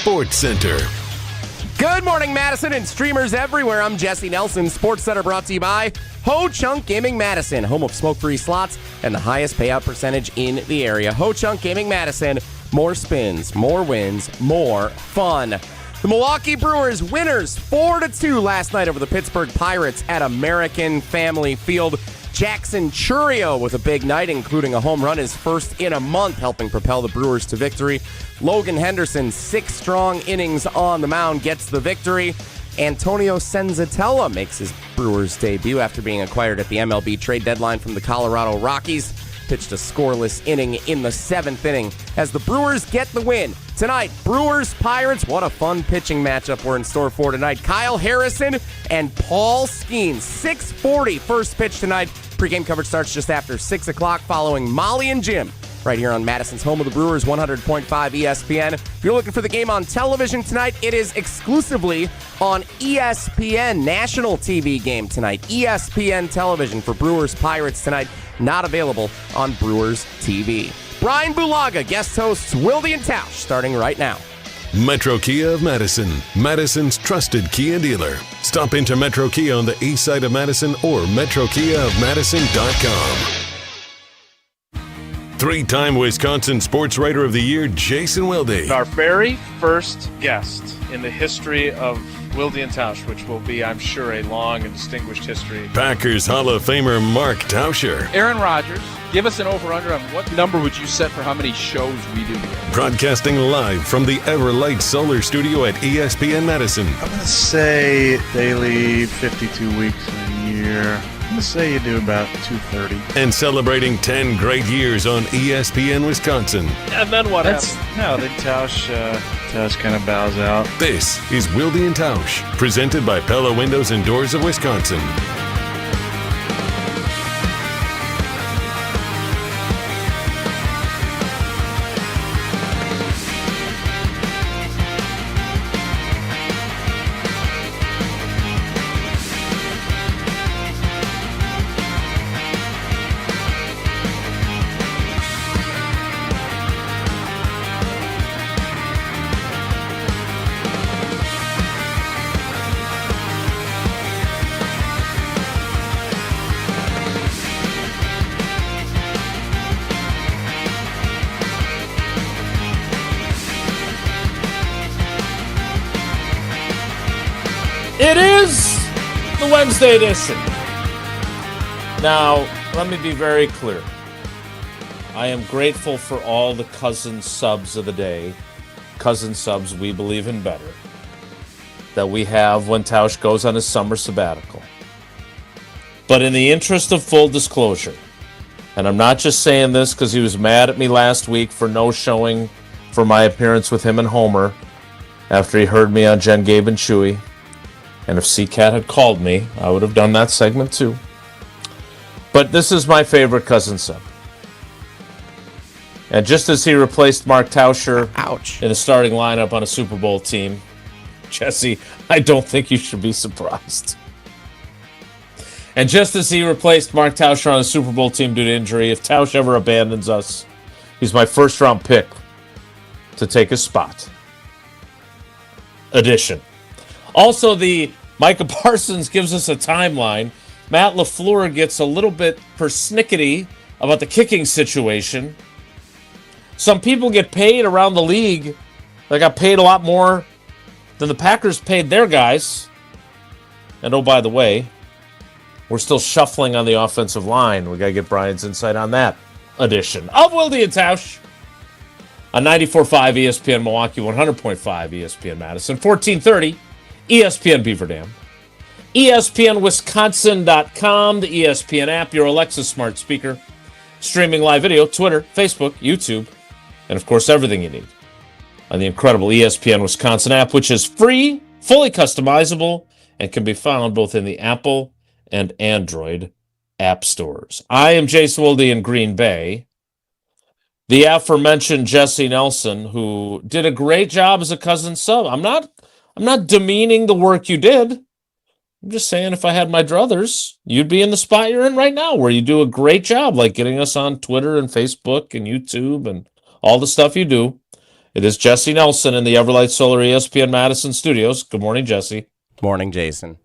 Sports Center. Good morning, Madison and streamers everywhere. I'm Jesse Nelson. Sports Center brought to you by Ho Chunk Gaming Madison, home of smoke-free slots and the highest payout percentage in the area. Ho Chunk Gaming Madison, more spins, more wins, more fun. The Milwaukee Brewers winners 4-2 last night over the Pittsburgh Pirates at American Family Field. Jackson Chourio with a big night, including a home run, his first in a month, helping propel the Brewers to victory. Logan Henderson, 6 strong innings on the mound, gets the victory. Antonio Senzatella makes his Brewers debut after being acquired at the MLB trade deadline from the Colorado Rockies. Pitched a scoreless inning in the 7th inning as the Brewers get the win. Tonight, Brewers-Pirates, what a fun pitching matchup we're in store for tonight. Kyle Harrison and Paul Skeens, 6:40 first pitch tonight. Pre-game coverage starts just after 6 o'clock following Molly and Jim right here on Madison's home of the Brewers, 100.5 ESPN. If you're looking for the game on television tonight, it is exclusively on ESPN, national TV game tonight. ESPN television for Brewers-Pirates tonight, not available on Brewers TV. Bryan Bulaga guest hosts Wilde and Tausch starting right now. Metro Kia of Madison, Madison's trusted Kia dealer. Stop into Metro Kia on the east side of Madison or metrokiaofmadison.com. 3-time Wisconsin Sports Writer of the Year, Jason Wilde. Our very first guest in the history of Wilde and Tausch, which will be, I'm sure, a long and distinguished history. Packers Hall of Famer Mark Tauscher. Aaron Rodgers, give us an over-under on what number would you set for how many shows we do together? Broadcasting live from the Everlight Solar Studio at ESPN Madison. I'm going to say daily 52 weeks a year. I'm going to say you do about 230. And celebrating 10 great years on ESPN Wisconsin. And then what happens? No, then Tausch kind of bows out. This is Wilde and Tausch, presented by Pella Windows and Doors of Wisconsin. It is the Wednesday edition. Now, let me be very clear. I am grateful for all the cousin subs of the day. Cousin subs we believe in better. That we have when Tausch goes on his summer sabbatical. But in the interest of full disclosure, and I'm not just saying this because he was mad at me last week for no showing for my appearance with him and Homer after he heard me on Jen, Gabe, and Chewy. And if C-Cat had called me, I would have done that segment too. But this is my favorite cousin sub. And just as he replaced Mark Tauscher in the starting lineup on a Super Bowl team, Jesse, I don't think you should be surprised. And just as he replaced Mark Tauscher on a Super Bowl team due to injury, if Tausch ever abandons us, he's my first-round pick to take his spot. Addition. Also, the Micah Parsons gives us a timeline. Matt LaFleur gets a little bit persnickety about the kicking situation. Some people get paid around the league. They got paid a lot more than the Packers paid their guys. And oh, by the way, we're still shuffling on the offensive line. We got to get Brian's insight on that edition of Wilde and Tausch on 94.5 ESPN Milwaukee, 100.5 ESPN Madison, 1430 ESPN Beaver Dam, ESPNWisconsin.com, the ESPN app, your Alexa smart speaker, streaming live video, Twitter, Facebook, YouTube, and of course everything you need on the incredible ESPN Wisconsin app, which is free, fully customizable, and can be found both in the Apple and Android app stores. I am Jason Wilde in Green Bay. The aforementioned Jesse Nelson, who did a great job as a cousin sub. I'm not demeaning the work you did. I'm just saying if I had my druthers, you'd be in the spot you're in right now where you do a great job, like getting us on Twitter and Facebook and YouTube and all the stuff you do. It is Jesse Nelson in the Everlight Solar ESPN Madison studios. Good morning, Jesse. Morning, Jason.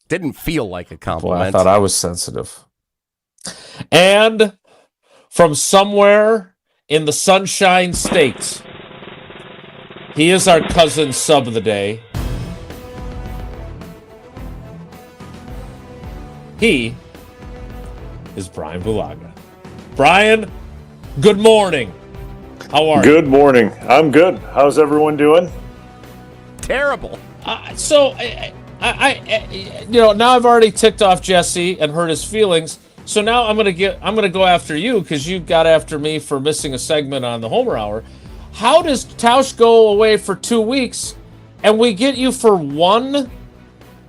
Didn't feel like a compliment. Boy, I thought I was sensitive. And from somewhere in the Sunshine State, he is our cousin sub of the day. He is Bryan Bulaga. Bryan, good morning. How are you? Good morning. I'm good. How's everyone doing? Terrible. Now I've already ticked off Jesse and hurt his feelings. So now I'm gonna go after you because you got after me for missing a segment on the Homer Hour. How does Tausch go away for 2 weeks and we get you for 1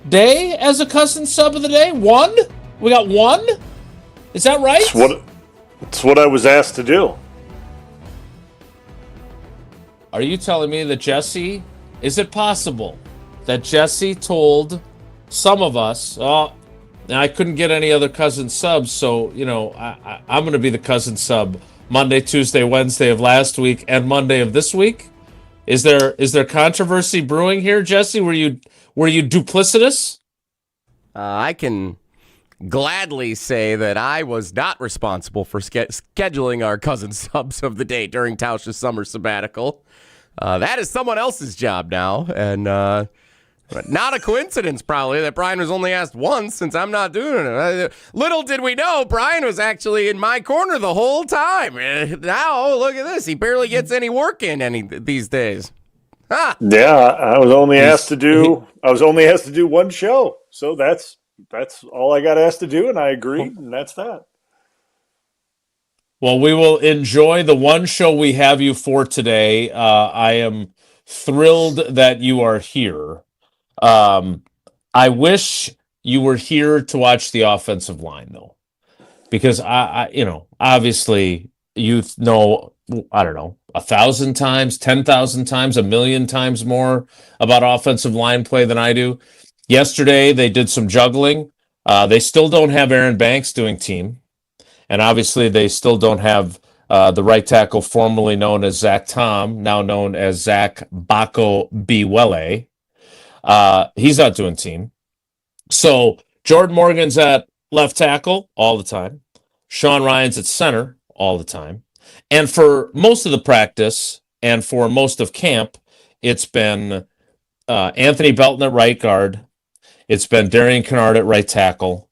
day as a cousin sub of the day? One? We got one? Is that right? It's what I was asked to do. Are you telling me that Jesse, is it possible that Jesse told some of us, I couldn't get any other cousin subs, so, I'm going to be the cousin sub Monday, Tuesday, Wednesday of last week, and Monday of this week? Is there controversy brewing here, Jesse? Were you duplicitous? I can gladly say that I was not responsible for scheduling our cousin subs of the day during Tausch's summer sabbatical. That is someone else's job now, and not a coincidence probably that Bryan was only asked once since I'm not doing it. Little did we know Bryan was actually in my corner the whole time. Now look at this; he barely gets any work in these days. Huh. Yeah, I was only asked to do one show, so that's all I got asked to do, and I agreed, and that's that. Well, we will enjoy the one show we have you for today. I am thrilled that you are here. I wish you were here to watch the offensive line, though, because I obviously I don't know, 1,000 times, 10,000 times, 1,000,000 times more about offensive line play than I do. Yesterday, they did some juggling. They still don't have Aaron Banks doing team. And obviously, they still don't have the right tackle formerly known as Zach Tom, now known as Zach Bako Biwele. He's not doing team. So Jordan Morgan's at left tackle all the time. Sean Ryan's at center all the time. And for most of the practice and for most of camp, it's been Anthony Belton at right guard. It's been Darian Kennard at right tackle.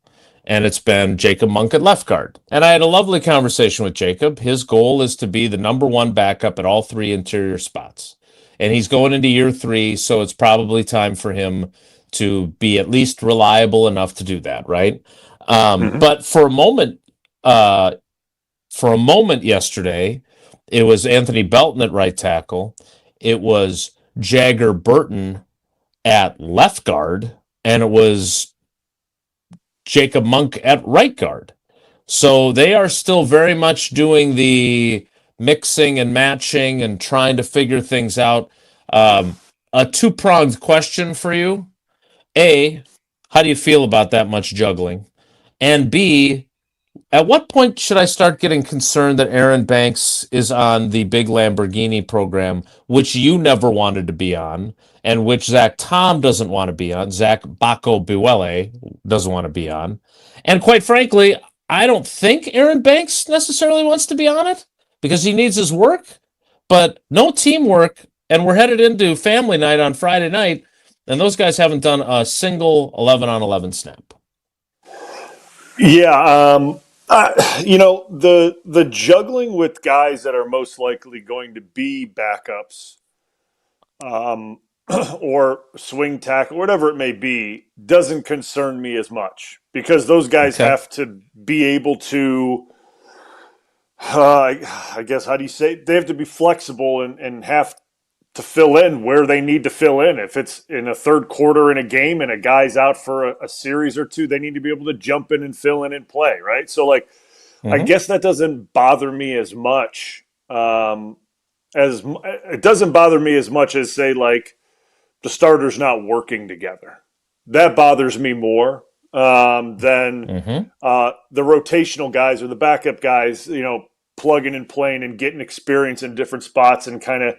And it's been Jacob Monk at left guard. And I had a lovely conversation with Jacob. His goal is to be the number one backup at all three interior spots. And he's going into year 3, so it's probably time for him to be at least reliable enough to do that, right? But for a moment yesterday, it was Anthony Belton at right tackle. It was Jagger Burton at left guard. And it was Jacob Monk at right guard. So they are still very much doing the mixing and matching and trying to figure things out. A two-pronged question for you. A, how do you feel about that much juggling? And B, at what point should I start getting concerned that Aaron Banks is on the big Lamborghini program, which you never wanted to be on, and which Zach Tom doesn't want to be on, Zach Bako Biwele doesn't want to be on. And quite frankly, I don't think Aaron Banks necessarily wants to be on it because he needs his work, but no teamwork, and we're headed into family night on Friday night, and those guys haven't done a single 11-on-11 snap. Yeah, the juggling with guys that are most likely going to be backups, or swing tackle, whatever it may be, doesn't concern me as much because those guys have to be able to, I guess, how do you say, they have to be flexible and have to fill in where they need to fill in. If it's in a third quarter in a game and a guy's out for a series or two, they need to be able to jump in and fill in and play, right? So, I guess that doesn't bother me as much as it doesn't bother me as much as, say, the starters not working together. That bothers me more than the rotational guys or the backup guys, plugging and playing and getting experience in different spots and kind of,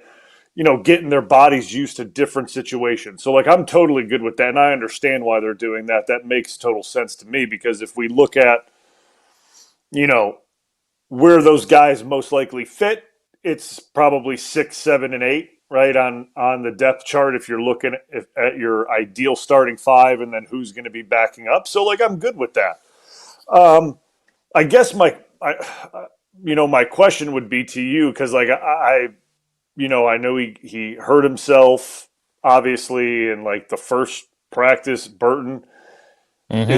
getting their bodies used to different situations. So, like, I'm totally good with that, and I understand why they're doing that. That makes total sense to me because if we look at, where those guys most likely fit, it's probably 6, 7, and 8, right, on the depth chart if you're looking at your ideal starting 5 and then who's going to be backing up. So, like, I'm good with that. I guess my question would be to you because, like, I know he hurt himself, obviously, in, like, the first practice, Burton. Mm-hmm.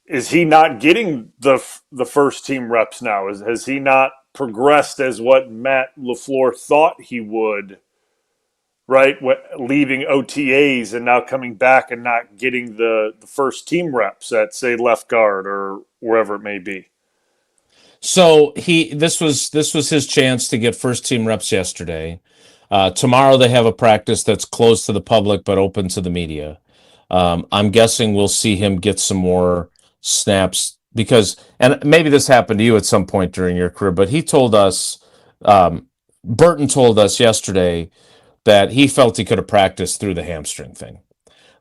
Is he not getting the first team reps now? Has he not progressed as what Matt LaFleur thought he would, right? Leaving OTAs and now coming back and not getting the first team reps at, say, left guard or wherever it may be. So this was his chance to get first team reps yesterday. Tomorrow they have a practice that's closed to the public but open to the media. I'm guessing we'll see him get some more snaps because, and maybe this happened to you at some point during your career, but he told us, Burton told us yesterday that he felt he could have practiced through the hamstring thing.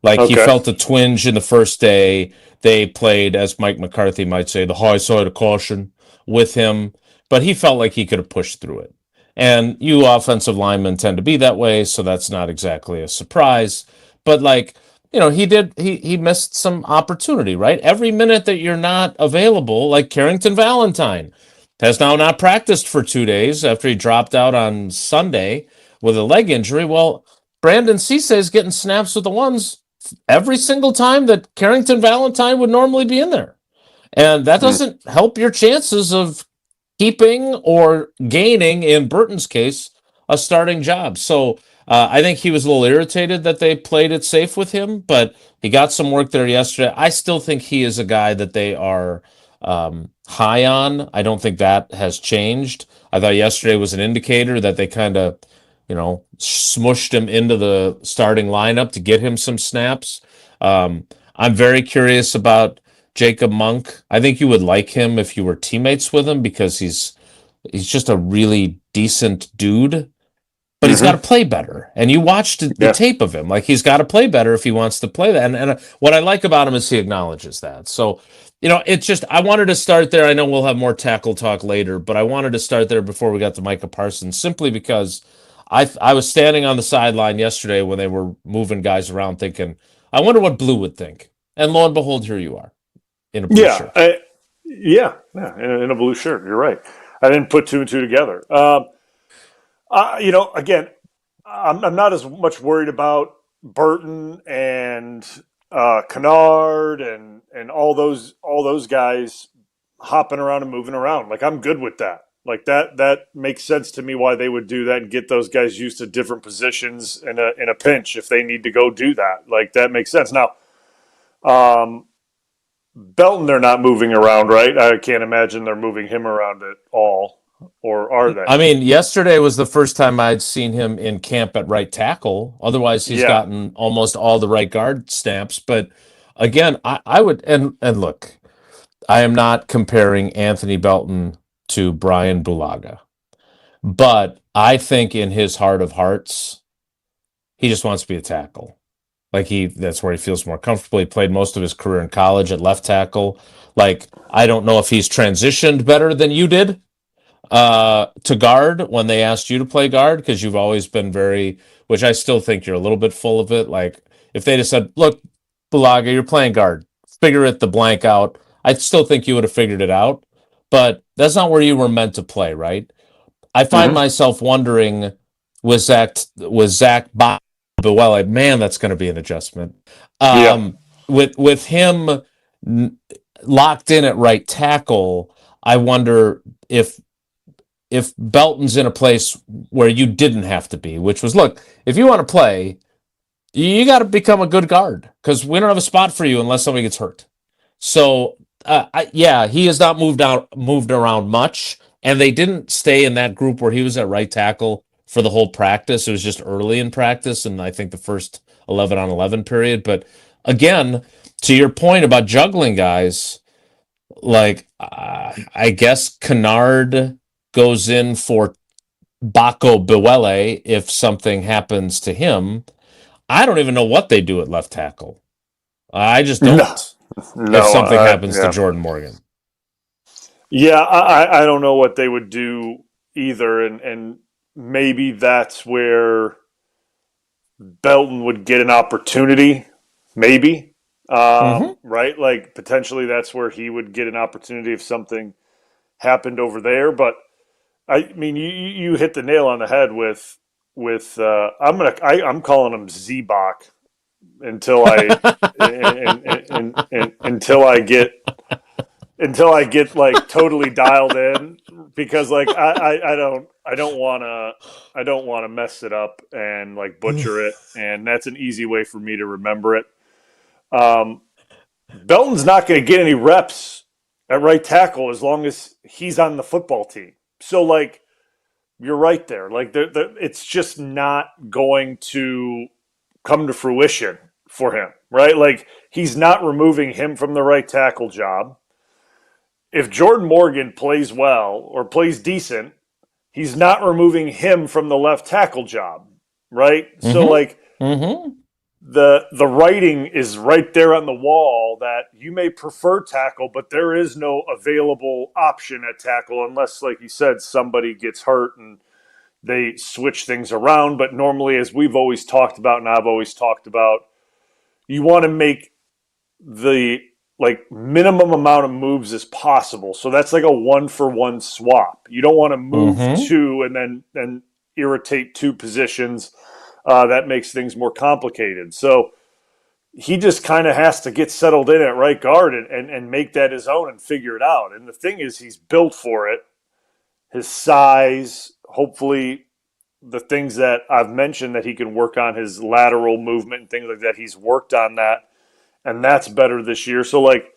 Like, he felt a twinge in the first day. They played, as Mike McCarthy might say, the high side of caution with him, but he felt like he could have pushed through it. And you offensive linemen tend to be that way, so that's not exactly a surprise. But, like, he missed some opportunity, right? Every minute that you're not available, like Carrington Valentine has now not practiced for 2 days after he dropped out on Sunday with a leg injury. Well, Brandon Cisse is getting snaps with the ones every single time that Carrington Valentine would normally be in there. And that doesn't help your chances of keeping or gaining, in Burton's case, a starting job. So I think he was a little irritated that they played it safe with him, but he got some work there yesterday. I still think he is a guy that they are high on. I don't think that has changed. I thought yesterday was an indicator that they kind of, smushed him into the starting lineup to get him some snaps. I'm very curious about Jacob Monk. I think you would like him if you were teammates with him because he's just a really decent dude, but he's got to play better. And you watched the tape of him. Like, he's got to play better if he wants to play that. And what I like about him is he acknowledges that. So, it's just, I wanted to start there. I know we'll have more tackle talk later, but I wanted to start there before we got to Micah Parsons, simply because I was standing on the sideline yesterday when they were moving guys around thinking, I wonder what Blue would think. And lo and behold, here you are in a blue shirt. In a blue shirt. You're right. I didn't put 2 and 2 together. Again, I'm not as much worried about Burton and Kennard and all those guys hopping around and moving around. Like, I'm good with that. Like, that makes sense to me why they would do that and get those guys used to different positions in a pinch if they need to go do that. Like, that makes sense. Now, Belton, they're not moving around, right? I can't imagine they're moving him around at all, or are they? I mean, yesterday was the first time I'd seen him in camp at right tackle. Otherwise, he's gotten almost all the right guard snaps. But again, I would, and look, I am not comparing Anthony Belton to Bryan Bulaga, but I think in his heart of hearts, he just wants to be a tackle. Like, that's where he feels more comfortable. He played most of his career in college at left tackle. Like, I don't know if he's transitioned better than you did to guard when they asked you to play guard, because you've always been which I still think you're a little bit full of it. Like, if they just said, look, Bulaga, you're playing guard, figure the blank out, I still think you would have figured it out. But that's not where you were meant to play, right? I find myself wondering, was Zach Bowen, man, that's going to be an adjustment. With him locked in at right tackle, I wonder if Belton's in a place where you didn't have to be, which was, look, if you want to play, you got to become a good guard because we don't have a spot for you unless somebody gets hurt. So, he has not moved around much, and they didn't stay in that group where he was at right tackle for the whole practice. It was just early in practice, and I think the first 11-on-11 period. But again, to your point about juggling guys, like, I guess Kennard goes in for Baco Bewele if something happens to him, I don't even know what they do at left tackle. I just don't. No, If something happens to yeah. Jordan Morgan. Yeah, I don't know what they would do either, and maybe that's where Belton would get an opportunity, maybe, right? Like potentially that's where he would get an opportunity if something happened over there. But I mean, you hit the nail on the head with I'm calling him Z-Bach until until I get like totally dialed in, because like I don't want to mess it up and like butcher it, and that's an easy way for me to remember it. Belton's not going to get any reps at right tackle as long as he's on the football team. So like you're right there. Like it's just not going to come to fruition for him, right? Like he's not removing him from the right tackle job. If Jordan Morgan plays well or plays decent, he's not removing him from the left tackle job, right? So like the writing is right there on the wall that you may prefer tackle, but there is no available option at tackle unless, like you said, somebody gets hurt and they switch things around. But normally, as we've always talked about and I've always talked about, you want to make the like minimum amount of moves as possible. So that's like a 1-for-1 swap. You don't want to move two and then irritate two positions. That makes things more complicated. So he just kind of has to get settled in at right guard and make that his own and figure it out. And the thing is, he's built for it. His size, hopefully the things that I've mentioned that he can work on, his lateral movement and things like that, he's worked on that. And that's better this year. So, like,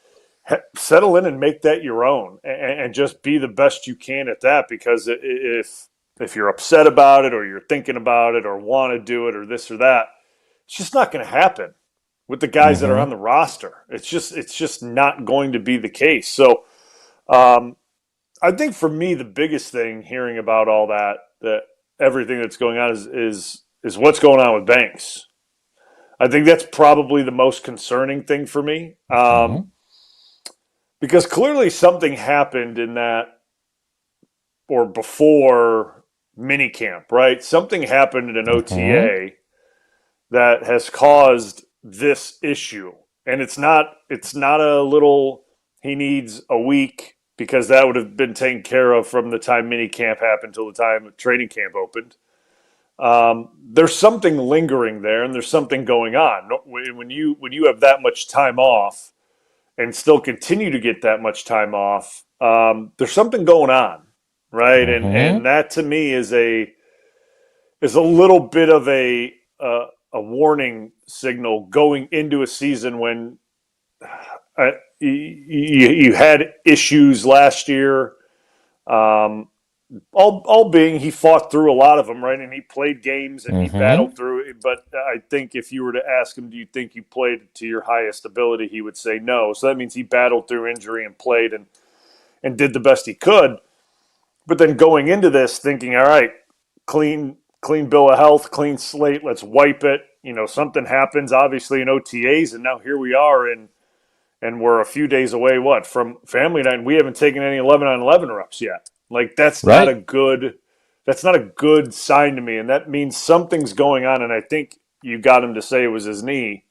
settle in and make that your own and just be the best you can at that. Because if you're upset about it or you're thinking about it or want to do it or this or that, it's just not going to happen with the guys that are on the roster. It's just not going to be the case. So, I think for me, the biggest thing hearing about all that everything that's going on is what's going on with Banks. I think that's probably the most concerning thing for me, because clearly something happened in that or before minicamp, right? Something happened in an OTA that has caused this issue, and it's not a little. He needs a week because that would have been taken care of from the time minicamp happened till the time training camp opened. There's something lingering there, and there's something going on. When you have that much time off and still continue to get that much time off, there's something going on, right? And that to me is a little bit of a warning signal going into a season when you had issues last year. All being he fought through a lot of them, right? And he played games and he battled through it. But I think if you were to ask him, do you think you played to your highest ability, he would say no. So that means he battled through injury and played and did the best he could. But then going into this thinking, all right, clean bill of health, clean slate, let's wipe it. You know, something happens obviously in OTAs, and now here we are and we're a few days away, from family night, and we haven't taken any 11-on-11 reps yet. Like that's not a good sign to me, and that means something's going on. And I think you got him to say it was his knee.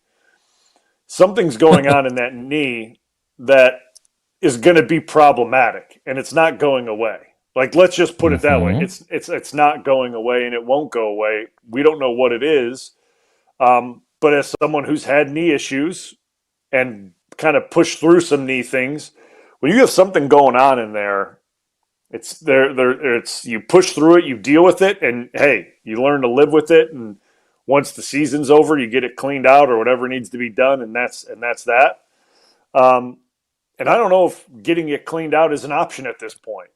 Something's going on in that knee that is going to be problematic, and it's not going away. Like let's just put it that way. It's not going away, and it won't go away. We don't know what it is, but as someone who's had knee issues and kind of pushed through some knee things, when you have something going on in there. It's there. It's you push through it, you deal with it, and hey, you learn to live with it. And once the season's over, you get it cleaned out or whatever needs to be done, and that's that. And I don't know if getting it cleaned out is an option at this point.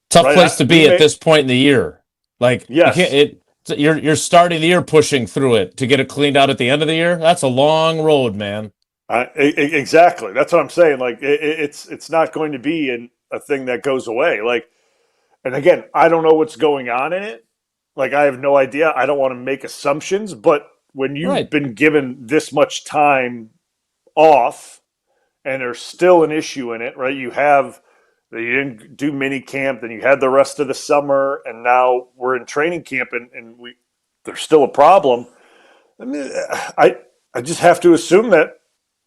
Tough place to be at this point in the year. Like yes. You're starting the year pushing through it to get it cleaned out at the end of the year. That's a long road, man. Exactly. That's what I'm saying. Like it's not going to be a thing that goes away. Like And again, I don't know what's going on in it. Like, I have no idea. I don't want to make assumptions, but when you've been given this much time off and there's still an issue in it, right? You didn't do mini camp, then you had the rest of the summer, and now we're in training camp and there's still a problem. I mean, I just have to assume that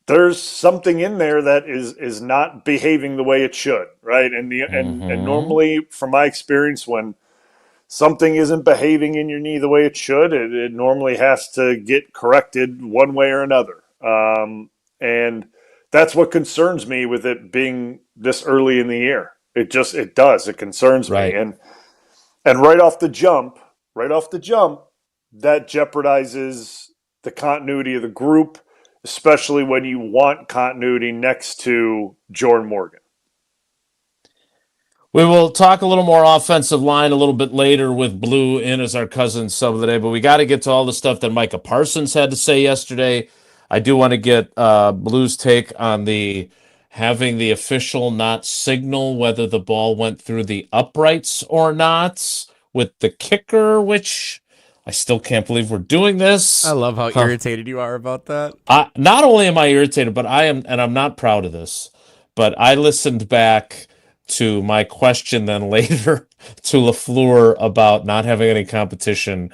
there's something in there that is not behaving the way it should, right? And and normally, from my experience, when something isn't behaving in your knee the way it should, it normally has to get corrected one way or another. And that's what concerns me with it being this early in the year. It does. It concerns me. And right off the jump, that jeopardizes the continuity of the group, especially when you want continuity next to Jordan Morgan. We will talk a little more offensive line a little bit later with Blue in as our cousin sub of the day, but we got to get to all the stuff that Micah Parsons had to say yesterday. I do want to get Blue's take on having the official not signal whether the ball went through the uprights or not with the kicker, which I still can't believe we're doing this. I love how irritated you are about that. Not only am I irritated, but I'm not proud of this, but I listened back to my question then later to LaFleur about not having any competition.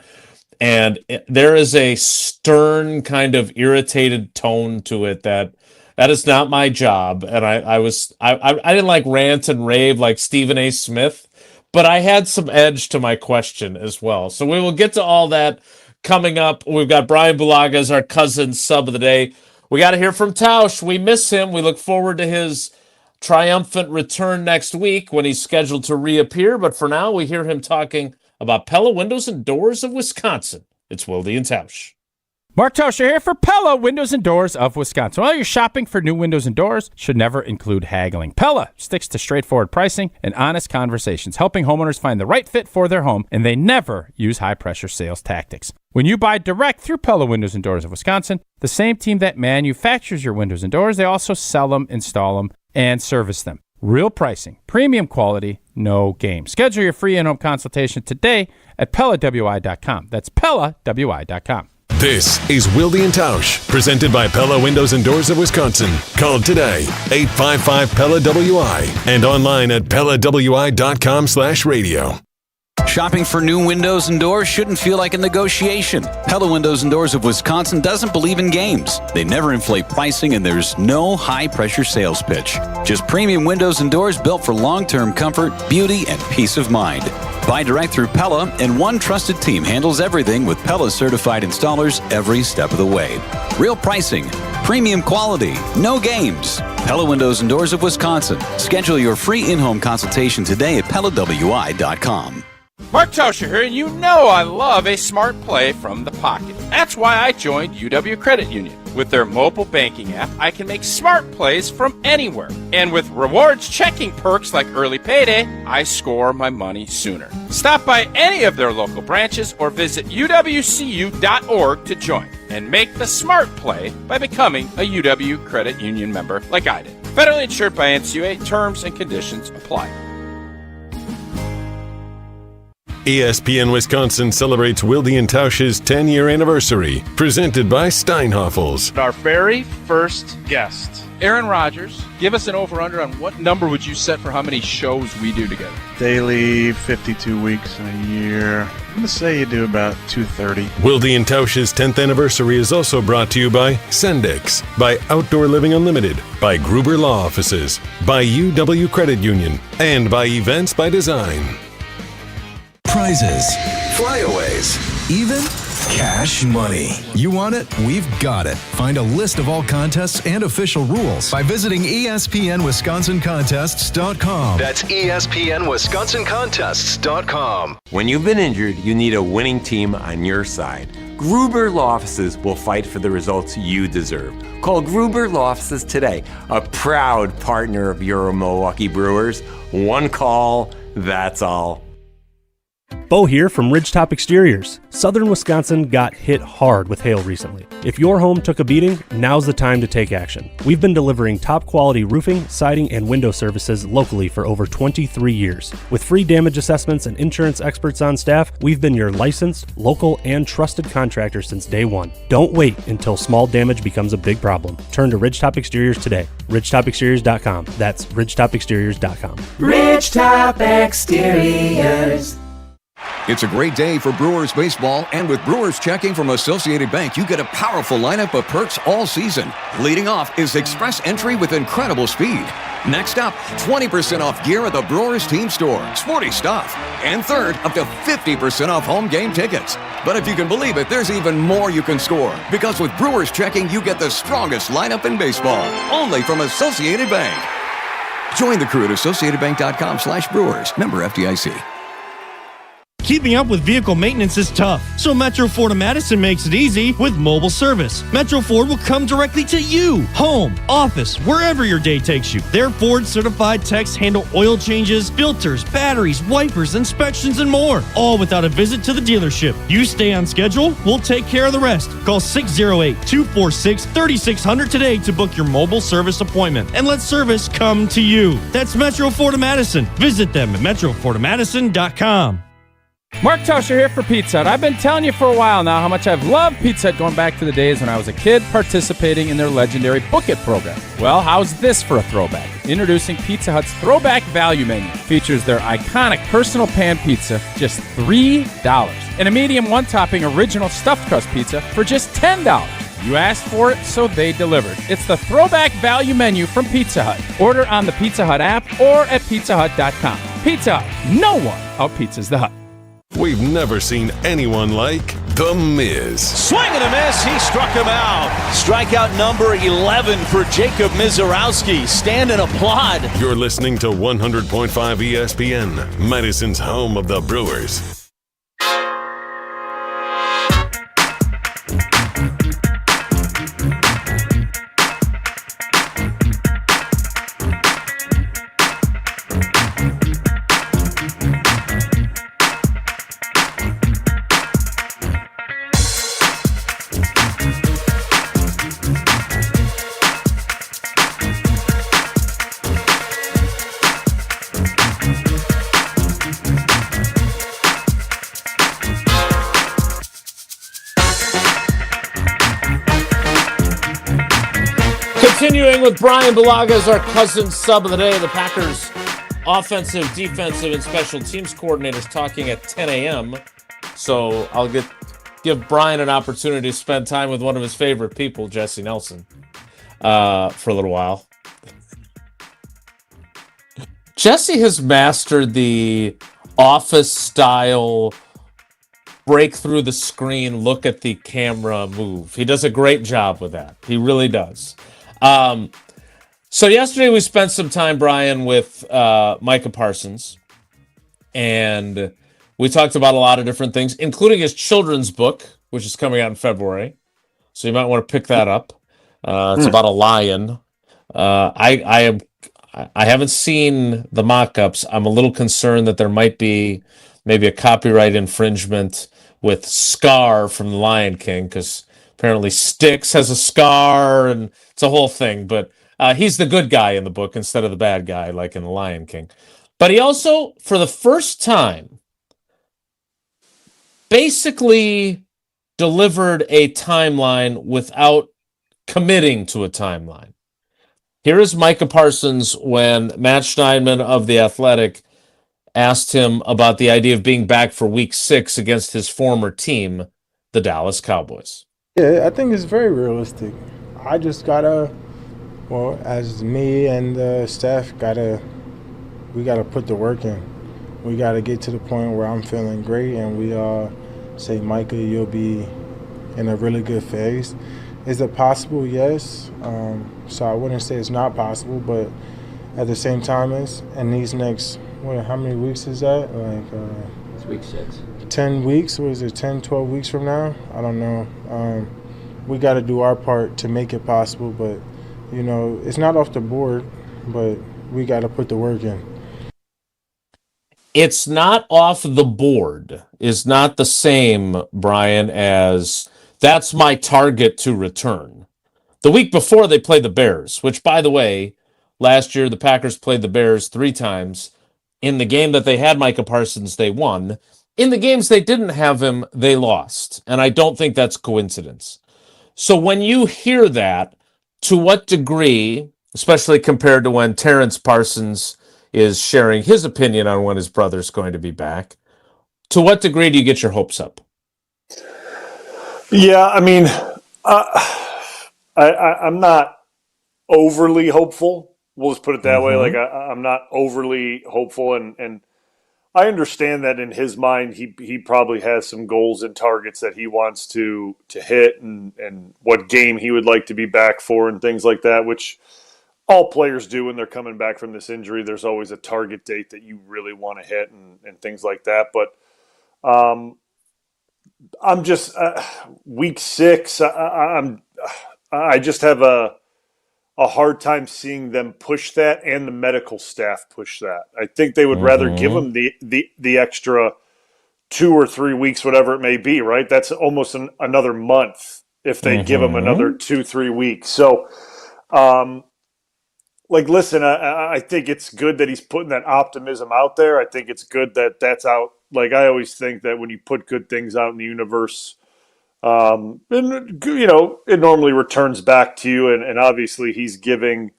And there is a stern kind of irritated tone to it that is not my job. And I didn't like rant and rave like Stephen A. Smith, but I had some edge to my question as well. So we will get to all that coming up. We've got Bryan Bulaga as our cousin sub of the day. We got to hear from Tausch. We miss him. We look forward to his triumphant return next week when he's scheduled to reappear. But for now, we hear him talking about Pella Windows and Doors of Wisconsin. It's Wilde and Tausch. Mark Tosher here for Pella Windows and Doors of Wisconsin. While you're shopping for new windows and doors, should never include haggling. Pella sticks to straightforward pricing and honest conversations, helping homeowners find the right fit for their home, and they never use high-pressure sales tactics. When you buy direct through Pella Windows and Doors of Wisconsin, the same team that manufactures your windows and doors, they also sell them, install them, and service them. Real pricing, premium quality, no game. Schedule your free in-home consultation today at PellaWI.com. That's PellaWI.com. This is Wilde and Tausch, presented by Pella Windows and Doors of Wisconsin. Call today, 855-PELLA-WI, and online at PellaWI.com/radio. Shopping for new windows and doors shouldn't feel like a negotiation. Pella Windows and Doors of Wisconsin doesn't believe in games. They never inflate pricing, and there's no high-pressure sales pitch. Just premium windows and doors built for long-term comfort, beauty, and peace of mind. Buy direct through Pella, and one trusted team handles everything with Pella certified installers every step of the way. Real pricing, premium quality, no games. Pella Windows and Doors of Wisconsin. Schedule your free in-home consultation today at PellaWI.com. Mark Tosher here, and you know I love a smart play from the pocket. That's why I joined UW Credit Union. With their mobile banking app, I can make smart plays from anywhere. And with rewards checking perks like early payday, I score my money sooner. Stop by any of their local branches or visit uwcu.org to join and make the smart play by becoming a UW Credit Union member like I did. Federally insured by NCUA. Terms and conditions apply. ESPN Wisconsin celebrates Wilde and Tausch's 10-year anniversary, presented by Steinhoffels. Our very first guest. Aaron Rodgers, give us an over-under on what number would you set for how many shows we do together? They leave 52 weeks in a year. I'm going to say you do about 230. Wilde and Tausch's 10th anniversary is also brought to you by Sendix, by Outdoor Living Unlimited, by Gruber Law Offices, by UW Credit Union, and by Events by Design. Prizes, flyaways, even cash money. You want it? We've got it. Find a list of all contests and official rules by visiting ESPNWisconsinContests.com. That's ESPNWisconsinContests.com. When you've been injured, you need a winning team on your side. Gruber Law Offices will fight for the results you deserve. Call Gruber Law Offices today, a proud partner of your Milwaukee Brewers. One call, that's all. Bo here from Ridgetop Exteriors. Southern Wisconsin got hit hard with hail recently. If your home took a beating, now's the time to take action. We've been delivering top quality roofing, siding, and window services locally for over 23 years. With free damage assessments and insurance experts on staff, we've been your licensed, local, and trusted contractor since day one. Don't wait until small damage becomes a big problem. Turn to Ridgetop Exteriors today. RidgetopExteriors.com. That's RidgetopExteriors.com. Ridgetop Exteriors. It's a great day for Brewers baseball, and with Brewers checking from Associated Bank, you get a powerful lineup of perks all season. Leading off is Express Entry with incredible speed. Next up, 20% off gear at the Brewers team store. Sporty stuff. And third, up to 50% off home game tickets. But if you can believe it, there's even more you can score. Because with Brewers checking, you get the strongest lineup in baseball. Only from Associated Bank. Join the crew at AssociatedBank.com/Brewers. Member FDIC. Keeping up with vehicle maintenance is tough, so Metro Ford of Madison makes it easy with mobile service. Metro Ford will come directly to you, home, office, wherever your day takes you. Their Ford certified techs handle oil changes, filters, batteries, wipers, inspections, and more, all without a visit to the dealership. You stay on schedule, we'll take care of the rest. Call 608-246-3600 today to book your mobile service appointment and let service come to you. That's Metro Ford of Madison. Visit them at metrofordofmadison.com. Mark Tauscher here for Pizza Hut. I've been telling you for a while now how much I've loved Pizza Hut going back to the days when I was a kid participating in their legendary Book It program. Well, how's this for a throwback? Introducing Pizza Hut's Throwback Value Menu. Features their iconic personal pan pizza, just $3. And a medium one-topping original stuffed crust pizza for just $10. You asked for it, so they delivered. It's the Throwback Value Menu from Pizza Hut. Order on the Pizza Hut app or at pizzahut.com. Pizza Hut. No one out-pizzas the Hut. We've never seen anyone like The Miz. Swing and a miss. He struck him out. Strikeout number 11 for Jacob Mizorowski. Stand and applaud. You're listening to 100.5 ESPN, Madison's home of the Brewers. Continuing with Bryan Bulaga as our cousin sub of the day, the Packers offensive, defensive, and special teams coordinators talking at 10 a.m. So I'll give Bryan an opportunity to spend time with one of his favorite people, Jesse Nelson, for a little while. Jesse has mastered the office-style break through the screen, look at the camera move. He does a great job with that. He really does. So yesterday we spent some time, Bryan, with Micah Parsons, and we talked about a lot of different things, including his children's book, which is coming out in February. So you might want to pick that up. It's about a lion. I haven't seen the mock-ups. I'm a little concerned that there might be maybe a copyright infringement with Scar from The Lion King, because apparently Styx has a scar, and it's a whole thing. But he's the good guy in the book instead of the bad guy, like in The Lion King. But he also, for the first time, basically delivered a timeline without committing to a timeline. Here is Micah Parsons when Matt Schneidman of The Athletic asked him about the idea of being back for Week 6 against his former team, the Dallas Cowboys. Yeah, I think it's very realistic. I just gotta, as me and the staff we gotta put the work in. We gotta get to the point where I'm feeling great and we all say, Micah, you'll be in a really good phase. Is it possible? Yes. So I wouldn't say it's not possible, but at the same time, in these next, how many weeks is that? It's Week 6. 10 weeks? What is it, 10, 12 weeks from now? I don't know. We got to do our part to make it possible, but, it's not off the board, but we got to put the work in. It's not off the board, is not the same, Brian, as that's my target to return. The week before, they played the Bears, which, by the way, last year the Packers played the Bears 3 times. In the game that they had Micah Parsons, they won. In the games they didn't have him, they lost. And I don't think that's coincidence. So when you hear that, to what degree, especially compared to when Terrence Parsons is sharing his opinion on when his brother's going to be back, to what degree do you get your hopes up? Yeah, I mean, I'm not overly hopeful. We'll just put it that way. Like I'm not overly hopeful, and I understand that in his mind, he probably has some goals and targets that he wants to hit, and what game he would like to be back for, and things like that, which all players do when they're coming back from this injury. There's always a target date that you really want to hit, and things like that. But I'm just week 6. I just have a hard time seeing them push that, and the medical staff push that. I think they would rather give them the extra 2 or 3 weeks, whatever it may be, right? That's almost another month if they give them another 2-3 weeks. So, listen, I think it's good that he's putting that optimism out there. I think it's good that that's out. Like, I always think that when you put good things out in the universe, and, it normally returns back to you. And obviously he's giving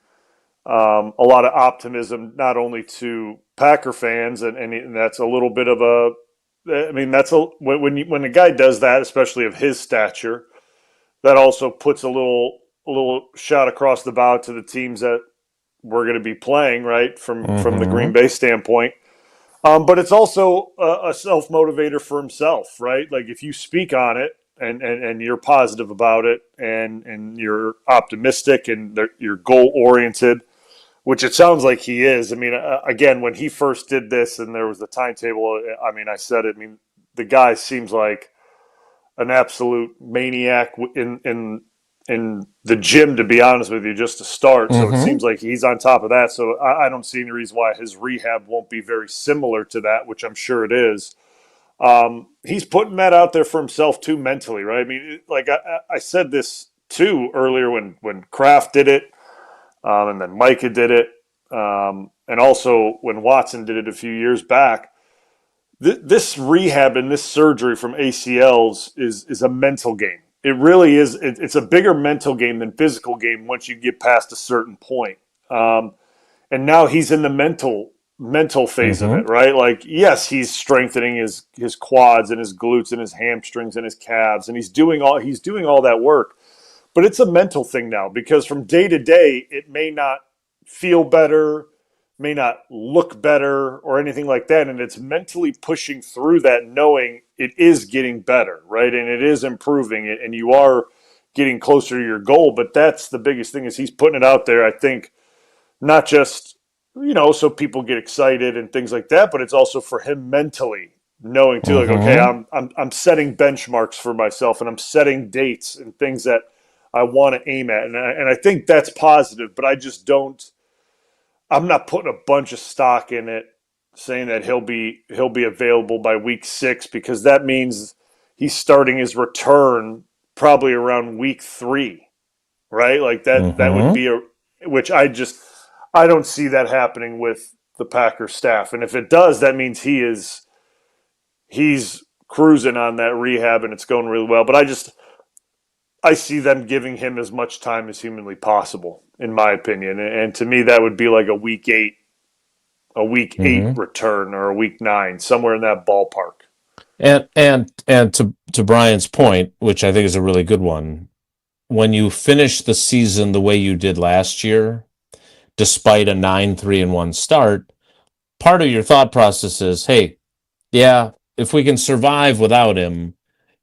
a lot of optimism, not only to Packer fans, and that's a little bit of when a guy does that, especially of his stature, that also puts a little shot across the bow to the teams that we're going to be playing, right, from the Green Bay standpoint. But it's also a self-motivator for himself, right? Like, if you speak on it and you're positive about it, and you're optimistic and you're goal-oriented, which it sounds like he is. I mean, again, when he first did this and there was the timetable, I mean, I said it. I mean, the guy seems like an absolute maniac in the gym, to be honest with you, just to start. So it seems like he's on top of that. So I don't see any reason why his rehab won't be very similar to that, which I'm sure it is. He's putting that out there for himself too, mentally, right? I mean, like I said this too earlier when Kraft did it, and then Micah did it, and also when Watson did it a few years back. This rehab and this surgery from ACLs is a mental game. It really is. It's a bigger mental game than physical game once you get past a certain point. And now he's in the mental phase of it, right? Like, yes, he's strengthening his quads and his glutes and his hamstrings and his calves, and he's doing all that work. But it's a mental thing now, because from day to day, it may not feel better, may not look better or anything like that. And it's mentally pushing through that, knowing it is getting better, right? And it is improving, and you are getting closer to your goal. But that's the biggest thing, is he's putting it out there, I think, not just, so people get excited and things like that, but it's also for him mentally, knowing too, like, okay, I'm setting benchmarks for myself, and I'm setting dates and things that I want to aim at. And I think that's positive, but I'm not putting a bunch of stock in it, saying that he'll be available by week 6, because that means he's starting his return probably around week 3, right? Like that would be which I don't see that happening with the Packers staff. And if it does, that means he's cruising on that rehab and it's going really well. But I see them giving him as much time as humanly possible, in my opinion. And to me, that would be like a week 8 return, or a week 9, somewhere in that ballpark. And to Brian's point, which I think is a really good one, when you finish the season the way you did last year, despite a 9-3-1 start, part of your thought process is, hey, yeah, if we can survive without him,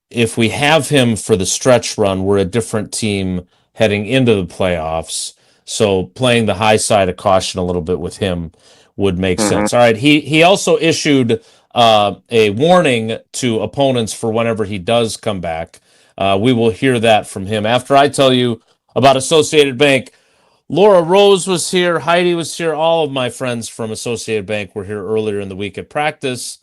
if we have him for the stretch run, we're a different team heading into the playoffs. So playing the high side of caution a little bit with him would make sense. All right. He also issued a warning to opponents for whenever he does come back. We will hear that from him after I tell you about Associated Bank. Laura Rose was here. Heidi was here. All of my friends from Associated Bank were here earlier in the week at practice.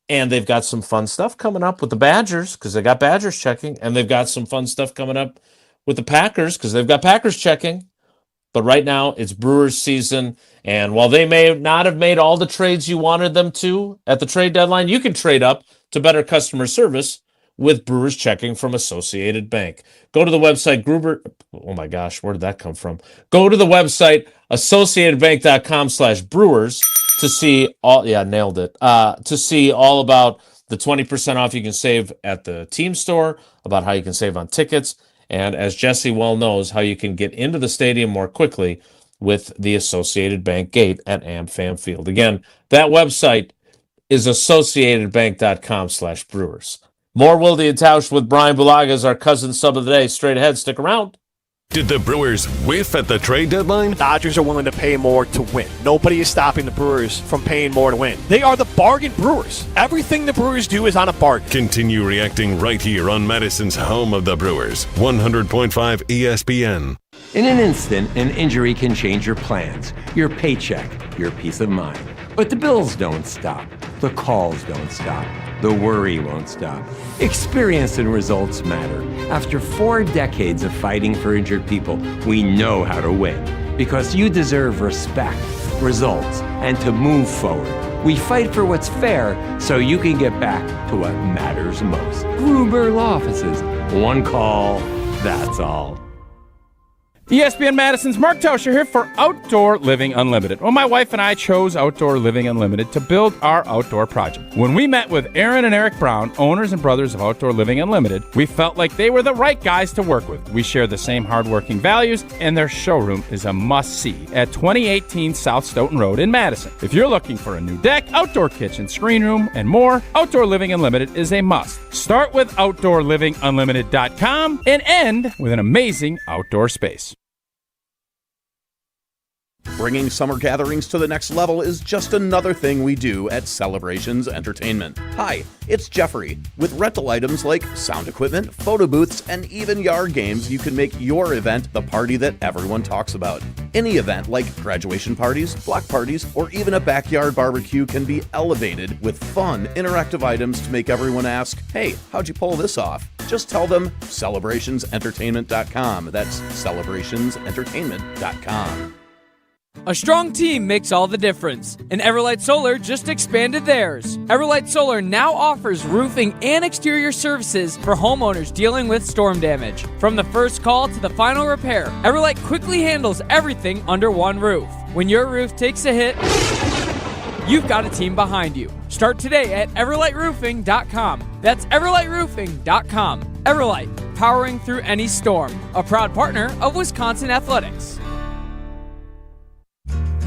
And they've got some fun stuff coming up with the Badgers because they got Badgers checking. And they've got some fun stuff coming up with the Packers because they've got Packers checking. But right now, it's Brewers season. And while they may not have made all the trades you wanted them to at the trade deadline, you can trade up to better customer service with Brewers checking from Associated Bank. Go to the website, Gruber. Oh my gosh, where did that come from? Go to the website, associatedbank.com/Brewers to see all, nailed it. To see all about the 20% off you can save at the team store, about how you can save on tickets, and as Jesse well knows, how you can get into the stadium more quickly with the Associated Bank gate at AmFam Field. Again, that website is associatedbank.com/Brewers. More Wilde and Tausch with Bryan Bulaga as our cousin sub of the day. Straight ahead, stick around. Did the Brewers whiff at the trade deadline? Dodgers are willing to pay more to win. Nobody is stopping the Brewers from paying more to win. They are the bargain Brewers. Everything the Brewers do is on a bargain. Continue reacting right here on Madison's home of the Brewers, 100.5 ESPN. In an instant, an injury can change your plans, your paycheck, your peace of mind. But the bills don't stop. The calls don't stop. The worry won't stop. Experience and results matter. After 4 decades of fighting for injured people, we know how to win. Because you deserve respect, results, and to move forward. We fight for what's fair so you can get back to what matters most. Gruber Law Offices. One call, that's all. ESPN Madison's Mark Tauscher here for Outdoor Living Unlimited. Well, my wife and I chose Outdoor Living Unlimited to build our outdoor project. When we met with Aaron and Eric Brown, owners and brothers of Outdoor Living Unlimited, we felt like they were the right guys to work with. We share the same hardworking values, and their showroom is a must-see at 2018 South Stoughton Road in Madison. If you're looking for a new deck, outdoor kitchen, screen room, and more, Outdoor Living Unlimited is a must. Start with OutdoorLivingUnlimited.com and end with an amazing outdoor space. Bringing summer gatherings to the next level is just another thing we do at Celebrations Entertainment. Hi, it's Jeffrey. With rental items like sound equipment, photo booths, and even yard games, you can make your event the party that everyone talks about. Any event like graduation parties, block parties, or even a backyard barbecue can be elevated with fun, interactive items to make everyone ask, hey, how'd you pull this off? Just tell them celebrationsentertainment.com. That's celebrationsentertainment.com. A strong team makes all the difference, and Everlight Solar just expanded theirs. Everlight Solar now offers roofing and exterior services for homeowners dealing with storm damage. From the first call to the final repair, Everlight quickly handles everything under one roof. When your roof takes a hit, you've got a team behind you. Start today at everlightroofing.com. That's everlightroofing.com. Everlight, powering through any storm. A proud partner of Wisconsin Athletics.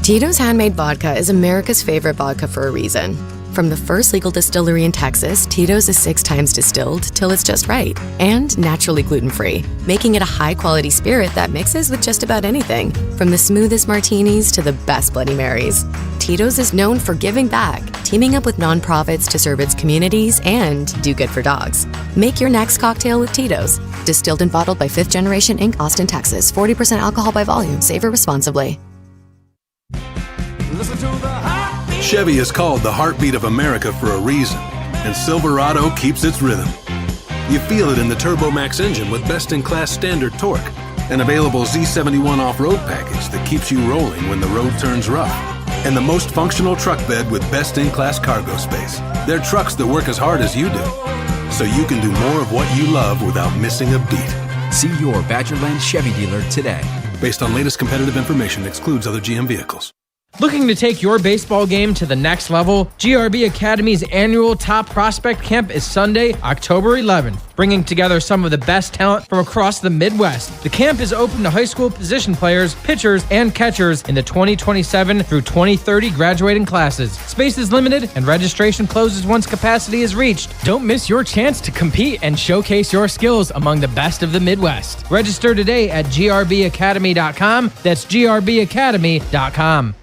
Tito's Handmade Vodka is America's favorite vodka for a reason. From the first legal distillery in Texas, Tito's is 6 times distilled till it's just right and naturally gluten-free, making it a high-quality spirit that mixes with just about anything, from the smoothest martinis to the best Bloody Marys. Tito's is known for giving back, teaming up with nonprofits to serve its communities and do good for dogs. Make your next cocktail with Tito's. Distilled and bottled by 5th Generation Inc., Austin, Texas. 40% alcohol by volume. Savor responsibly. Chevy is called the heartbeat of America for a reason, and Silverado keeps its rhythm. You feel it in the TurboMax engine with best-in-class standard torque, an available Z71 off-road package that keeps you rolling when the road turns rough, and the most functional truck bed with best-in-class cargo space. They're trucks that work as hard as you do, so you can do more of what you love without missing a beat. See your Badgerland Chevy dealer today. Based on latest competitive information, excludes other GM vehicles. Looking to take your baseball game to the next level? GRB Academy's annual Top Prospect Camp is Sunday, October 11th, bringing together some of the best talent from across the Midwest. The camp is open to high school position players, pitchers, and catchers in the 2027 through 2030 graduating classes. Space is limited and registration closes once capacity is reached. Don't miss your chance to compete and showcase your skills among the best of the Midwest. Register today at grbacademy.com. That's grbacademy.com.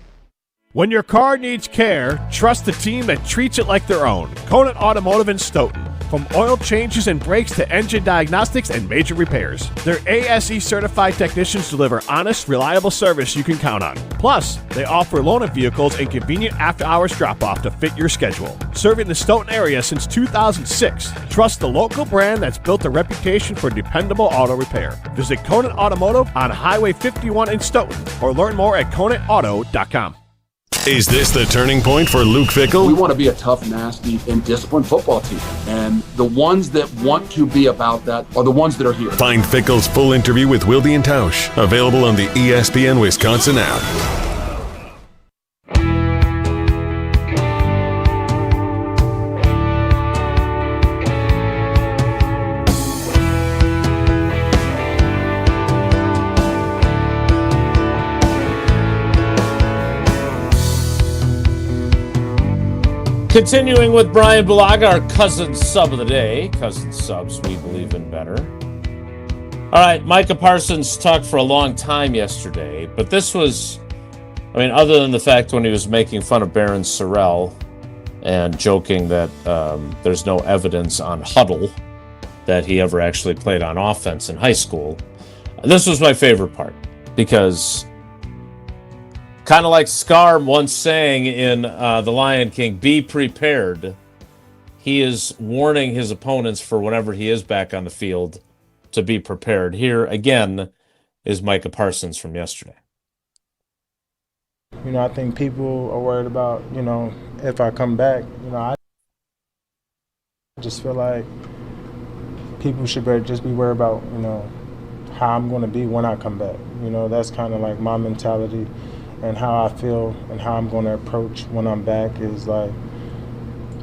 When your car needs care, trust the team that treats it like their own. Conant Automotive in Stoughton. From oil changes and brakes to engine diagnostics and major repairs, their ASE certified technicians deliver honest, reliable service you can count on. Plus, they offer loaner vehicles and convenient after-hours drop-off to fit your schedule. Serving the Stoughton area since 2006, trust the local brand that's built a reputation for dependable auto repair. Visit Conant Automotive on Highway 51 in Stoughton or learn more at ConantAuto.com. Is this the turning point for Luke Fickell? We want to be a tough, nasty, and disciplined football team. And the ones that want to be about that are the ones that are here. Find Fickell's full interview with Wilde and Tausch, available on the ESPN Wisconsin app. Continuing with Bryan Bulaga, our cousin sub of the day. Cousin subs, we believe in better. All right, Micah Parsons talked for a long time yesterday, but this was, other than the fact when he was making fun of Baron Sorrell and joking that there's no evidence on Huddle that he ever actually played on offense in high school, this was my favorite part because kind of like Scar once saying in The Lion King, be prepared. He is warning his opponents for whenever he is back on the field to be prepared. Here, again, is Micah Parsons from yesterday. I think people are worried about, if I come back. I just feel like people should just be worried about, how I'm going to be when I come back. That's kind of like my mentality. And how I feel and how I'm going to approach when I'm back is like,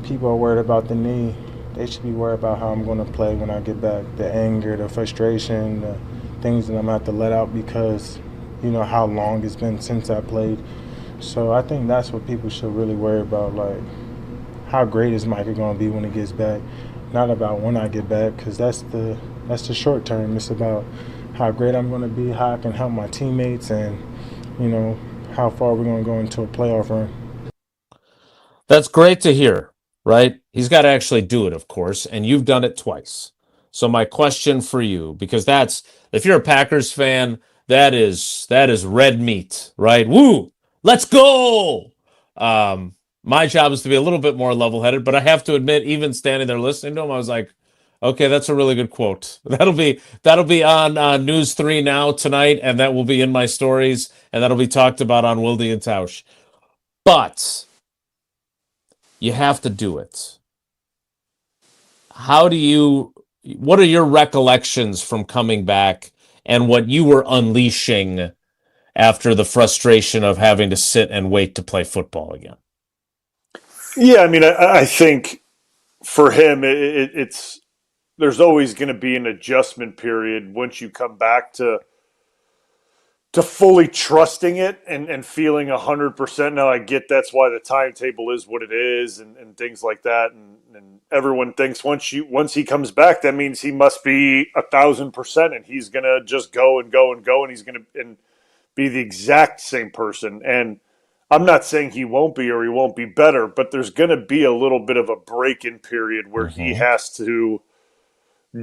people are worried about the knee. They should be worried about how I'm going to play when I get back. The anger, the frustration, the things that I'm going to have to let out because, how long it's been since I played. So I think that's what people should really worry about, like, how great is Micah going to be when he gets back? Not about when I get back, because that's the short term. It's about how great I'm going to be, how I can help my teammates, and, how far we're going to go into a playoff run. That's great to hear, right? He's got to actually do it, of course, and you've done it twice. So my question for you, because that's, if you're a Packers fan, that is red meat, right? Woo! Let's go! My job is to be a little bit more level-headed, but I have to admit, even standing there listening to him, I was like, okay, that's a really good quote. That'll be on News 3 Now tonight, and that will be in my stories, and that'll be talked about on Wilde and Tausch. But you have to do it. What are your recollections from coming back and what you were unleashing after the frustration of having to sit and wait to play football again? Yeah, I think for him, it's there's always going to be an adjustment period once you come back to fully trusting it and feeling 100%. Now, I get that's why the timetable is what it is and things like that. And everyone thinks once he comes back, that means he must be 1,000% and he's going to just go and go and go and he's going to be the exact same person. And I'm not saying he won't be or he won't be better, but there's going to be a little bit of a break-in period where he has to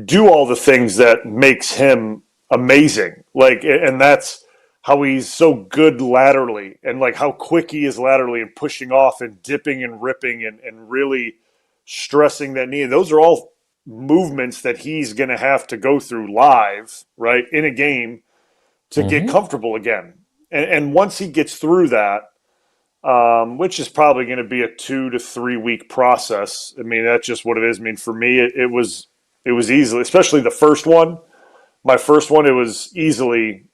do all the things that makes him amazing. And that's how he's so good laterally and how quick he is laterally and pushing off and dipping and ripping and really stressing that knee. Those are all movements that he's going to have to go through live, right, in a game to get comfortable again. And once he gets through that, which is probably going to be a 2 to 3 week process. That's just what it is. For me, it was easily, especially the first one. My first one, it was easily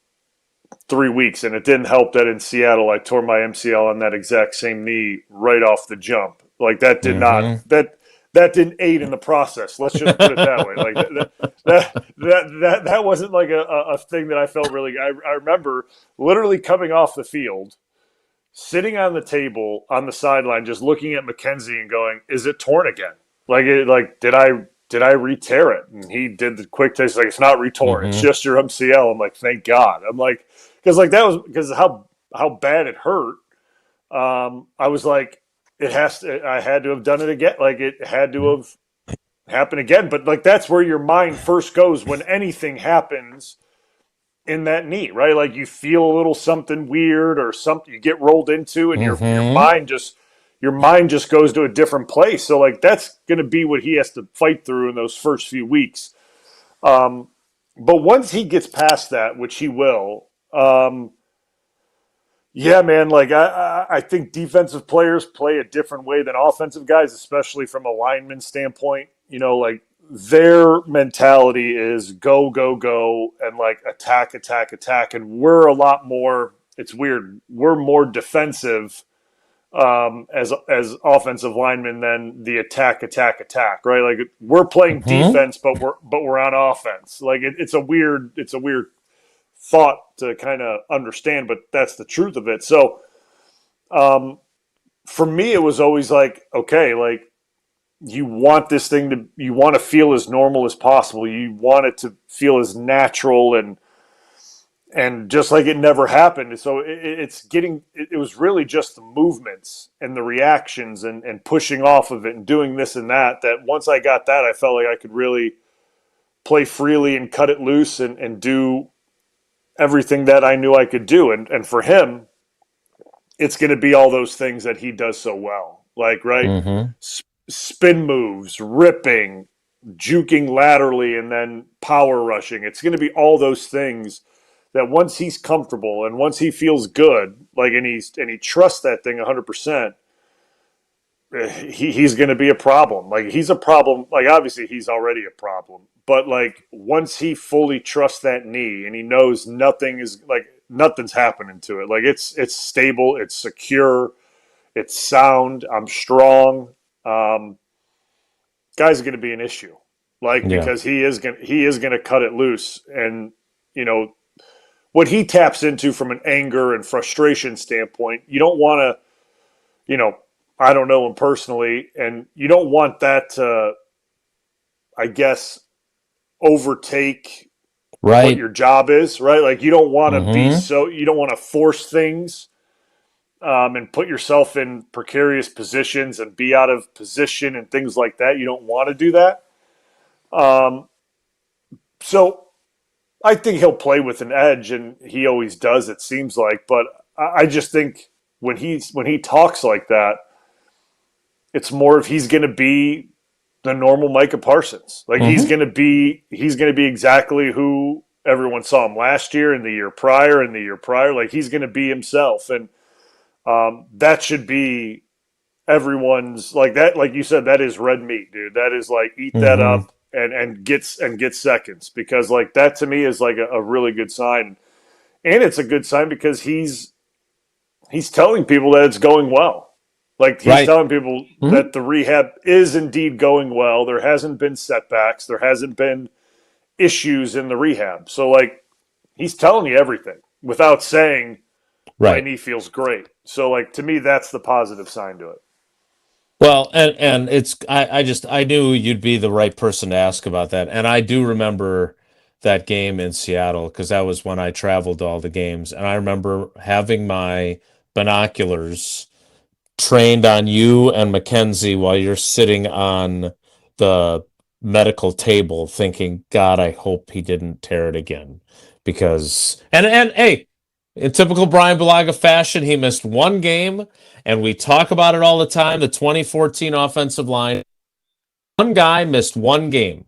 3 weeks, and it didn't help that in Seattle I tore my MCL on that exact same knee right off the jump. That did not that didn't aid in the process. Let's just put it that way. That wasn't a thing that I felt really. I remember literally coming off the field, sitting on the table on the sideline, just looking at Mackenzie and going, "Is it torn again? Did I re-tear it?" And he did the quick test. It's not re-torn. It's just your MCL. I'm like, thank God. I'm like, because how bad it hurt. I was like, I had to have done it again. It had to happen again. But like that's where your mind first goes when anything happens in that knee, right? Like you feel a little something weird or something you get rolled into, and your mind just goes to a different place. So like that's going to be what he has to fight through in those first few weeks. But once he gets past that, which he will, yeah, man, like I think defensive players play a different way than offensive guys, especially from a lineman standpoint. You know, like their mentality is go, go, go, and like attack, attack, attack. And we're a lot more, it's weird, we're more defensive as offensive linemen than the attack, attack, attack, right? Like we're playing defense, but we're on offense. Like it's a weird thought to kind of understand, but that's the truth of it. So for me, it was always like, okay, like you want this thing you want to feel as normal as possible. You want it to feel as natural and just like it never happened. So it was really just the movements and the reactions and pushing off of it and doing this and that once I got that, I felt like I could really play freely and cut it loose and do everything that I knew I could do. And for him, it's going to be all those things that he does so well. Like, right? Spin moves, ripping, juking laterally, and then power rushing. It's going to be all those things that once he's comfortable and once he feels good, like, and he trusts that thing 100%, he's going to be a problem. Like, he's a problem. Like, obviously he's already a problem, but like once he fully trusts that knee and he knows nothing's happening to it. Like it's stable, it's secure, it's sound. I'm strong. Guy's going to be an issue, because he is going to cut it loose. And you know what he taps into from an anger and frustration standpoint. You don't want to, I don't know him personally, and you don't want that to, I guess, overtake what your job is, right? Like you don't want to you don't want to force things and put yourself in precarious positions and be out of position and things like that. You don't want to do that. So I think he'll play with an edge, and he always does, it seems like. But I just think when he talks like that, it's more of he's going to be the normal Micah Parsons. Like he's going to be exactly who everyone saw him last year and the year prior and the year prior. Like he's going to be himself. And that should be everyone's, like that, like you said, that is red meat, dude. That is like eat that up and get seconds, because like that to me is like a really good sign. And it's a good sign because he's telling people that it's going well. Like he's telling people that the rehab is indeed going well. There hasn't been setbacks. There hasn't been issues in the rehab. So like he's telling you everything without saying my knee feels great. So like to me, that's the positive sign to it. Well, and it's I knew you'd be the right person to ask about that. And I do remember that game in Seattle because that was when I traveled to all the games. And I remember having my binoculars trained on you and Mackenzie while you're sitting on the medical table thinking, God, I hope he didn't tear it again. Because and hey, in typical Bryan Bulaga fashion, he missed one game, and we talk about it all the time, the 2014 offensive line. One guy missed one game,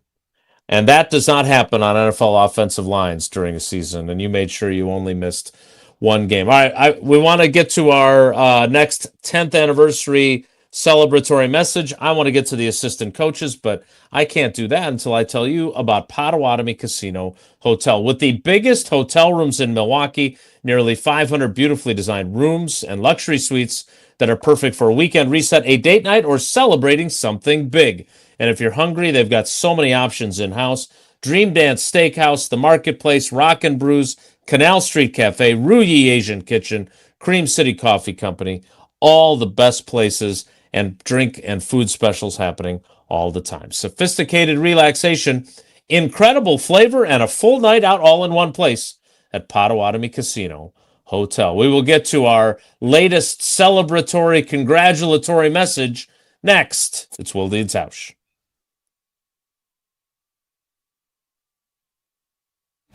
and that does not happen on NFL offensive lines during a season, and you made sure you only missed one game. All right, we want to get to our next 10th anniversary celebratory message. I want to get to the assistant coaches, but I can't do that until I tell you about Potawatomi Casino Hotel. With the biggest hotel rooms in Milwaukee, nearly 500 beautifully designed rooms and luxury suites that are perfect for a weekend reset, a date night, or celebrating something big. And if you're hungry, they've got so many options in-house. Dream Dance Steakhouse, The Marketplace, Rock and Brews, Canal Street Cafe, Ruyi Asian Kitchen, Cream City Coffee Company, all the best places and drink and food specials happening all the time. Sophisticated relaxation, incredible flavor, and a full night out all in one place at Potawatomi Casino Hotel. We will get to our latest celebratory, congratulatory message next. It's Wilde and Tausch.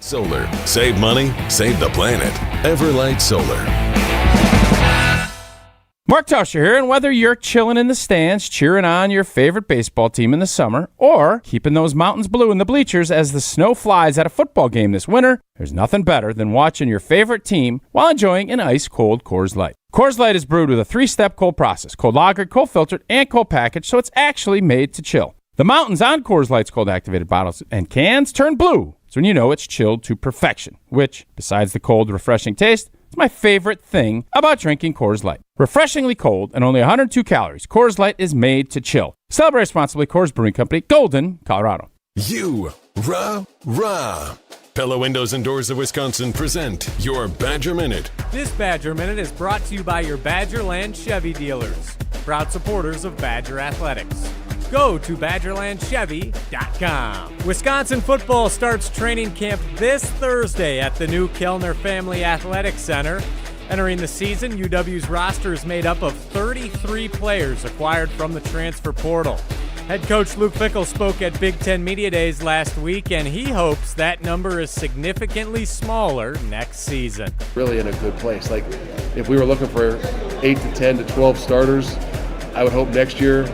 Solar. Save money, save the planet. Everlight Solar. Mark Tauscher here, and whether you're chilling in the stands, cheering on your favorite baseball team in the summer, or keeping those mountains blue in the bleachers as the snow flies at a football game this winter, there's nothing better than watching your favorite team while enjoying an ice-cold Coors Light. Coors Light is brewed with a 3-step cold process, cold lagered, cold filtered, and cold packaged, so it's actually made to chill. The mountains on Coors Light's cold-activated bottles and cans turn blue. So when you know it's chilled to perfection, which, besides the cold, refreshing taste, is my favorite thing about drinking Coors Light. Refreshingly cold and only 102 calories, Coors Light is made to chill. Celebrate responsibly. Coors Brewing Company, Golden, Colorado. Rah. Pella Windows and Doors of Wisconsin present your Badger Minute. This Badger Minute is brought to you by your Badgerland Chevy dealers, proud supporters of Badger Athletics. Go to BadgerlandChevy.com. Wisconsin football starts training camp this Thursday at the new Kellner Family Athletic Center. Entering the season, UW's roster is made up of 33 players acquired from the transfer portal. Head coach Luke Fickell spoke at Big Ten Media Days last week, and he hopes that number is significantly smaller next season. Really in a good place. Like, if we were looking for 8 to 10 to 12 starters, I would hope next year,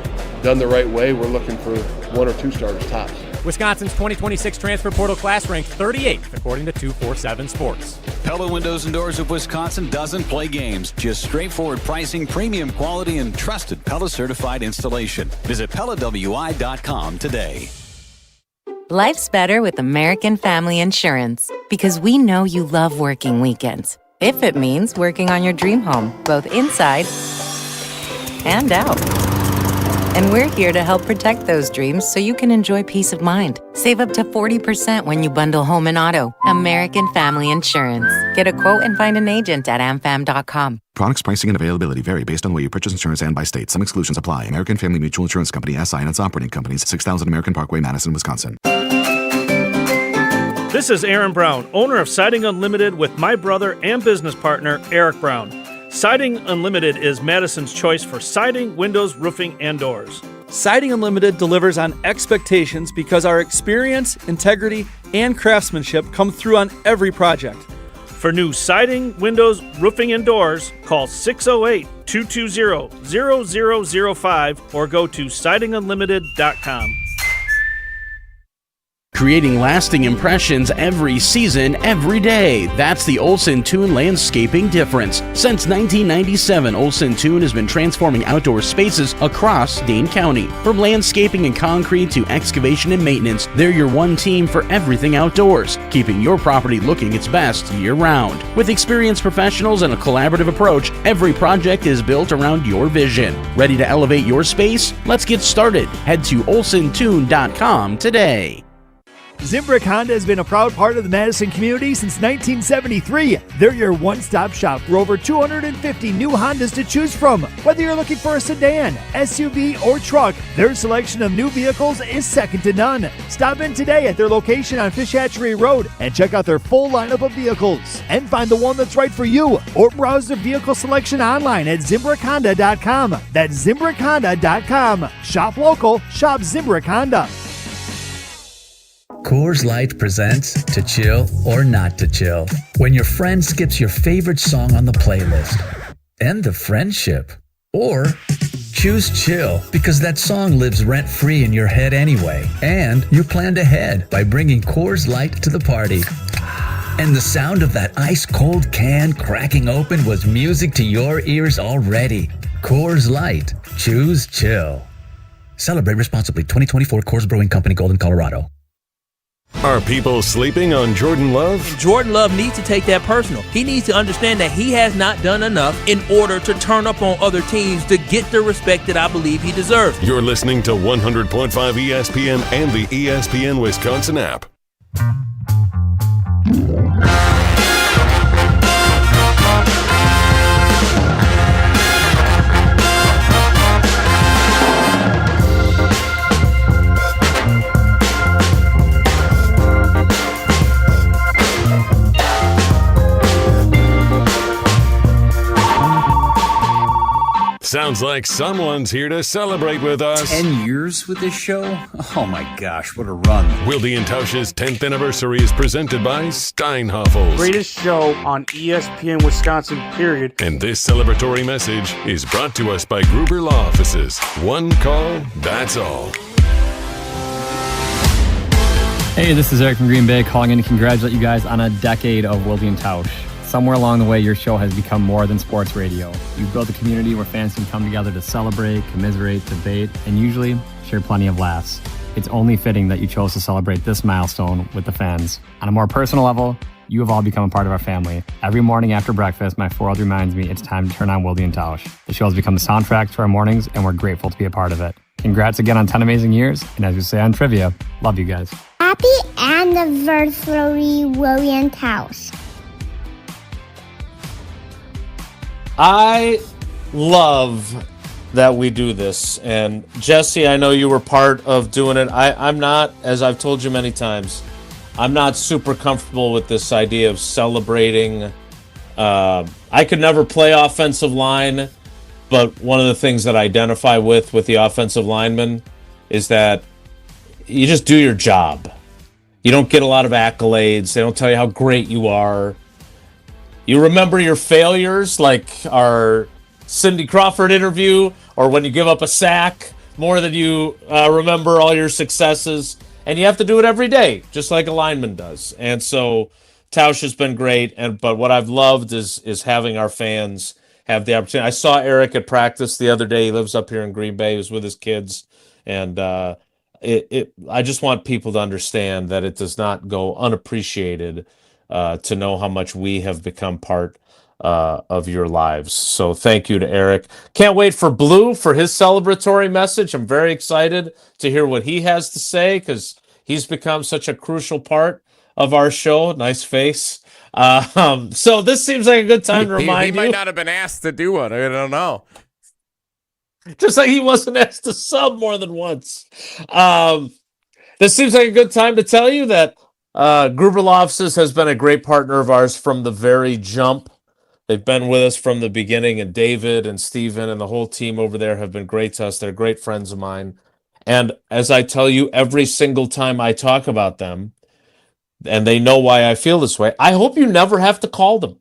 done the right way, we're looking for 1 or 2 starters tops. Wisconsin's 2026 transfer portal class ranked 38th, according to 247 Sports. Pella Windows and Doors of Wisconsin doesn't play games. Just straightforward pricing, premium quality, and trusted Pella certified installation. Visit PellaWI.com today. Life's better with American Family Insurance because we know you love working weekends. If it means working on your dream home, both inside and out. And we're here to help protect those dreams so you can enjoy peace of mind. Save up to 40% when you bundle home and auto. American Family Insurance. Get a quote and find an agent at amfam.com. Products, pricing, and availability vary based on where you purchase insurance and by state. Some exclusions apply. American Family Mutual Insurance Company, SI, and its operating companies, 6000 American Parkway, Madison, Wisconsin. This is Aaron Brown, owner of Siding Unlimited with my brother and business partner, Eric Brown. Siding Unlimited is Madison's choice for siding, windows, roofing, and doors. Siding Unlimited delivers on expectations because our experience, integrity, and craftsmanship come through on every project. For new siding, windows, roofing, and doors, call 608-220-0005 or go to sidingunlimited.com. Creating lasting impressions every season, every day. That's the Olson Toon Landscaping difference. Since 1997, Olson Toon has been transforming outdoor spaces across Dane County. From landscaping and concrete to excavation and maintenance, they're your one team for everything outdoors, keeping your property looking its best year-round. With experienced professionals and a collaborative approach, every project is built around your vision. Ready to elevate your space? Let's get started. Head to olsontoon.com today. Zimbrick Honda has been a proud part of the Madison community since 1973. They're your one-stop shop for over 250 new Hondas to choose from. Whether you're looking for a sedan, SUV, or truck, their selection of new vehicles is second to none. Stop in today at their location on Fish Hatchery Road and check out their full lineup of vehicles and find the one that's right for you, or browse their vehicle selection online at ZimbrickHonda.com. That's ZimbrickHonda.com. Shop local, shop Zimbrick Honda. Coors Light presents To Chill or Not to Chill. When your friend skips your favorite song on the playlist. End the friendship. Or choose chill because that song lives rent-free in your head anyway. And you planned ahead by bringing Coors Light to the party. And the sound of that ice-cold can cracking open was music to your ears already. Coors Light. Choose chill. Celebrate responsibly. 2024 Coors Brewing Company, Golden, Colorado. Are people sleeping on Jordan Love? Jordan Love needs to take that personal. He needs to understand that he has not done enough in order to turn up on other teams to get the respect that I believe he deserves. You're listening to 100.5 ESPN and the ESPN Wisconsin app. Sounds like someone's here to celebrate with us. 10 years with this show? Oh my gosh, what a run. Wilde and Tausch's 10th anniversary is presented by Steinhoffels. Greatest show on ESPN Wisconsin, period. And this celebratory message is brought to us by Gruber Law Offices. One call, that's all. Hey, this is Eric from Green Bay calling in to congratulate you guys on a decade of Wilde and Tausch. Somewhere along the way, your show has become more than sports radio. You've built a community where fans can come together to celebrate, commiserate, debate, and usually share plenty of laughs. It's only fitting that you chose to celebrate this milestone with the fans. On a more personal level, you have all become a part of our family. Every morning after breakfast, my 4-year-old reminds me it's time to turn on Wilde and Tausch. The show has become the soundtrack to our mornings, and we're grateful to be a part of it. Congrats again on 10 amazing years, and as we say on trivia, love you guys. Happy anniversary, Wilde and Tausch. I love that we do this. And Jesse, I know you were part of doing it. I'm not, as I've told you many times, I'm not super comfortable with this idea of celebrating. I could never play offensive line, but one of the things that I identify with the offensive linemen is that you just do your job. You don't get a lot of accolades. They don't tell you how great you are. You remember your failures, like our Cindy Crawford interview, or when you give up a sack, more than you remember all your successes. And you have to do it every day, just like a lineman does. And so Tausch has been great. But what I've loved is having our fans have the opportunity. I saw Eric at practice the other day. He lives up here in Green Bay. He was with his kids. And I just want people to understand that it does not go unappreciated to know how much we have become part of your lives. So thank you to Eric. Can't wait for Blue for his celebratory message. I'm very excited to hear what he has to say because he's become such a crucial part of our show. Nice face. So this seems like a good time to remind you. He might not have been asked to do one. I don't know. Just like he wasn't asked to sub more than once. This seems like a good time to tell you that Gruber Law Offices has been a great partner of ours from the very jump. They've been with us from the beginning, and David and Steven and the whole team over there have been great to us. They're great friends of mine. And as I tell you every single time I talk about them, and they know why I feel this way, I hope you never have to call them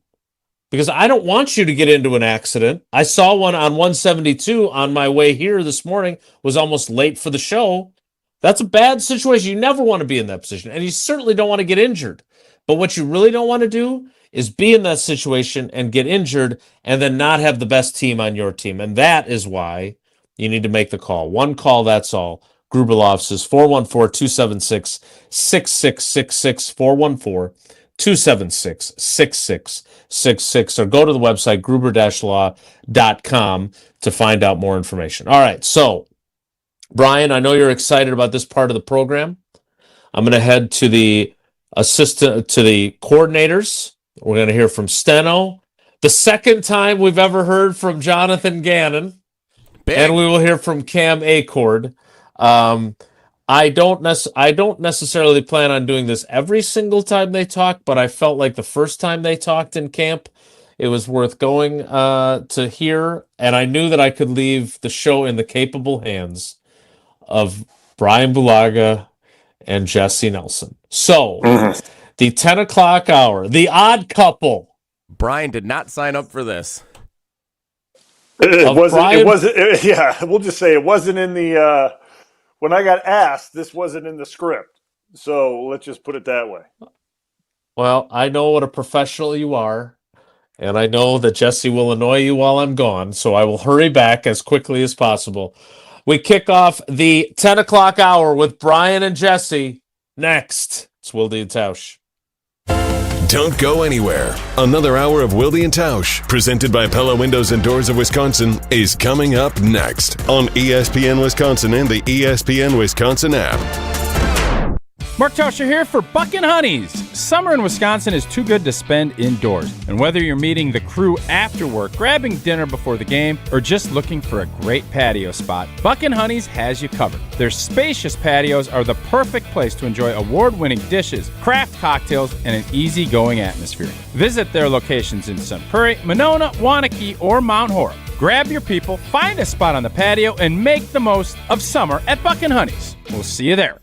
because I don't want you to get into an accident. I saw one on 172 on my way here this morning, was almost late for the show. That's a bad situation. You never want to be in that position, and you certainly don't want to get injured. But what you really don't want to do is be in that situation and get injured and then not have the best team on your team. And that is why you need to make the call. One call, that's all. Gruber Law Offices, 414-276-6666, 414-276-6666, or go to the website, gruber-law.com, to find out more information. All right, so Bryan, I know you're excited about this part of the program. I'm going to head to the coordinators. We're going to hear from Steno. The second time we've ever heard from Jonathan Gannon. Big. And we will hear from Cam Acord. I don't necessarily plan on doing this every single time they talk, but I felt like the first time they talked in camp, it was worth going to hear. And I knew that I could leave the show in the capable hands of Brian Bulaga and Jesse Nelson. So, the 10 o'clock hour, the odd couple. Brian did not sign up for this. It wasn't. Yeah, we'll just say it wasn't in the. When I got asked, this wasn't in the script. So let's just put it that way. Well, I know what a professional you are, and I know that Jesse will annoy you while I'm gone, so I will hurry back as quickly as possible. We kick off the 10 o'clock hour with Brian and Jesse next. It's Wilde and Tausch. Don't go anywhere. Another hour of Wilde and Tausch, presented by Pella Windows and Doors of Wisconsin, is coming up next on ESPN Wisconsin and the ESPN Wisconsin app. Mark Tauscher here for Buckin' Honeys. Summer in Wisconsin is too good to spend indoors. And whether you're meeting the crew after work, grabbing dinner before the game, or just looking for a great patio spot, Buckin' Honeys has you covered. Their spacious patios are the perfect place to enjoy award-winning dishes, craft cocktails, and an easygoing atmosphere. Visit their locations in Sun Prairie, Monona, Waunakee, or Mount Horeb. Grab your people, find a spot on the patio, and make the most of summer at Buck and Honey's. We'll see you there.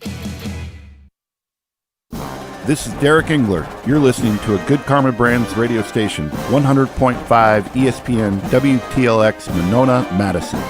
This is Derek Engler. You're listening to a Good Karma Brands radio station, 100.5 ESPN WTLX Monona, Madison.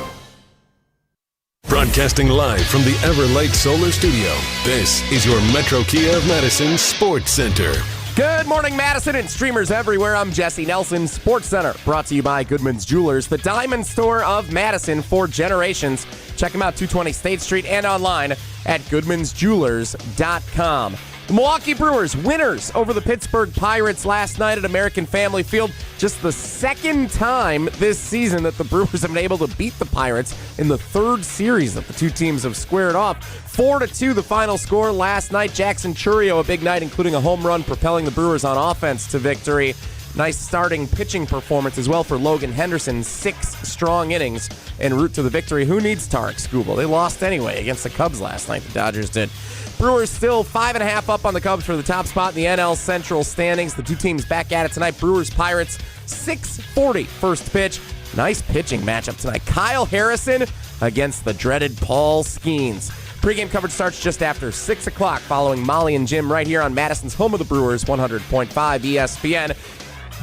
Broadcasting live from the Everlight Solar Studio, this is your Metro Kia of Madison Sports Center. Good morning, Madison and streamers everywhere. I'm Jesse Nelson, Sports Center, brought to you by Goodman's Jewelers, the diamond store of Madison for generations. Check them out, 220 State Street, and online at goodmansjewelers.com. The Milwaukee Brewers, winners over the Pittsburgh Pirates last night at American Family Field. Just the second time this season that the Brewers have been able to beat the Pirates in the third series that the two teams have squared off. 4-2 the final score last night. Jackson Chourio, a big night, including a home run, propelling the Brewers on offense to victory. Nice starting pitching performance as well for Logan Henderson. 6 strong innings en route to the victory. Who needs Tarek Skubal? They lost anyway against the Cubs last night. The Dodgers did. Brewers still 5.5 up on the Cubs for the top spot in the NL Central standings. The two teams back at it tonight. Brewers Pirates, 6:40 first pitch. Nice pitching matchup tonight. Kyle Harrison against the dreaded Paul Skeens. Pre-game coverage starts just after 6 o'clock following Molly and Jim right here on Madison's home of the Brewers, 100.5 ESPN.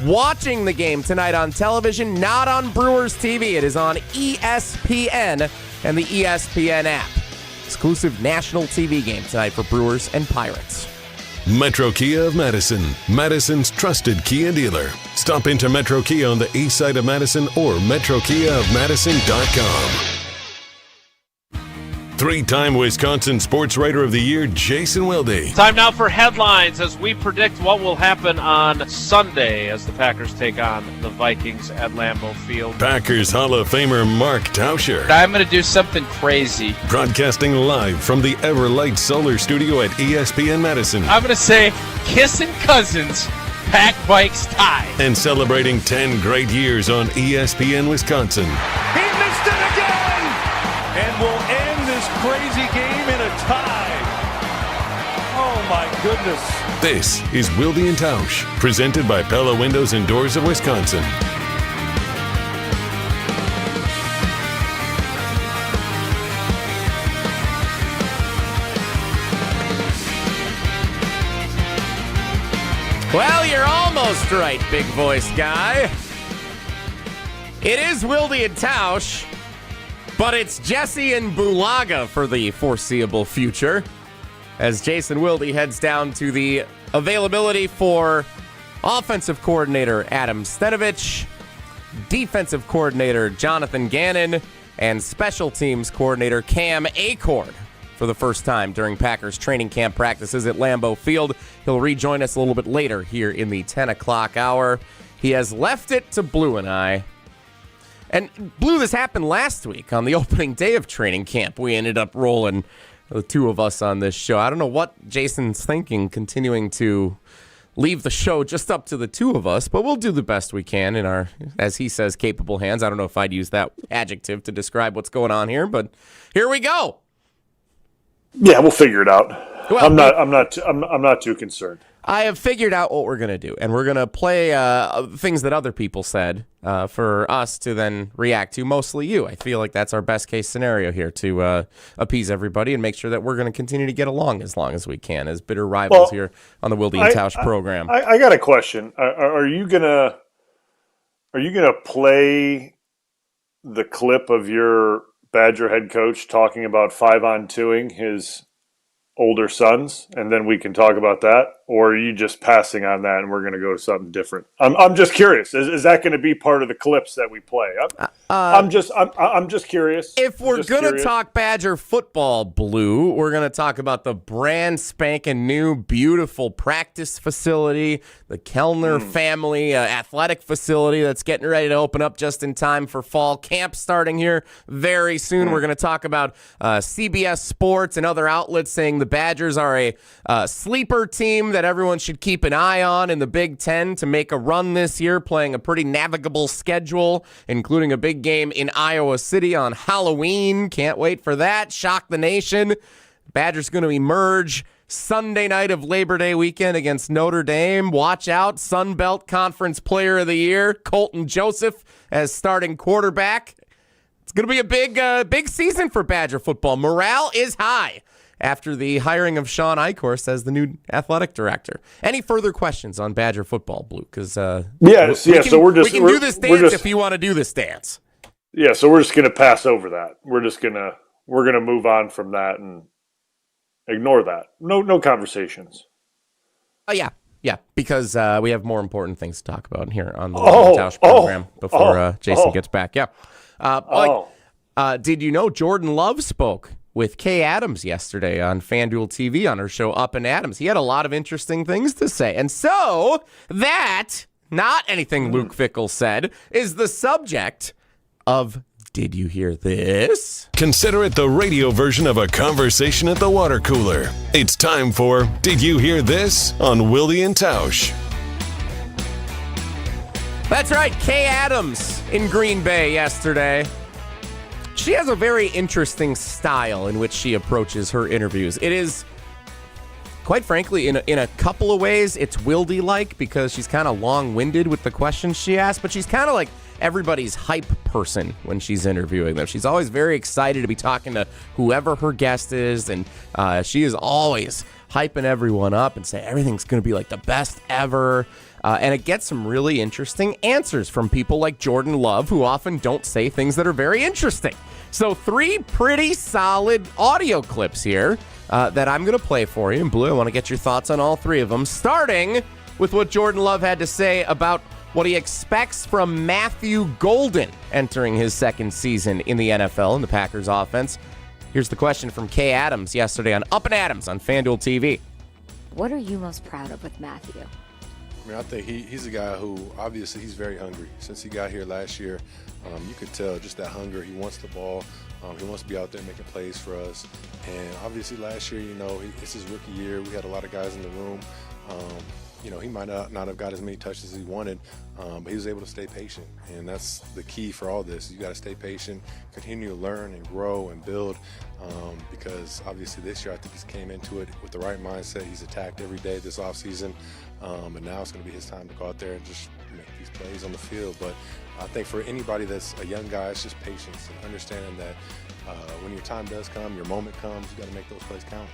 Watching the game tonight on television, not on Brewers TV. It is on ESPN and the ESPN app. Exclusive national TV game tonight for Brewers and Pirates. Metro Kia of Madison, Madison's trusted Kia dealer. Stop into Metro Kia on the east side of Madison or metrokiaofmadison.com. 3-time Wisconsin Sports Writer of the Year, Jason Wilde. Time now for headlines as we predict what will happen on Sunday as the Packers take on the Vikings at Lambeau Field. Packers Hall of Famer Mark Tauscher. I'm going to do something crazy. Broadcasting live from the Everlight Solar Studio at ESPN Madison. I'm going to say kissing cousins, pack bikes tie. And celebrating 10 great years on ESPN Wisconsin. He missed it again! And will end this crazy game in a tie. Oh my goodness. This is Wilde and Tausch, presented by Pella Windows and Doors of Wisconsin. Well, you're almost right, big voice guy. It is Wilde and Tausch, but it's Jesse and Bulaga for the foreseeable future, as Jason Wilde heads down to the availability for offensive coordinator Adam Stenovich, defensive coordinator Jonathan Gannon, and special teams coordinator Cam Acord for the first time during Packers training camp practices at Lambeau Field. He'll rejoin us a little bit later here in the 10 o'clock hour. He has left it to Blue and I. And Blue, this happened last week on the opening day of training camp. We ended up rolling the two of us on this show. I don't know what Jason's thinking, continuing to leave the show just up to the two of us, but we'll do the best we can in our, as he says, capable hands. I don't know if I'd use that adjective to describe what's going on here, but here we go. Yeah, we'll figure it out. Well, I'm not too concerned. I have figured out what we're going to do, and we're going to play things that other people said for us to then react to, mostly you. I feel like that's our best case scenario here to appease everybody and make sure that we're going to continue to get along as long as we can as bitter rivals here on the Wilde and Tausch program. I got a question. Are you gonna play the clip of your Badger head coach talking about 5-on-2ing his older sons, and then we can talk about that? Or are you just passing on that and we're going to go to something different? I'm just curious. Is that going to be part of the clips that we play? I'm just curious. If we're going to talk Badger football, Blue, we're going to talk about the brand spanking new beautiful practice facility, the Kellner family athletic facility that's getting ready to open up just in time for fall camp starting here very soon. We're going to talk about CBS Sports and other outlets saying the Badgers are a sleeper team that everyone should keep an eye on in the Big Ten to make a run this year, playing a pretty navigable schedule, including a big game in Iowa City on Halloween. Can't wait for that. Shock the nation. Badgers going to emerge Sunday night of Labor Day weekend against Notre Dame. Watch out, Sun Belt Conference Player of the Year, Colton Joseph as starting quarterback. It's going to be a big season for Badger football. Morale is high after the hiring of Sean Eichhorst as the new athletic director. Any further questions on Badger football, Blue? Because so we can do this dance if you want to do this dance. Yeah, so we're just going to pass over that. We're going to move on from that and ignore that. No conversations. Yeah, because we have more important things to talk about here on the Wilde and Tausch program before Jason gets back. Yeah. Did you know Jordan Love spoke with Kay Adams yesterday on FanDuel TV on her show Up and Adams? He had a lot of interesting things to say. And so that, not anything Luke Fickell said, is the subject of Did You Hear This? Consider it the radio version of a conversation at the water cooler. It's time for Did You Hear This? On Wilde and Tausch. That's right, Kay Adams in Green Bay yesterday. She has a very interesting style in which she approaches her interviews. It is, quite frankly, in a couple of ways, it's Wilde-like because she's kind of long-winded with the questions she asks, but she's kind of like everybody's hype person when she's interviewing them. She's always very excited to be talking to whoever her guest is, and she is always hyping everyone up and saying everything's going to be like the best ever. And it gets some really interesting answers from people like Jordan Love, who often don't say things that are very interesting. So 3 pretty solid audio clips here that I'm going to play for you. And Blue, I want to get your thoughts on all 3 of them, starting with what Jordan Love had to say about what he expects from Matthew Golden entering his second season in the NFL in the Packers offense. Here's the question from Kay Adams yesterday on Up and Adams on FanDuel TV. What are you most proud of with Matthew? I mean, I think he's a guy who, obviously, he's very hungry. Since he got here last year, you could tell just that hunger. He wants the ball. He wants to be out there making plays for us. And obviously last year, it's his rookie year. We had a lot of guys in the room. He might not have got as many touches as he wanted, but he was able to stay patient. And that's the key for all this. You got to stay patient, continue to learn and grow and build, because obviously this year I think he's came into it with the right mindset. He's attacked every day this offseason, and now it's going to be his time to go out there and just make these plays on the field. But I think for anybody that's a young guy, it's just patience and understanding that when your time does come, your moment comes, you got to make those plays count.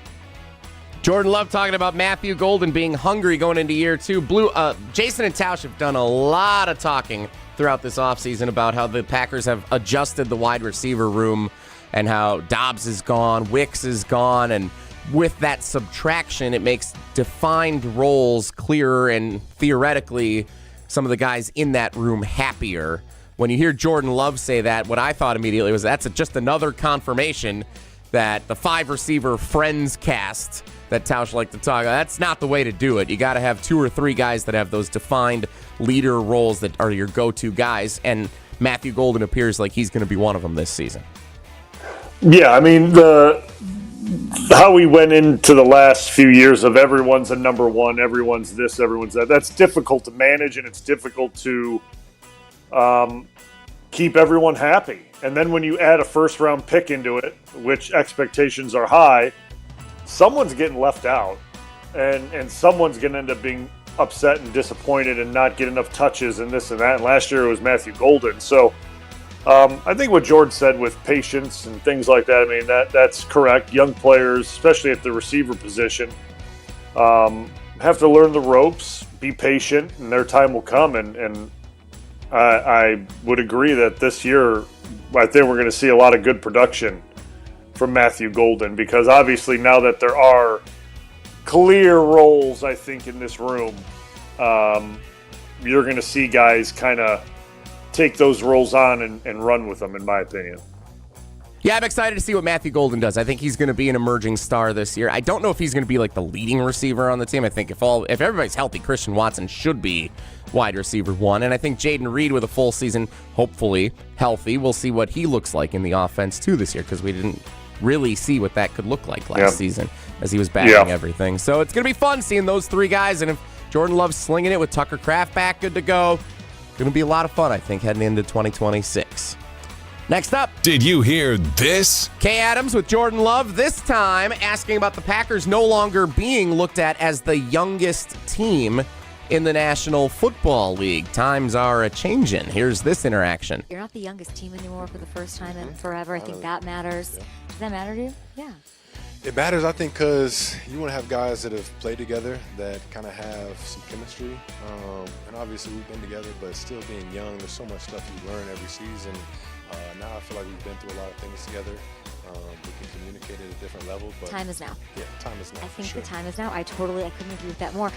Jordan Love talking about Matthew Golden being hungry going into year 2. Blue, Jason and Tausch have done a lot of talking throughout this offseason about how the Packers have adjusted the wide receiver room and how Dobbs is gone, Wicks is gone, and with that subtraction, it makes defined roles clearer and theoretically some of the guys in that room happier. When you hear Jordan Love say that, what I thought immediately was that's just another confirmation that the 5-receiver Friends cast that Tausch liked to talk about, that's not the way to do it. You got to have 2 or 3 guys that have those defined leader roles that are your go-to guys, and Matthew Golden appears like he's going to be one of them this season. Yeah, I mean, how we went into the last few years of everyone's a number one, everyone's this, everyone's that, that's difficult to manage, and it's difficult to keep everyone happy. And then when you add a first-round pick into it, which expectations are high, someone's getting left out, and someone's going to end up being upset and disappointed and not get enough touches and this and that. And last year it was Matthew Golden. So I think what Jordan said with patience and things like that, I mean, that's correct. Young players, especially at the receiver position, have to learn the ropes, be patient, and their time will come. And I would agree that this year, I think we're going to see a lot of good production from Matthew Golden, because obviously now that there are clear roles, I think, in this room, you're going to see guys kind of take those roles on and run with them, in my opinion. Yeah, I'm excited to see what Matthew Golden does. I think he's going to be an emerging star this year. I don't know if he's going to be like the leading receiver on the team. I think if everybody's healthy, Christian Watson should be wide receiver 1. And I think Jaden Reed with a full season, hopefully healthy, we'll see what he looks like in the offense too this year, because we didn't really see what that could look like last season as he was battling everything. So it's going to be fun seeing those 3 guys. And if Jordan Love's slinging it with Tucker Kraft back good to go, going to be a lot of fun, I think, heading into 2026. Next up. Did you hear this? Kay Adams with Jordan Love, this time asking about the Packers no longer being looked at as the youngest team in the National Football League. Times are a-changin'. Here's this interaction. You're not the youngest team anymore for the first time in forever. I think that matters. Does that matter to you? Yeah. It matters, I think, because you want to have guys that have played together that kind of have some chemistry. And obviously we've been together, but still being young, there's so much stuff you learn every season. Now I feel like we've been through a lot of things together. We can communicate at a different level. But time is now. Yeah, time is now. I think the time is now. I couldn't agree with that more.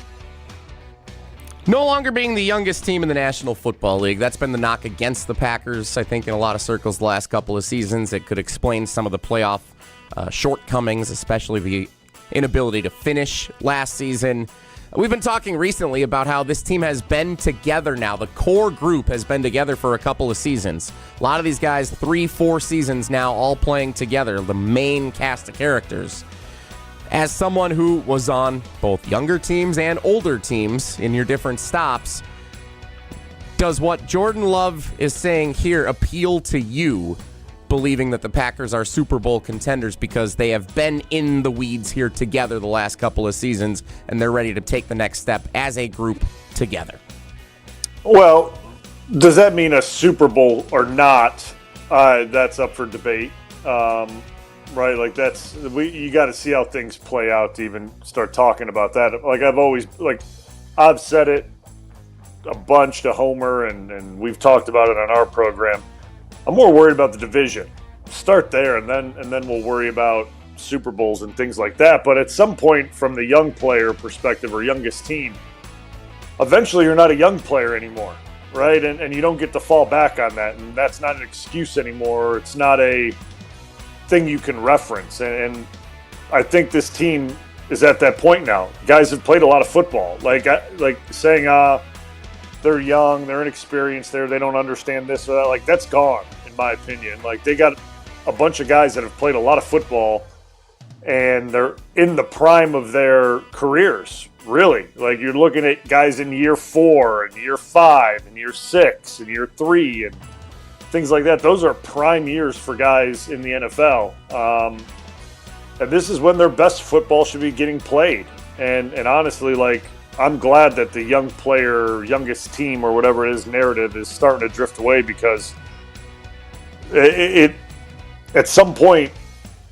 No longer being the youngest team in the National Football League. That's been the knock against the Packers, I think, in a lot of circles the last couple of seasons. It could explain some of the playoff shortcomings, especially the inability to finish last season. We've been talking recently about how this team has been together now. The core group has been together for a couple of seasons. A lot of these guys, 3-4 seasons now, all playing together, the main cast of characters. As someone who was on both younger teams and older teams in your different stops, does what Jordan Love is saying here appeal to you, believing that the Packers are Super Bowl contenders because they have been in the weeds here together the last couple of seasons and they're ready to take the next step as a group together? Well, does that mean a Super Bowl or not? That's up for debate. Right, like you got to see how things play out to even start talking about that. Like I've said it a bunch to Homer, and we've talked about it on our program. I'm more worried about the division. Start there, and then we'll worry about Super Bowls and things like that. But at some point, from the young player perspective or youngest team, eventually you're not a young player anymore, right? And you don't get to fall back on that, and that's not an excuse anymore. It's not a thing you can reference, and I think this team is at that point now. Guys have played a lot of football. Like saying they're young, they're inexperienced, they don't understand this or that. Like, that's gone, in my opinion. Like, they got a bunch of guys that have played a lot of football, and they're in the prime of their careers. Really, like you're looking at guys in year 4 and year 5 and year 6 and year 3 and things like that. Those are prime years for guys in the NFL. And this is when their best football should be getting played. And honestly, like, I'm glad that the young player, youngest team, or whatever it is, narrative is starting to drift away, because it at some point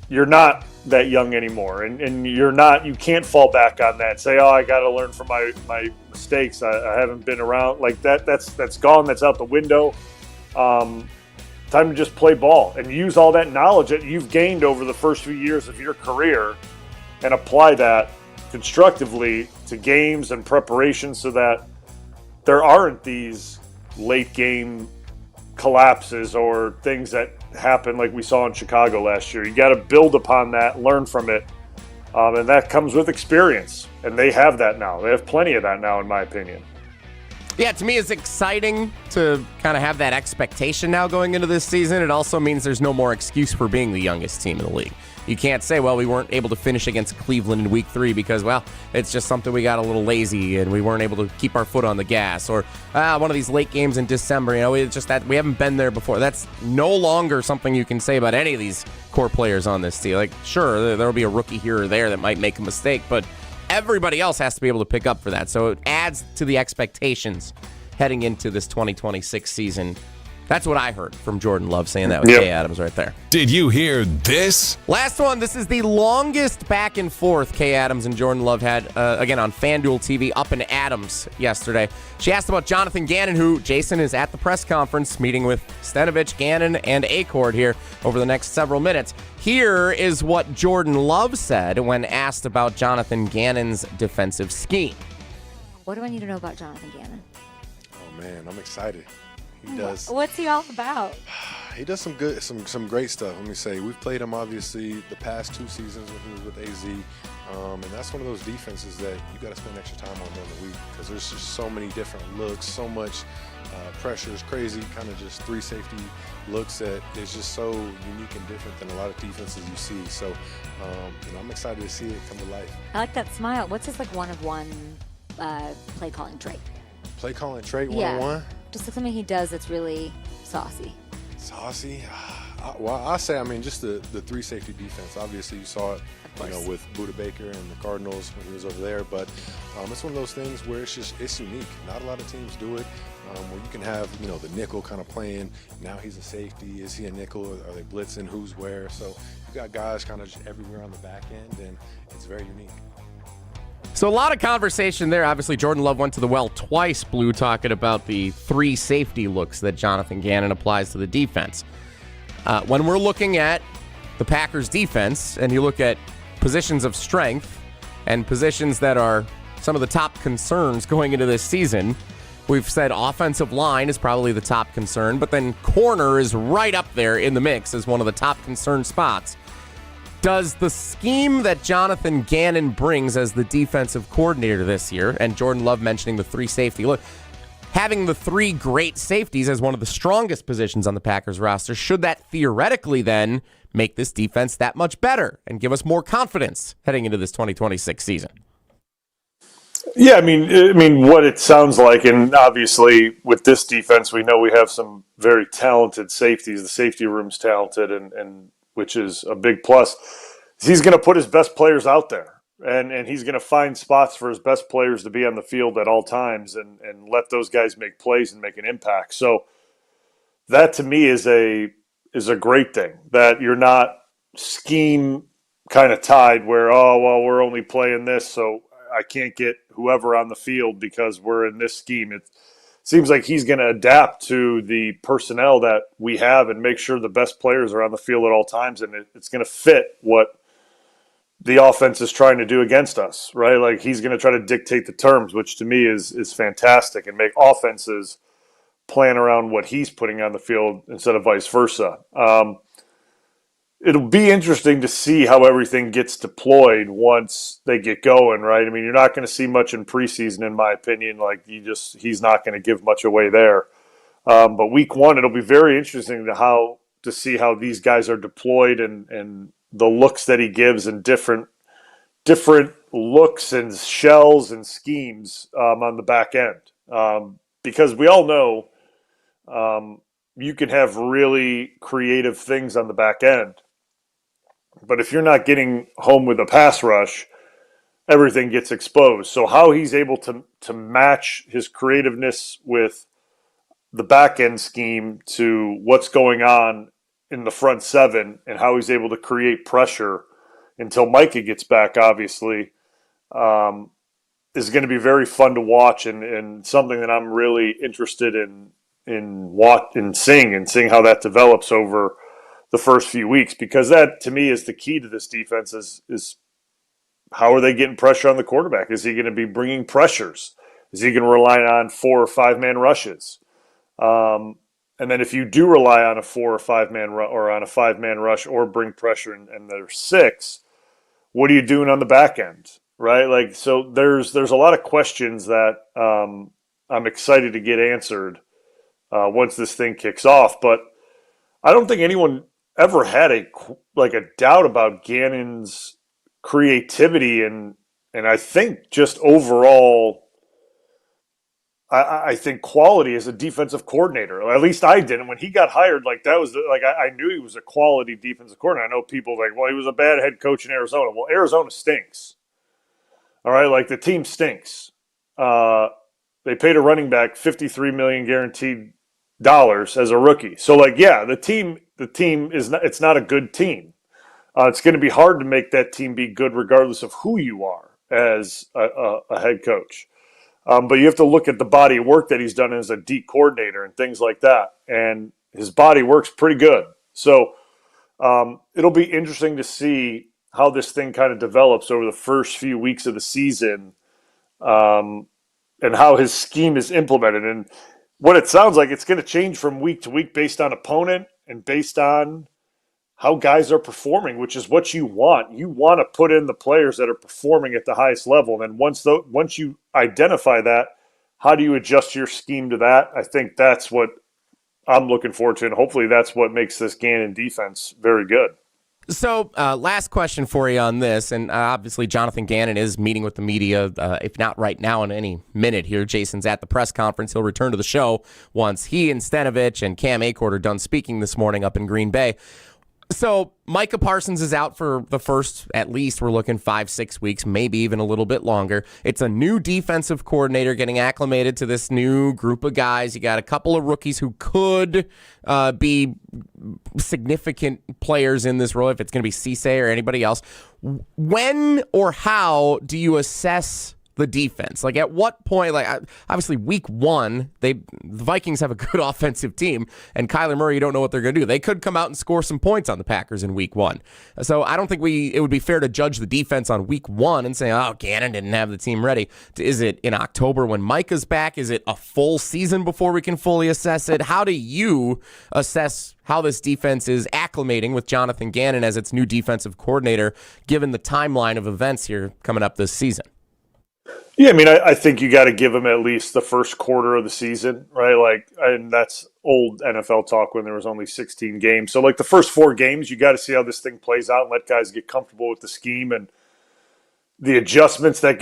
you're not that young anymore, and you can't fall back on that and say, oh, I got to learn from my mistakes. I haven't been around like that. That's gone. That's out the window. Time to just play ball and use all that knowledge that you've gained over the first few years of your career and apply that constructively to games and preparation, so that there aren't these late game collapses or things that happen like we saw in Chicago last year. You got to build upon that, learn from it, and that comes with experience. And they have that now. They have plenty of that now, in my opinion. Yeah, to me, it's exciting to kind of have that expectation now going into this season. It also means there's no more excuse for being the youngest team in the league. You can't say, well, we weren't able to finish against Cleveland in week 3 because, well, it's just something we got a little lazy and we weren't able to keep our foot on the gas. Or one of these late games in December, it's just that we haven't been there before. That's no longer something you can say about any of these core players on this team. Like, sure, there'll be a rookie here or there that might make a mistake, but everybody else has to be able to pick up for that. So it adds to the expectations heading into this 2026 season. That's what I heard from Jordan Love saying that with Kay Adams right there. Did you hear this? Last one. This is the longest back and forth Kay Adams and Jordan Love had, again, on FanDuel TV, up in Adams yesterday. She asked about Jonathan Gannon, who Jason is at the press conference meeting with Stenavich, Gannon, and Acord here over the next several minutes. Here is what Jordan Love said when asked about Jonathan Gannon's defensive scheme. What do I need to know about Jonathan Gannon? Oh, man, I'm excited. He does. What's he all about? He does some great stuff. Let me say, we've played him obviously the past 2 seasons when he was with AZ, and that's one of those defenses that you got to spend extra time on during the week, because there's just so many different looks, so much pressure is crazy, kind of just 3 safety looks that is just so unique and different than a lot of defenses you see. So, I'm excited to see it come to life. I like that smile. What's his one-of-one play calling trait? Play calling trait 101? Just like something he does that's really saucy. Saucy? Well, I'll say, just the three safety defense. Obviously, you saw it, with Buda Baker and the Cardinals when he was over there. But it's one of those things where it's unique. Not a lot of teams do it, where you can have, the nickel kind of playing. Now he's a safety. Is he a nickel? Are they blitzing? Who's where? So you got guys kind of just everywhere on the back end, and it's very unique. So a lot of conversation there. Obviously, Jordan Love went to the well twice, Blue, talking about the three safety looks that Jonathan Gannon applies to the defense. When we're looking at the Packers defense, and you look at positions of strength and positions that are some of the top concerns going into this season, we've said offensive line is probably the top concern, but then corner is right up there in the mix as one of the top concern spots. Does the scheme that Jonathan Gannon brings as the defensive coordinator this year, and Jordan Love mentioning the three safety look, having the three great safeties as one of the strongest positions on the Packers roster, should that theoretically then make this defense that much better and give us more confidence heading into this 2026 season? Yeah, I mean, what it sounds like, and obviously with this defense, we know we have some very talented safeties. The safety room's talented, and which is a big plus. He's going to put his best players out there, and he's going to find spots for his best players to be on the field at all times, and let those guys make plays and make an impact. So that to me is a great thing, that you're not scheme kind of tied where, we're only playing this, so I can't get whoever on the field because we're in this scheme. It seems like he's going to adapt to the personnel that we have and make sure the best players are on the field at all times, and it's going to fit what the offense is trying to do against us, right? Like, he's going to try to dictate the terms, which to me is fantastic, and make offenses plan around what he's putting on the field instead of vice versa. It'll be interesting to see how everything gets deployed once they get going, right? I mean, you're not going to see much in preseason, in my opinion. Like, he's not going to give much away there. But week one, it'll be very interesting to see how these guys are deployed and the looks that he gives, and different looks and shells and schemes on the back end. Because we all know you can have really creative things on the back end. But if you're not getting home with a pass rush, everything gets exposed. So how he's able to match his creativeness with the back end scheme to what's going on in the front seven, and how he's able to create pressure until Micah gets back, obviously, is going to be very fun to watch, and something that I'm really interested in seeing how that develops over the first few weeks, because that to me is the key to this defense is how are they getting pressure on the quarterback? Is he going to be bringing pressures? Is he going to rely on 4 or 5 man rushes? And then if you do rely on a 4 or 5 man or on a 5 man rush or bring pressure and there's 6, what are you doing on the back end? Right? Like, so there's a lot of questions that I'm excited to get answered once this thing kicks off. But I don't think anyone ever had a doubt about Gannon's creativity and I think just overall, I think quality as a defensive coordinator. At least I didn't. When he got hired, I knew he was a quality defensive coordinator. I know people he was a bad head coach in Arizona. Well, Arizona stinks. All right, like, the team stinks. They paid a running back $53 million guaranteed dollars as a rookie. So, the team is not, it's not a good team. It's going to be hard to make that team be good regardless of who you are as a head coach. But you have to look at the body of work that he's done as a D coordinator and things like that. And his body works pretty good. So it'll be interesting to see how this thing kind of develops over the first few weeks of the season, and how his scheme is implemented. And what it sounds like, it's going to change from week to week based on opponent and based on how guys are performing, which is what you want. You want to put in the players that are performing at the highest level. And then once you identify that, how do you adjust your scheme to that? I think that's what I'm looking forward to, and hopefully that's what makes this Gannon defense very good. So, last question for you on this, and obviously Jonathan Gannon is meeting with the media, if not right now, in any minute here. Jason's at the press conference. He'll return to the show once he and Stenovich and Cam Achord are done speaking this morning up in Green Bay. So Micah Parsons is out for the first, at least we're looking 5-6 weeks, maybe even a little bit longer. It's a new defensive coordinator getting acclimated to this new group of guys. You got a couple of rookies who could be significant players in this role, if it's going to be Cisse or anybody else. When or how do you assess the defense? Like, at what point, like, obviously week one, the Vikings have a good offensive team, and Kyler Murray, you don't know what they're going to do. They could come out and score some points on the Packers in week one. So I don't think it would be fair to judge the defense on week one and say, oh, Gannon didn't have the team ready. Is it in October when Micah's back? Is it a full season before we can fully assess it? How do you assess how this defense is acclimating with Jonathan Gannon as its new defensive coordinator, given the timeline of events here coming up this season? Yeah, I mean, I think you got to give them at least the first quarter of the season, right? Like, and that's old NFL talk when there was only 16 games. So, like, the first 4 games, you got to see how this thing plays out and let guys get comfortable with the scheme and the adjustments that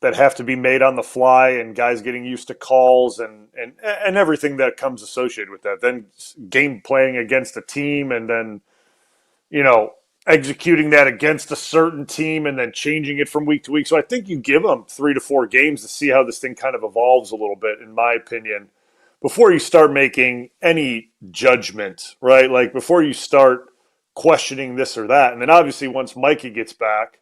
have to be made on the fly, and guys getting used to calls and everything that comes associated with that. Then game playing against a team, and then, executing that against a certain team and then changing it from week to week. So I think you give them 3 to 4 games to see how this thing kind of evolves a little bit, in my opinion, before you start making any judgment, right? Like, before you start questioning this or that. And then obviously once Micah gets back,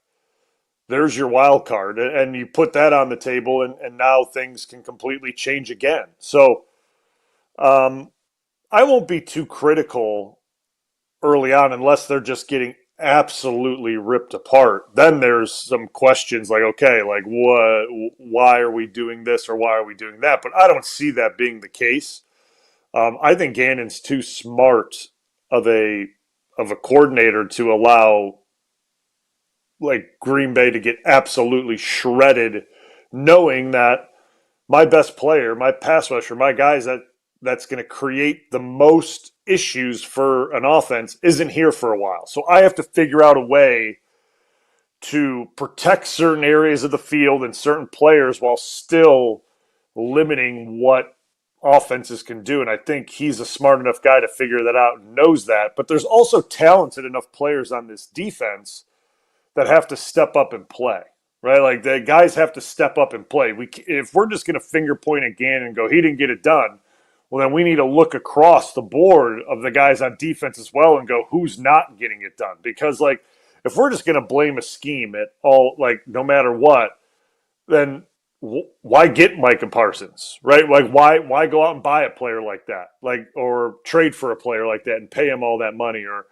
there's your wild card, and you put that on the table, and now things can completely change again. So I won't be too critical early on unless they're just getting absolutely ripped apart. Then there's some questions like, okay, like, why are we doing this or why are we doing that? But I don't see that being the case. I think Gannon's too smart of a coordinator to allow, like, Green Bay to get absolutely shredded, knowing that my best player, my pass rusher, my guys that's going to create the most issues for an offense isn't here for a while. So I have to figure out a way to protect certain areas of the field and certain players while still limiting what offenses can do. And I think he's a smart enough guy to figure that out and knows that. But there's also talented enough players on this defense that have to step up and play, right? Like, the guys have to step up and play. If we're just going to finger point at Gannon and go, he didn't get it done, well, then we need to look across the board of the guys on defense as well and go, who's not getting it done? Because, like, if we're just going to blame a scheme at all, like, no matter what, then why get Micah Parsons, right? Like, why go out and buy a player like that, like, or trade for a player like that and pay him all that money, or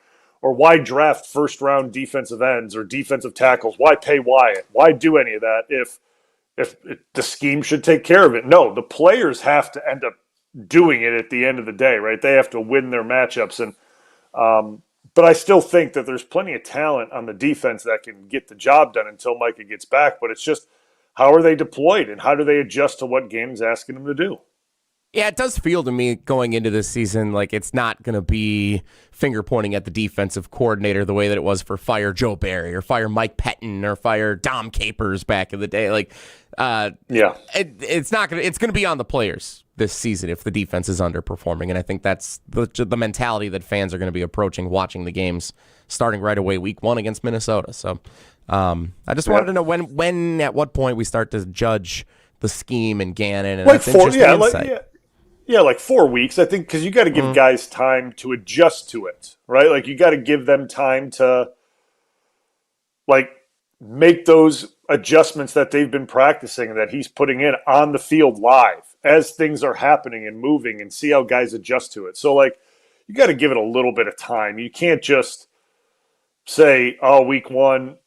why draft first-round defensive ends or defensive tackles? Why pay Wyatt? Why do any of that if the scheme should take care of it? No, the players have to end up doing it at the end of the day, right? They have to win their matchups. And but I still think that there's plenty of talent on the defense that can get the job done until Micah gets back. But it's just, how are they deployed and how do they adjust to what Gannon's asking them to do? Yeah, it does feel to me going into this season like it's not going to be finger pointing at the defensive coordinator the way that it was for fire Joe Barry or fire Mike Pettin or fire Dom Capers back in the day. Like, it's not going to. It's going to be on the players this season if the defense is underperforming, and I think that's the mentality that fans are going to be approaching watching the games starting right away week 1 against Minnesota. So I just wanted to know when at what point we start to judge the scheme and Gannon and like that's interesting insight. Like 4 weeks, I think, because you got to give guys time to adjust to it, right? Like, you got to give them time to, like, make those adjustments that they've been practicing and that he's putting in on the field live as things are happening and moving, and see how guys adjust to it. So, like, you got to give it a little bit of time. You can't just say, oh, week 1,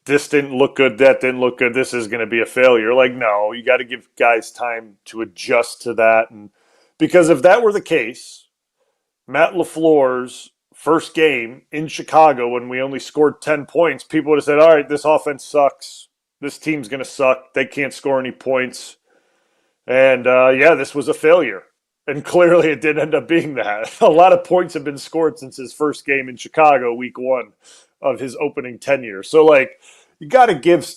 this didn't look good, that didn't look good, this is going to be a failure. Like, no, you got to give guys time to adjust to that. And because if that were the case, Matt LaFleur's first game in Chicago when we only scored 10 points, people would have said, all right, this offense sucks. This team's going to suck. They can't score any points. And, this was a failure. And clearly it did end up being that. A lot of points have been scored since his first game in Chicago, week 1 of his opening tenure. So, like, you got to give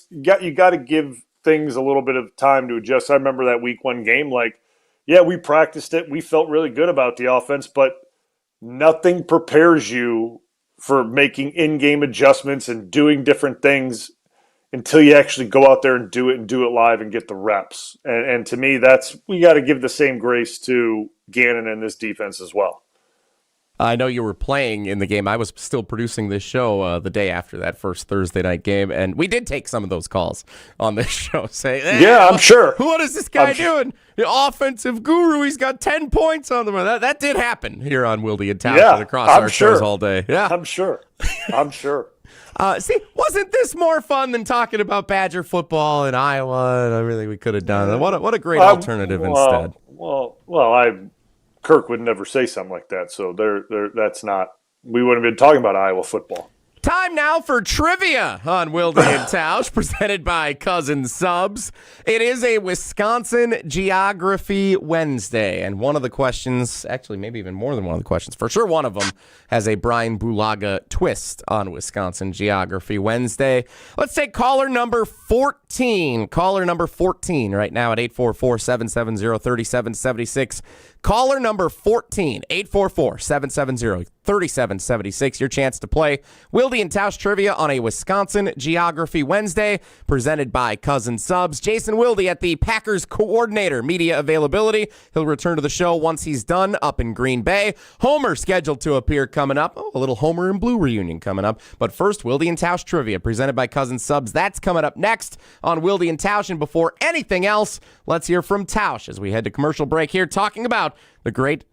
things a little bit of time to adjust. I remember that week 1 game, like, yeah, we practiced it. We felt really good about the offense, but nothing prepares you for making in-game adjustments and doing different things until you actually go out there and do it live and get the reps. And to me, we got to give the same grace to Gannon and this defense as well. I know you were playing in the game. I was still producing this show the day after that first Thursday night game, and we did take some of those calls on this show. Yeah, I'm sure. What is this guy doing? The offensive guru, he's got 10 points on the run. That did happen here on Wilde and Tausch across our shows all day. Yeah, I'm sure. Wasn't this more fun than talking about Badger football in Iowa? And I really we could have done that. What a great alternative instead. Kirk would never say something like that. So that's not. We wouldn't have been talking about Iowa football. Time now for trivia on Wilde and Tausch, presented by Cousin Subs. It is a Wisconsin Geography Wednesday, and one of the questions, actually maybe even more than one of the questions, for sure one of them, has a Bryan Bulaga twist on Wisconsin Geography Wednesday. Let's take caller number 14. Caller number 14 right now at 844-770-3776. Caller number 14, 844-770-3776. Your chance to play Wilde and Tausch trivia on a Wisconsin Geography Wednesday, presented by Cousin Subs. Jason Wilde at the Packers coordinator, media availability. He'll return to the show once he's done up in Green Bay. Homer scheduled to appear coming up. Oh, a little Homer and Blue reunion coming up. But first, Wilde and Tausch trivia, presented by Cousin Subs. That's coming up next on Wilde and Tausch. And before anything else, let's hear from Tausch as we head to commercial break here, talking about the great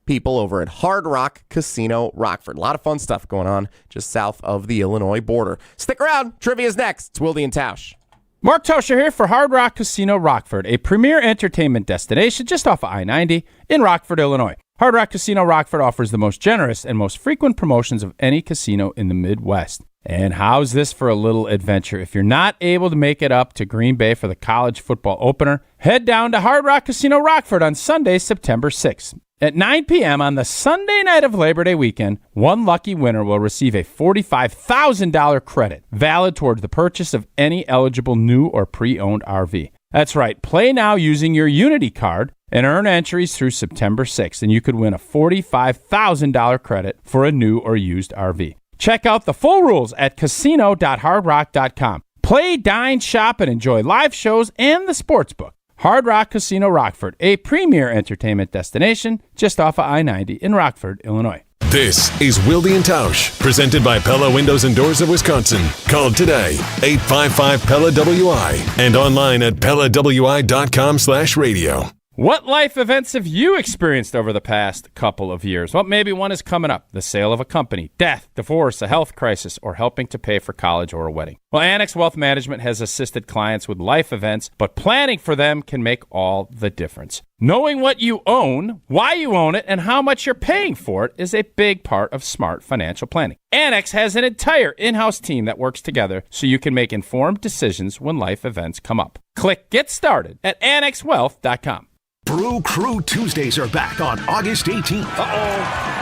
people over at Hard Rock Casino Rockford. A lot of fun stuff going on just south of the Illinois border. Stick around. Trivia's next. It's Wilde and Tausch. Mark Tauscher here for Hard Rock Casino Rockford, a premier entertainment destination just off of I-90 in Rockford, Illinois. Hard Rock Casino Rockford offers the most generous and most frequent promotions of any casino in the Midwest. And how's this for a little adventure? If you're not able to make it up to Green Bay for the college football opener, head down to Hard Rock Casino Rockford on Sunday, September 6th. At 9 p.m. on the Sunday night of Labor Day weekend, one lucky winner will receive a $45,000 credit, valid toward the purchase of any eligible new or pre-owned RV. That's right. Play now using your Unity card and earn entries through September 6th, and you could win a $45,000 credit for a new or used RV. Check out the full rules at casino.hardrock.com. Play, dine, shop, and enjoy live shows and the sportsbook. Hard Rock Casino Rockford, a premier entertainment destination just off of I-90 in Rockford, Illinois. This is Wilde and Tausch, presented by Pella Windows and Doors of Wisconsin. Call today, 855-PELLA-WI, and online at PellaWI.com/radio. What life events have you experienced over the past couple of years? Well, maybe one is coming up. The sale of a company, death, divorce, a health crisis, or helping to pay for college or a wedding. Well, Annex Wealth Management has assisted clients with life events, but planning for them can make all the difference. Knowing what you own, why you own it, and how much you're paying for it is a big part of smart financial planning. Annex has an entire in-house team that works together so you can make informed decisions when life events come up. Click Get Started at AnnexWealth.com. Brew Crew Tuesdays are back on August 18th.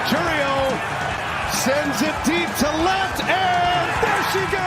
Churio sends it deep to left, and there she goes.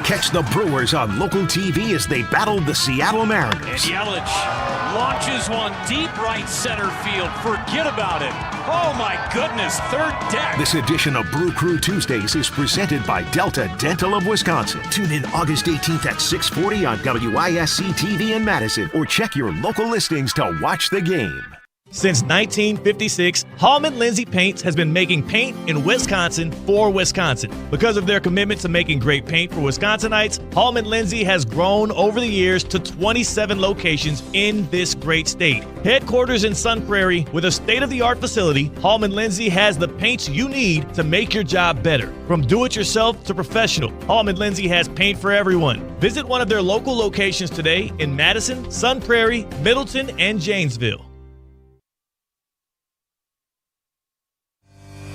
Catch the Brewers on local TV as they battle the Seattle Mariners. And Yelich launches one deep right center field. Forget about it. Oh, my goodness. Third deck. This edition of Brew Crew Tuesdays is presented by Delta Dental of Wisconsin. Tune in August 18th at 6:40 on WISC TV in Madison, or check your local listings to watch the game. Since 1956, Hallman Lindsay Paints has been making paint in Wisconsin for Wisconsin. Because of their commitment to making great paint for Wisconsinites, Hallman Lindsay has grown over the years to 27 locations in this great state. Headquarters in Sun Prairie with a state-of-the-art facility, Hallman Lindsay has the paints you need to make your job better. From do-it-yourself to professional, Hallman Lindsay has paint for everyone. Visit one of their local locations today in Madison, Sun Prairie, Middleton, and Janesville.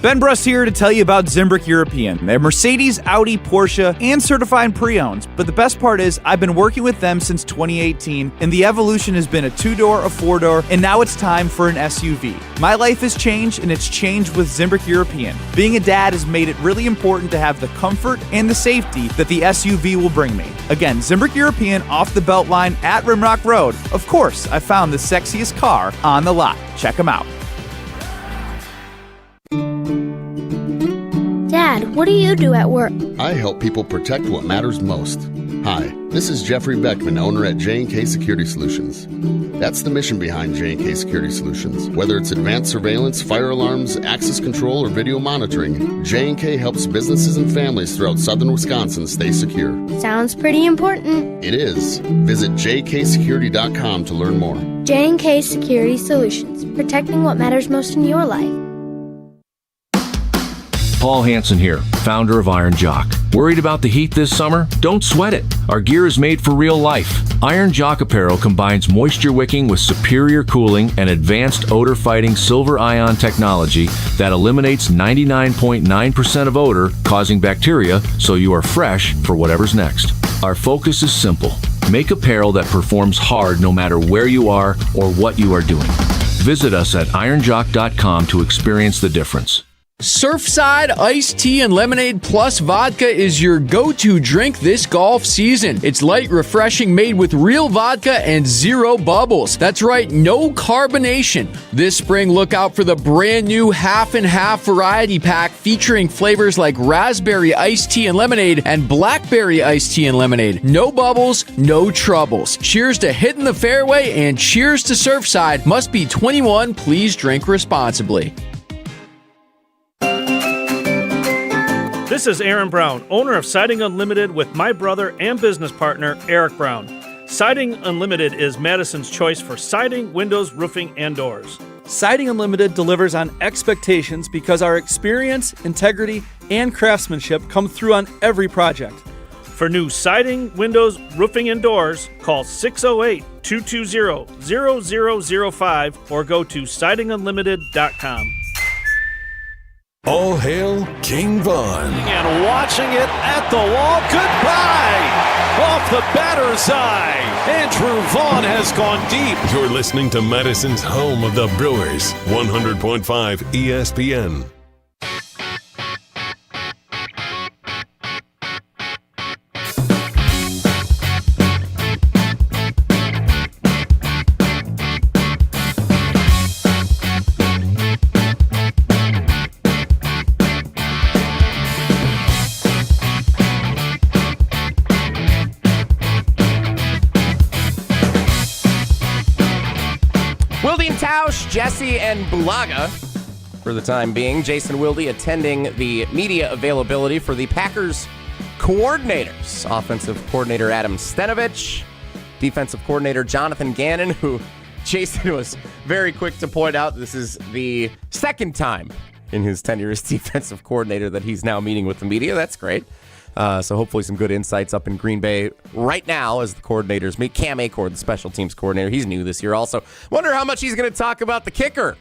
Ben Brust here to tell you about Zimbrick European. They're Mercedes, Audi, Porsche, and certified pre-owned. But the best part is I've been working with them since 2018, and the evolution has been a 2-door, a 4-door, and now it's time for an SUV. My life has changed, and it's changed with Zimbrick European. Being a dad has made it really important to have the comfort and the safety that the SUV will bring me. Again, Zimbrick European off the Beltline at Rimrock Road. Of course, I found the sexiest car on the lot. Check them out. Dad, what do you do at work? I help people protect what matters most. Hi, this is Jeffrey Beckman, owner at J&K Security Solutions. That's the mission behind J&K Security Solutions. Whether it's advanced surveillance, fire alarms, access control, or video monitoring, J&K helps businesses and families throughout southern Wisconsin stay secure. Sounds pretty important. It is. Visit jksecurity.com to learn more. J&K Security Solutions, protecting what matters most in your life. Paul Hansen here, founder of Iron Jock. Worried about the heat this summer? Don't sweat it. Our gear is made for real life. Iron Jock apparel combines moisture wicking with superior cooling and advanced odor-fighting silver ion technology that eliminates 99.9% of odor causing bacteria, so you are fresh for whatever's next. Our focus is simple. Make apparel that performs hard no matter where you are or what you are doing. Visit us at ironjock.com to experience the difference. Surfside iced tea and lemonade plus vodka is your go-to drink this golf season. It's light, refreshing, made with real vodka and zero bubbles. That's right, no carbonation. This spring, look out for the brand new half and half variety pack featuring flavors like raspberry iced tea and lemonade and blackberry iced tea and lemonade. No bubbles, no troubles. Cheers to hitting the fairway and cheers to Surfside. Must be 21. Please drink responsibly. This is Aaron Brown, owner of Siding Unlimited with my brother and business partner, Eric Brown. Siding Unlimited is Madison's choice for siding, windows, roofing, and doors. Siding Unlimited delivers on expectations because our experience, integrity, and craftsmanship come through on every project. For new siding, windows, roofing, and doors, call 608-220-0005 or go to sidingunlimited.com. All hail King Vaughn. And watching it at the wall. Goodbye! Off the batter's eye. Andrew Vaughn has gone deep. You're listening to Madison's home of the Brewers, 100.5 ESPN. Wilde and Tausch, Jesse and Bulaga for the time being. Jason Wilde attending the media availability for the Packers coordinators. Offensive coordinator Adam Stenovich, defensive coordinator Jonathan Gannon, who Jason was very quick to point out this is the second time in his tenure as defensive coordinator that he's now meeting with the media. That's great. So hopefully some good insights up in Green Bay right now as the coordinators meet. Cam Achord, the special teams coordinator. He's new this year also. Wonder how much he's going to talk about the kicker.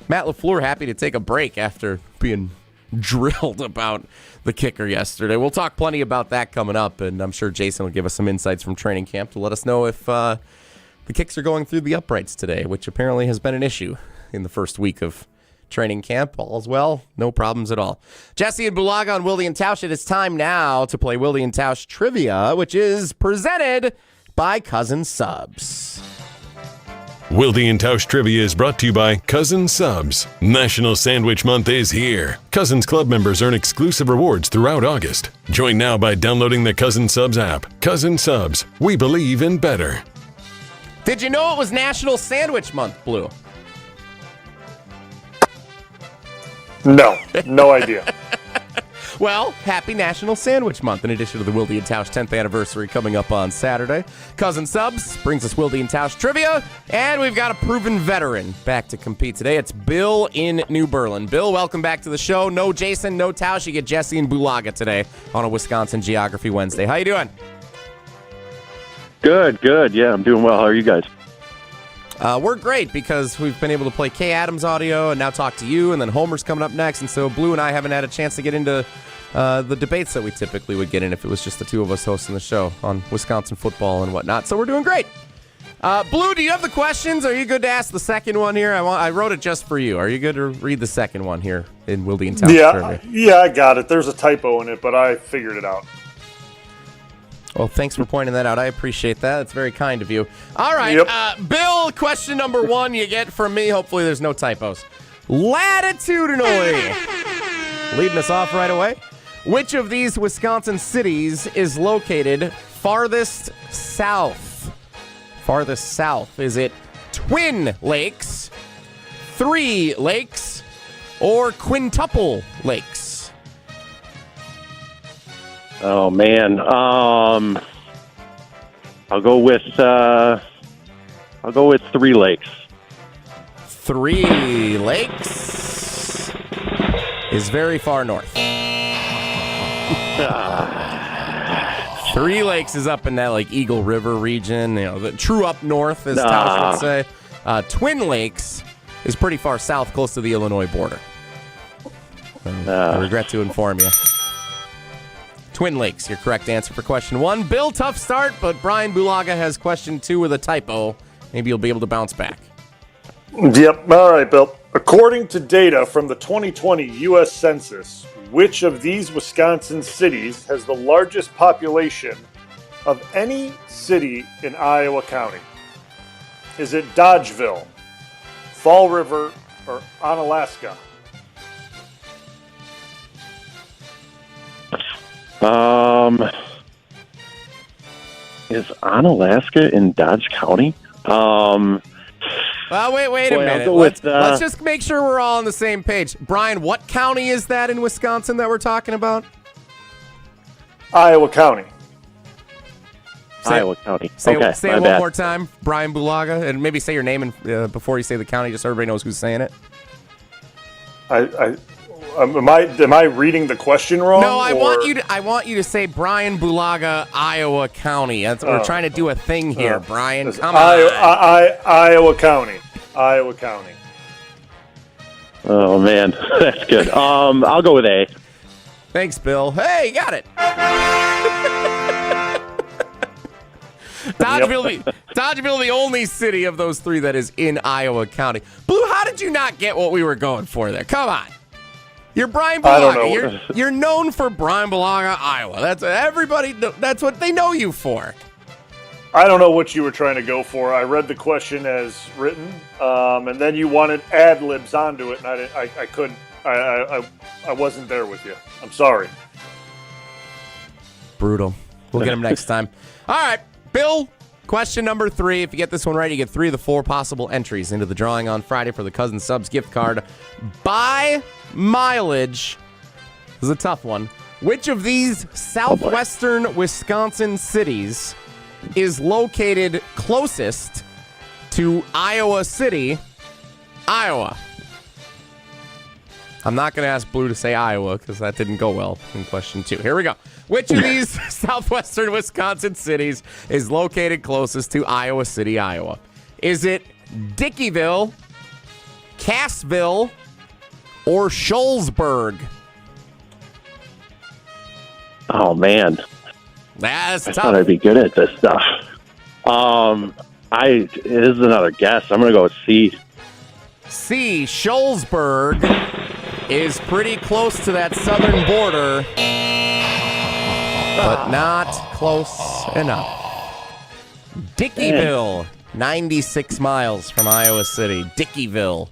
Matt LaFleur happy to take a break after being drilled about the kicker yesterday. We'll talk plenty about that coming up, and I'm sure Jason will give us some insights from training camp to let us know if the kicks are going through the uprights today, which apparently has been an issue in the first week of training camp. All is well. No problems at all. Jesse and Bulaga on Wilde and Tausch. It is time now to play Wilde and Tausch Trivia, which is presented by Cousin Subs. Wilde and Tausch Trivia is brought to you by Cousin Subs. National Sandwich Month is here. Cousins Club members earn exclusive rewards throughout August. Join now by downloading the Cousin Subs app. Cousin Subs. We believe in better. Did you know it was National Sandwich Month, Blue? No idea. Well, happy National Sandwich Month in addition to the Wilde and Tausch 10th anniversary coming up on Saturday. Cousin Subs brings us Wilde and Tausch Trivia, and we've got a proven veteran back to compete today. It's Bill in New Berlin. Bill, welcome back to the show. No Jason, no Tausch. You get Jesse and Bulaga today on a Wisconsin Geography Wednesday. How you doing? Good. Yeah, I'm doing well. How are you guys? We're great because we've been able to play Kay Adams audio and now talk to you, and then Homer's coming up next, and so Blue and I haven't had a chance to get into the debates that we typically would get in if it was just the two of us hosting the show on Wisconsin football and whatnot, so we're doing great. Blue, do you have the questions? Are you good to ask the second one here? I wrote it just for you. Are you good to read the second one here in Wilde and Tausch? Yeah, I got it. There's a typo in it, but I figured it out. Well, thanks for pointing that out. I appreciate that. It's very kind of you. All right, Bill, question number 1 you get from me. Hopefully there's no typos. Latitudinally. Leading us off right away. Which of these Wisconsin cities is located farthest south? Farthest south. Is it Twin Lakes, 3 Lakes, or Quintuple Lakes? Oh man, I'll go with 3 Lakes. 3 Lakes is very far north. 3 Lakes is up in that like Eagle River region, the true up north, as Tausch would say. Twin Lakes is pretty far south, close to the Illinois border. I regret to inform you. Twin Lakes, your correct answer for question 1. Bill, tough start, but Bryan Bulaga has question 2 with a typo. Maybe you'll be able to bounce back. Yep. All right, Bill. According to data from the 2020 U.S. Census, which of these Wisconsin cities has the largest population of any city in Iowa County? Is it Dodgeville, Fall River, or Onalaska? Is Onalaska in Dodge County? Well, wait a minute. Let's just make sure we're all on the same page. Bryan, what county is that in Wisconsin that we're talking about? Iowa County. Iowa County. Say okay, it one more time, Bryan Bulaga, and maybe say your name before you say the county, just so everybody knows who's saying it. Am I reading the question wrong? No, I want you to say Bryan Bulaga, Iowa County. We're trying to do a thing here, Bryan. Come on. Iowa County. Iowa County. Oh man, that's good. I'll go with A. Thanks, Bill. Hey, you got it. Dodgeville, the only city of those 3 that is in Iowa County. Blue, how did you not get what we were going for there? Come on. You're Bryan Bulaga. I don't know. You're known for Bryan Bulaga, Iowa. That's everybody. That's what they know you for. I don't know what you were trying to go for. I read the question as written, and then you wanted ad libs onto it, and I couldn't. I wasn't there with you. I'm sorry. Brutal. We'll get him next time. All right, Bill. Question number 3. If you get this one right, you get 3 of the 4 possible entries into the drawing on Friday for the Cousin Subs gift card. By mileage, this is a tough one. Which of these southwestern Wisconsin cities is located closest to Iowa City, Iowa? I'm not going to ask Blue to say Iowa because that didn't go well in question 2. Here we go. Which of these southwestern Wisconsin cities is located closest to Iowa City, Iowa? Is it Dickeyville, Cassville, or Shullsburg? Oh man, that's tough. I thought I'd be good at this stuff. This is another guess. I'm gonna go with C. C. Shullsburg is pretty close to that southern border, but not close enough. Dickeyville, 96 miles from Iowa City. Dickeyville,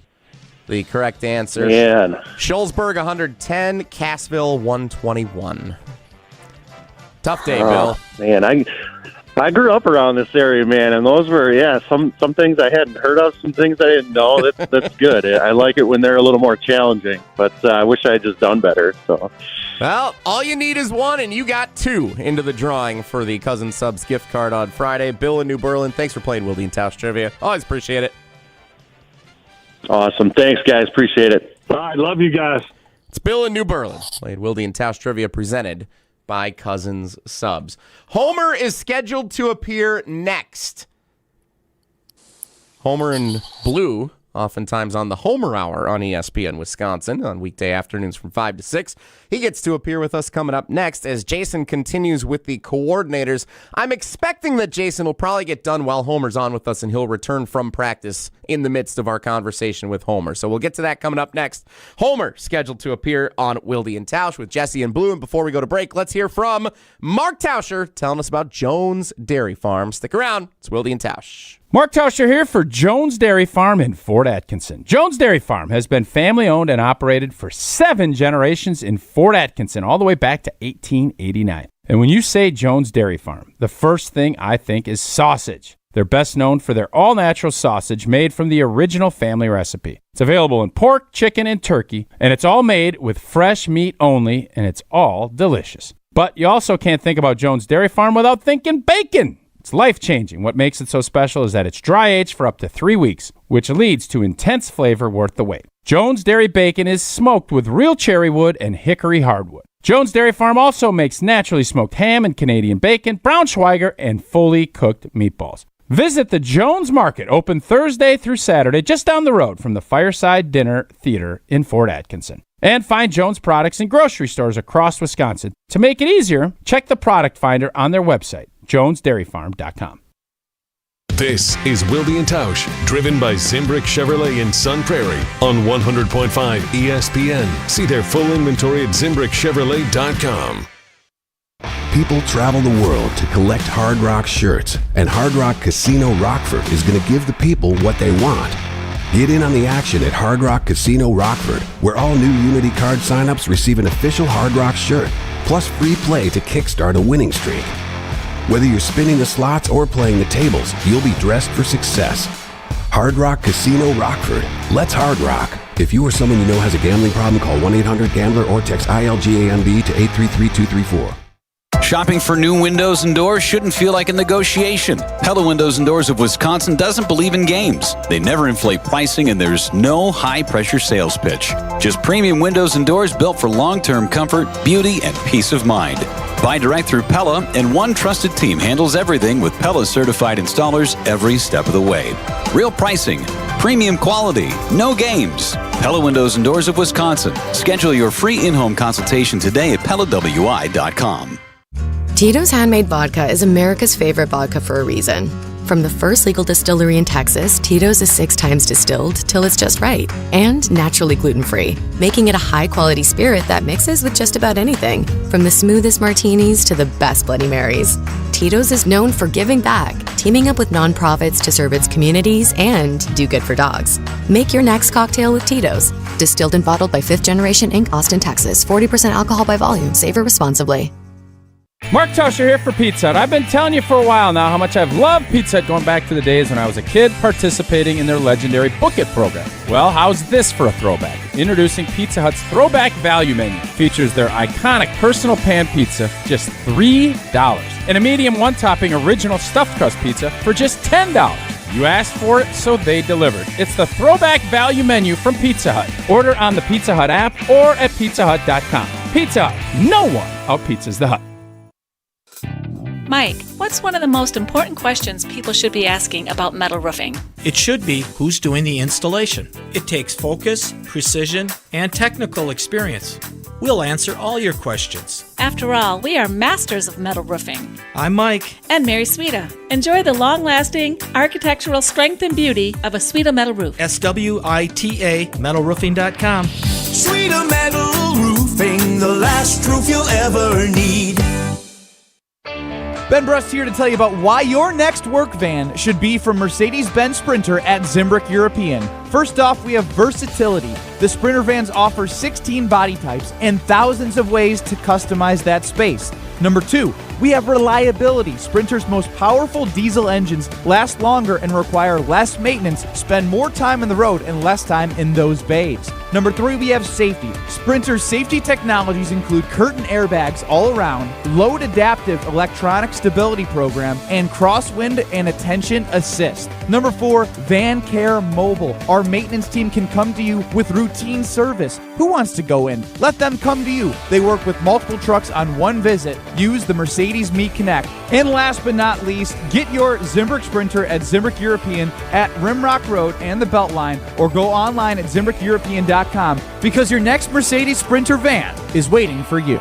the correct answer. Man. Shullsburg, 110. Cassville, 121. Tough day, Bill. Man, I grew up around this area, man, and those were, some things I hadn't heard of, some things I didn't know. That's good. I like it when they're a little more challenging, but I wish I had just done better. So, well, all you need is 1, and you got 2 into the drawing for the Cousin Subs gift card on Friday. Bill in New Berlin, thanks for playing Wilde and Tausch Trivia. Always appreciate it. Awesome. Thanks, guys. Appreciate it. All right, love you guys. It's Bill in New Berlin. Played Wilde and Tausch Trivia presented by Cousins Subs. Homer is scheduled to appear next Homer and Blue, oftentimes on the Homer Hour on ESPN Wisconsin on weekday afternoons from 5 to 6. He gets to appear with us coming up next as Jason continues with the coordinators. I'm expecting that Jason will probably get done while Homer's on with us, and he'll return from practice in the midst of our conversation with Homer. So we'll get to that coming up next. Homer scheduled to appear on Wilde and Tausch with Jesse and Blue. And before we go to break, let's hear from Mark Tauscher telling us about Jones Dairy Farm. Stick around. It's Wilde and Tausch. Mark Tauscher here for Jones Dairy Farm in Fort Atkinson. Jones Dairy Farm has been family-owned and operated for 7 generations in Fort Atkinson, all the way back to 1889. And when you say Jones Dairy Farm, the first thing I think is sausage. They're best known for their all-natural sausage made from the original family recipe. It's available in pork, chicken, and turkey, and it's all made with fresh meat only, and it's all delicious. But you also can't think about Jones Dairy Farm without thinking bacon. It's life-changing. What makes it so special is that it's dry-aged for up to 3 weeks, which leads to intense flavor worth the wait. Jones Dairy Bacon is smoked with real cherry wood and hickory hardwood. Jones Dairy Farm also makes naturally smoked ham and Canadian bacon, Braunschweiger, and fully cooked meatballs. Visit the Jones Market, open Thursday through Saturday, just down the road from the Fireside Dinner Theater in Fort Atkinson. And find Jones products in grocery stores across Wisconsin. To make it easier, check the product finder on their website, jonesdairyfarm.com. This is Wilde and Tausch, driven by Zimbrick Chevrolet in Sun Prairie on 100.5 ESPN. See their full inventory at zimbrickchevrolet.com. People travel the world to collect Hard Rock shirts, and Hard Rock Casino Rockford is going to give the people what they want. Get in on the action at Hard Rock Casino Rockford, where all new Unity card signups receive an official Hard Rock shirt, plus free play to kickstart a winning streak. Whether you're spinning the slots or playing the tables, you'll be dressed for success. Hard Rock Casino Rockford. Let's Hard Rock. If you or someone you know has a gambling problem, call 1-800-GAMBLER or text ILGAMB to 833-234. Shopping for new windows and doors shouldn't feel like a negotiation. Pella Windows and Doors of Wisconsin doesn't believe in games. They never inflate pricing, and there's no high-pressure sales pitch. Just premium windows and doors built for long-term comfort, beauty, and peace of mind. Buy direct through Pella, and one trusted team handles everything with Pella certified installers every step of the way. Real pricing, premium quality, no games. Pella Windows and Doors of Wisconsin. Schedule your free in-home consultation today at PellaWI.com. Tito's Handmade Vodka is America's favorite vodka for a reason. From the first legal distillery in Texas, Tito's is 6 times distilled till it's just right and naturally gluten-free, making it a high-quality spirit that mixes with just about anything, from the smoothest martinis to the best Bloody Marys. Tito's is known for giving back, teaming up with nonprofits to serve its communities and do good for dogs. Make your next cocktail with Tito's. Distilled and bottled by 5th Generation Inc., Austin, Texas. 40% alcohol by volume. Savor responsibly. Mark Tauscher here for Pizza Hut. I've been telling you for a while now how much I've loved Pizza Hut going back to the days when I was a kid participating in their legendary Book It program. Well, how's this for a throwback? Introducing Pizza Hut's Throwback Value Menu. Features their iconic personal pan pizza, just $3. And a medium one-topping original stuffed crust pizza for just $10. You asked for it, so they delivered. It's the Throwback Value Menu from Pizza Hut. Order on the Pizza Hut app or at pizzahut.com. Pizza Hut. No one out-pizzas the Hut. Mike, what's one of the most important questions people should be asking about metal roofing? It should be who's doing the installation. It takes focus, precision, and technical experience. We'll answer all your questions. After all, we are masters of metal roofing. I'm Mike. And Mary Sweta. Enjoy the long-lasting architectural strength and beauty of a Sweta metal roof. SWITA metalroofing.com. Sweta Metal Roofing, the last roof you'll ever need. Ben Brust here to tell you about why your next work van should be from Mercedes-Benz Sprinter at Zimbrick European. First off, we have versatility. The Sprinter vans offer 16 body types and thousands of ways to customize that space. Number 2, we have reliability. Sprinter's most powerful diesel engines last longer and require less maintenance, spend more time on the road and less time in those bays. Number 3, we have safety. Sprinter's safety technologies include curtain airbags all around, load adaptive electronic stability program, and crosswind and attention assist. Number 4, Van Care Mobile. Our our maintenance team can come to you with routine service. Who wants to go in? Let them come to you. They work with multiple trucks on one visit. Use the Mercedes Me Connect. And last but not least, get your Zimbrick Sprinter at Zimbrick European at Rimrock Road and the Beltline, or go online at ZimbrickEuropean.com, because your next Mercedes Sprinter van is waiting for you.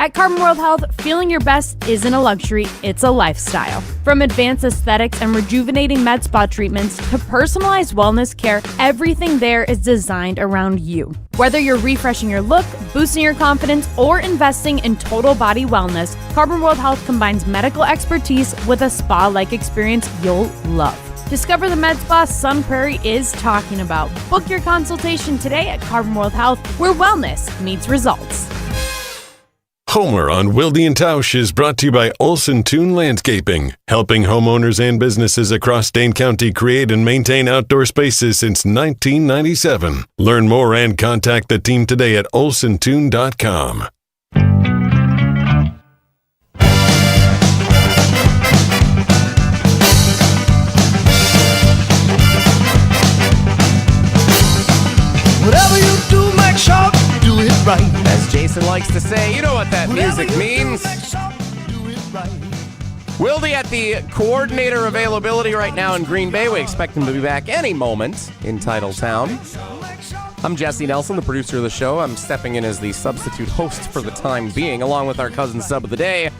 At Carbon World Health, feeling your best isn't a luxury, it's a lifestyle. From advanced aesthetics and rejuvenating med spa treatments to personalized wellness care, everything there is designed around you. Whether you're refreshing your look, boosting your confidence, or investing in total body wellness, Carbon World Health combines medical expertise with a spa-like experience you'll love. Discover the med spa Sun Prairie is talking about. Book your consultation today at Carbon World Health, where wellness meets results. Homer on Wilde and Tausch is brought to you by Olson Toon Landscaping, helping homeowners and businesses across Dane County create and maintain outdoor spaces since 1997. Learn more and contact the team today at olsontoon.com. Whatever you do, make sure you do it right. As Jason likes to say, you know what that music means. Wilde at the coordinator availability right now in Green Bay. We expect him to be back any moment in Titletown. I'm Jesse Nelson, the producer of the show. I'm stepping in as the substitute host for the time being, along with our cousin sub of the day,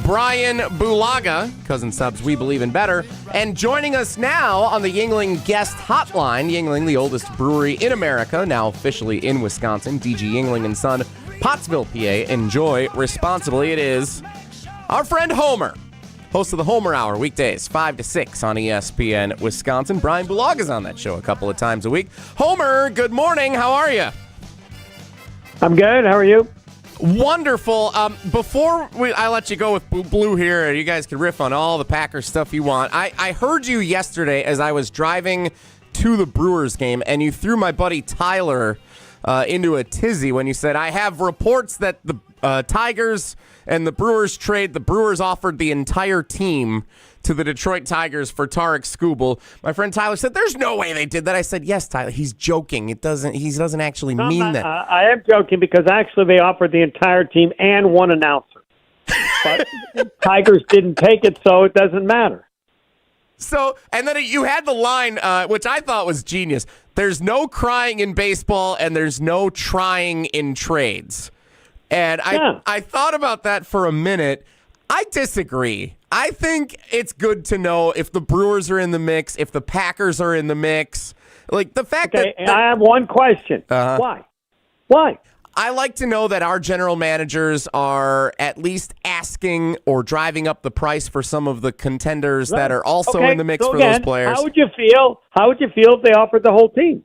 Bryan Bulaga, cousin subs we believe in better. And joining us now on the Yuengling guest hotline, Yuengling, the oldest brewery in America, now officially in Wisconsin, DG Yuengling & Son, Pottsville, PA. Enjoy responsibly. It is our friend Homer, host of the Homer Hour, weekdays 5 to 6 on ESPN Wisconsin. Bryan Bulaga's on that show a couple of times a week. Homer, good morning. How are you? I'm good. How are you? Wonderful. Before I let you go with Blue here, you guys can riff on all the Packers stuff you want. I heard you yesterday as I was driving to the Brewers game, and you threw my buddy Tyler into a tizzy when you said, I have reports that the Tigers and the Brewers trade. The Brewers offered the entire team to the Detroit Tigers for Tarek Skubal. My friend Tyler said, there's no way they did that. I said, yes, Tyler, he's joking. He doesn't actually mean that. I am joking because actually they offered the entire team and one announcer. But Tigers didn't take it, so it doesn't matter. So, and then you had the line, which I thought was genius. There's no crying in baseball and there's no trying in trades. And I thought about that for a minute. I disagree. I think it's good to know if the Brewers are in the mix, if the Packers are in the mix. Like the fact that I have one question. Why? I like to know that our general managers are at least asking or driving up the price for some of the contenders that are also in the mix for those players. How would you feel if they offered the whole team?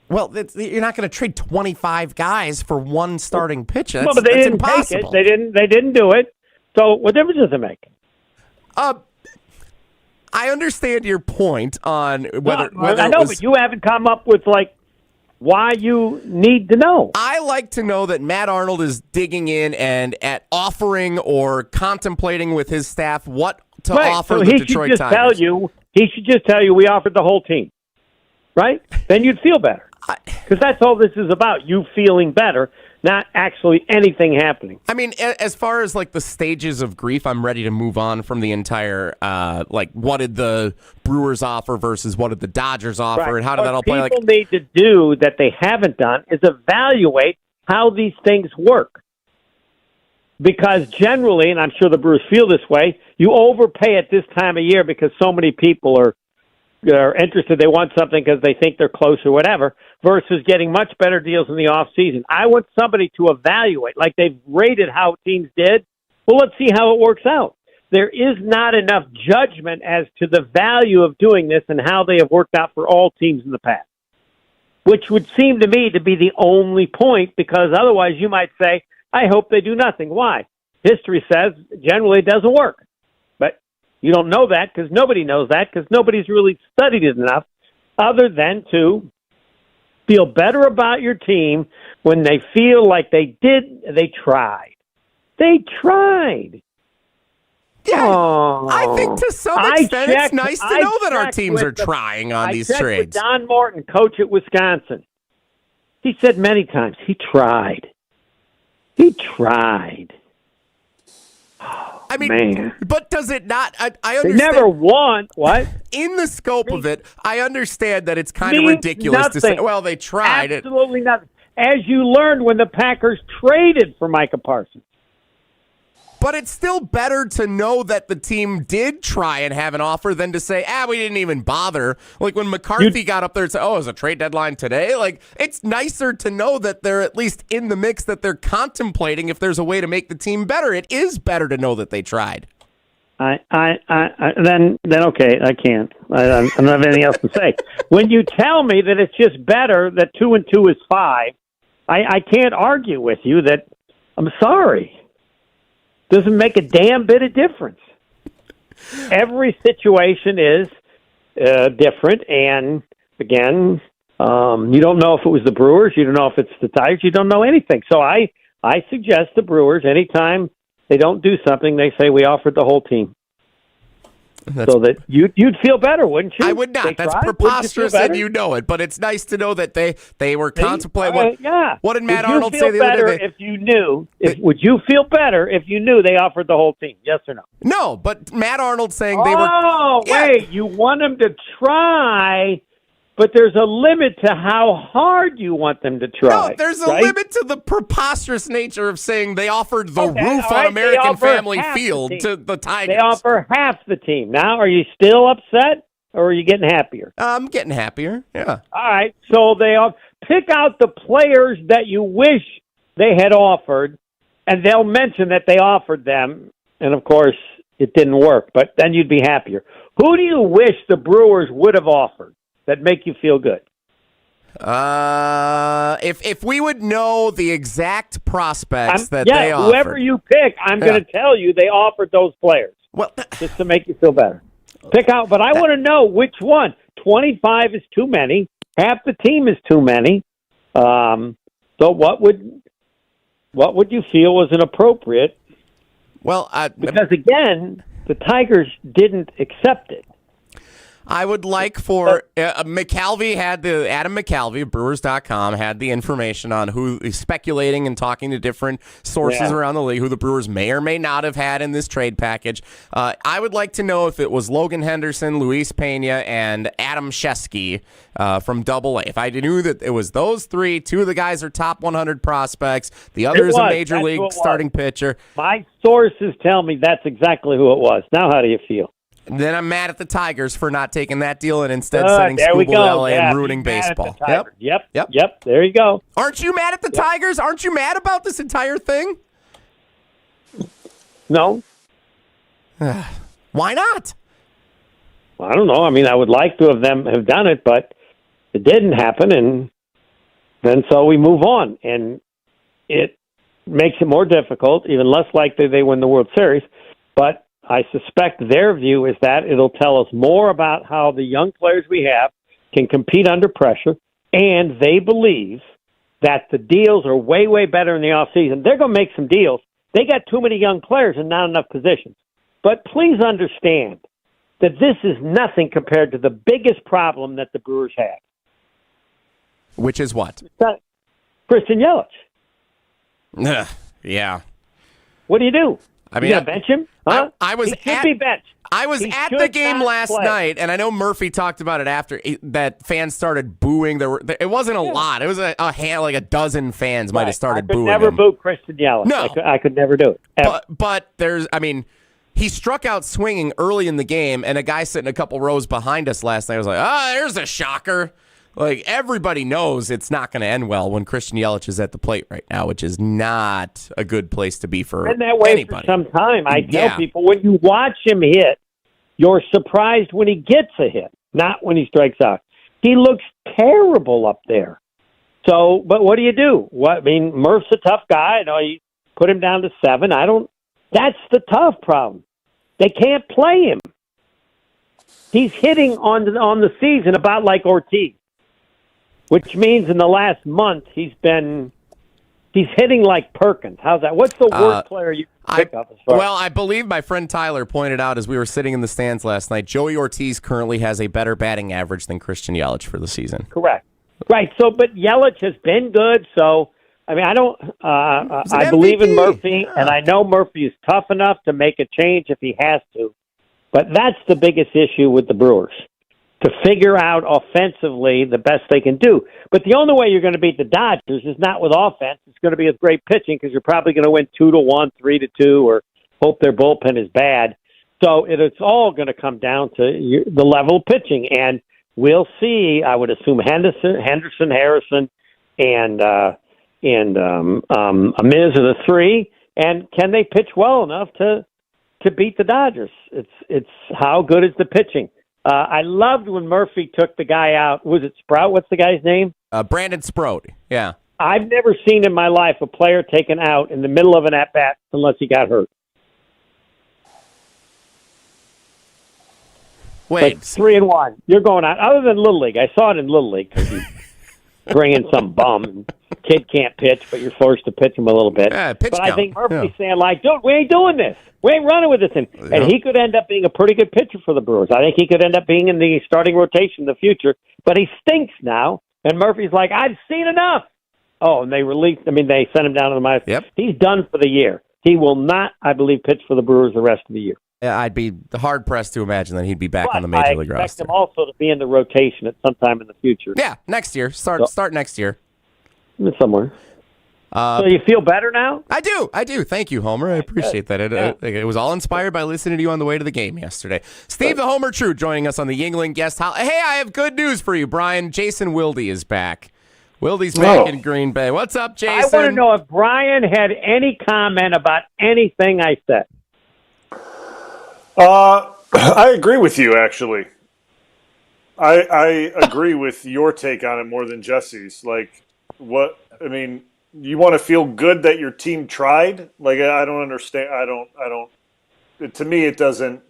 Well, you're not going to trade 25 guys for one starting pitcher. But they didn't impossible. take it. They didn't do it. So what difference does it make? I understand your point on whether I know, but you haven't come up with why you need to know. I like to know that Matt Arnold is digging in and at offering or contemplating with his staff what to offer the Detroit Tigers. He should just tell you we offered the whole team, right? Then you'd feel better. Because that's all this is about, you feeling better, not actually anything happening. I mean, as far as the stages of grief, I'm ready to move on from the entire, what did the Brewers offer versus what did the Dodgers offer, and how did that all play? What people need to do that they haven't done is evaluate how these things work. Because generally, and I'm sure the Brewers feel this way, you overpay at this time of year because so many people are interested, they want something because they think they're close or whatever, versus getting much better deals in the off season. I want somebody to evaluate, like they've rated how teams did. Well, let's see how it works out. There is not enough judgment as to the value of doing this and how they have worked out for all teams in the past, which would seem to me to be the only point, because otherwise you might say, I hope they do nothing. Why? History says generally it doesn't work. You don't know that because nobody knows that because nobody's really studied it enough other than to feel better about your team when they feel like they tried. They tried. Yeah, Oh. I think to some extent it's nice to know that our teams are trying on these I checked trades. with Don Morton, coach at Wisconsin. He said many times he tried. He tried. I mean, man. But does it not? I They understand. never won. What? In the scope of it, I understand that it's kind of ridiculous to say, nothing. well, they tried it. Absolutely nothing. As you learned when the Packers traded for Micah Parsons. But it's still better to know that the team did try and have an offer than to say, we didn't even bother. Like when McCarthy got up there and said, is a trade deadline today? Like, it's nicer to know that they're at least in the mix, that they're contemplating if there's a way to make the team better. It is better to know that they tried. Then okay, I can't. I don't have anything else to say. When you tell me that it's just better that 2 and 2 is 5, I can't argue with you that. I'm sorry. Doesn't make a damn bit of difference. Every situation is different, and again, you don't know if it was the Brewers, you don't know if it's the Tigers, you don't know anything. So I suggest the Brewers, anytime they don't do something, they say we offered the whole team. So that you'd feel better, wouldn't you? I would not. That's preposterous, and you know it. But it's nice to know that they were contemplating. What did Matt Arnold say the other day? If you knew, would you feel better if you knew they offered the whole team? Yes or no? No, but Matt Arnold saying they were. Oh, wait! You want them to try, but there's a limit to how hard you want them to try. No, there's a limit to the preposterous nature of saying they offered the roof on American Family Field to the Tigers. They offer half the team. Now, are you still upset, or are you getting happier? I'm getting happier, yeah. All right, so they pick out the players that you wish they had offered, and they'll mention that they offered them, and of course, it didn't work, but then you'd be happier. Who do you wish the Brewers would have offered that make you feel good? If we would know the exact prospects they offered. Whoever you pick, I'm going to tell you they offered those players. Well, just to make you feel better. Pick out, but I want to know which one. 25 is too many. Half the team is too many. So what would you feel was inappropriate? Well, because again, the Tigers didn't accept it. I would like for McCalvy Adam McCalvy of Brewers.com had the information on who is speculating and talking to different sources around the league who the Brewers may or may not have had in this trade package. I would like to know if it was Logan Henderson, Luis Pena, and Adam Shesky from Double A. If I knew that it was those three, two of the guys are top 100 prospects, the other is a major league starting pitcher. My sources tell me that's exactly who it was. Now how do you feel? Then I'm mad at the Tigers for not taking that deal and instead sending Scooble to LA and ruining baseball. Yep. There you go. Aren't you mad at the Tigers? Aren't you mad about this entire thing? No. Why not? I don't know. I mean, I would like to have done it, but it didn't happen, and then so we move on, and it makes it more difficult, even less likely they win the World Series, but I suspect their view is that it'll tell us more about how the young players we have can compete under pressure, and they believe that the deals are way, way better in the offseason. They're going to make some deals. They got too many young players and not enough positions. But please understand that this is nothing compared to the biggest problem that the Brewers have. Which is what? Christian Yelich. Yeah. What do you do? I mean, you gonna bench him? Huh? I was he should be benched. I was at the game last night, and I know Murphy talked about it after that fans started booing. It wasn't a lot. It was a hand, like a dozen fans might have started booing. I could never him. boo Christian Yelich. No, I could never do it. But he struck out swinging early in the game, and a guy sitting a couple rows behind us last night was like, there's a shocker. Like, everybody knows it's not going to end well when Christian Yelich is at the plate right now, which is not a good place to be for anybody. Been that way anybody. For some time. I tell people, when you watch him hit, you're surprised when he gets a hit, not when he strikes out. He looks terrible up there. So, but what do you do? Murph's a tough guy. I know you put him down to 7. That's the tough problem. They can't play him. He's hitting on the season about like Ortiz, which means in the last month he's been He's hitting like Perkins. How's that? What's the worst player you can pick up? Well, I believe my friend Tyler pointed out as we were sitting in the stands last night, Joey Ortiz currently has a better batting average than Christian Yelich for the season. Correct. Right. So, but Yelich has been good. So, I mean, I don't. I believe in Murphy, and I know Murphy is tough enough to make a change if he has to. But that's the biggest issue with the Brewers, to figure out offensively the best they can do. But the only way you're going to beat the Dodgers is not with offense. It's going to be with great pitching, because you're probably going to win 2-1, 3-2, or hope their bullpen is bad. So it's all going to come down to the level of pitching. And we'll see. I would assume Henderson, Harrison, and Amiz are the three. And can they pitch well enough to beat the Dodgers? It's how good is the pitching? I loved when Murphy took the guy out. Was it Sprout? What's the guy's name? Brandon Sprout. Yeah. I've never seen in my life a player taken out in the middle of an at-bat unless he got hurt. Wait. Like 3-1. You're going out. Other than Little League. I saw it in Little League because you bring in some bum. Kid can't pitch, but you're forced to pitch him a little bit. Yeah, but I think Murphy's saying, like, dude, we ain't doing this. We ain't running with this. And he could end up being a pretty good pitcher for the Brewers. I think he could end up being in the starting rotation in the future. But he stinks now. And Murphy's like, I've seen enough. Oh, and they sent him down to the minors. Yep. He's done for the year. He will not, I believe, pitch for the Brewers the rest of the year. Yeah, I'd be hard-pressed to imagine that he'd be back on the Major League roster. I expect him also to be in the rotation at some time in the future. Yeah, next year. Start next year. Somewhere. So you feel better now? I do. Thank you, Homer. I appreciate that. It was all inspired by listening to you on the way to the game yesterday. Steve the Homer True joining us on the Yingling guest house. Hey, I have good news for you, Brian. Jason Wilde is back. Wilde's back in Green Bay. What's up, Jason? I want to know if Bryan had any comment about anything I said. I agree with you, actually. I agree with your take on it more than Jesse's. Like, what? I mean, you want to feel good that your team tried? Like, I don't understand. I don't. To me, it doesn't.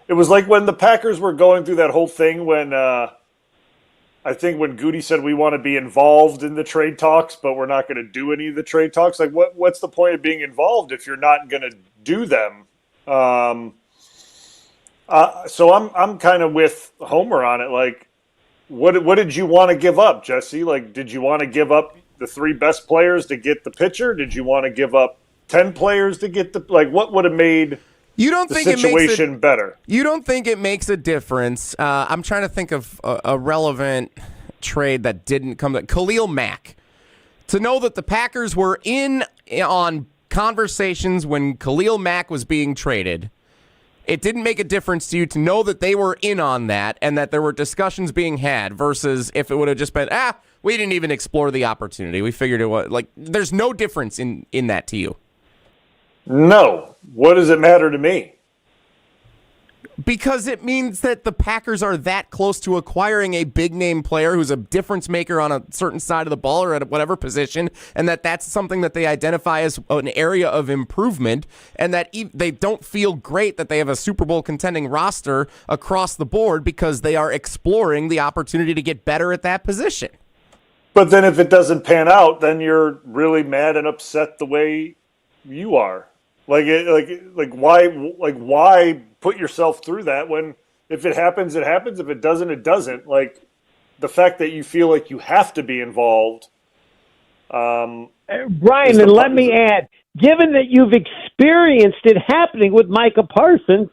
It was like when the Packers were going through that whole thing when I think when Goody said we want to be involved in the trade talks, but we're not going to do any of the trade talks. Like, what's the point of being involved if you're not going to do them? So I'm kind of with Homer on it. Like, what did you want to give up, Jesse? Like, did you want to give up the 3 best players to get the pitcher? Did you want to give up 10 players to get the, like, what would have made the situation better? You don't think it makes a difference? I'm trying to think of a relevant trade that didn't come. Khalil Mack. To know that the Packers were in on conversations when Khalil Mack was being traded, it didn't make a difference to you to know that they were in on that and that there were discussions being had versus if it would have just been, we didn't even explore the opportunity. We figured it was, like, there's no difference in that to you. No. What does it matter to me? Because it means that the Packers are that close to acquiring a big-name player who's a difference maker on a certain side of the ball or at whatever position, and that's something that they identify as an area of improvement, and that they don't feel great that they have a Super Bowl contending roster across the board because they are exploring the opportunity to get better at that position. But then if it doesn't pan out, then you're really mad and upset the way you are. Why put yourself through that when if it happens, it happens. If it doesn't, it doesn't. Like, the fact that you feel like you have to be involved. Brian, and let me add, given that you've experienced it happening with Micah Parsons,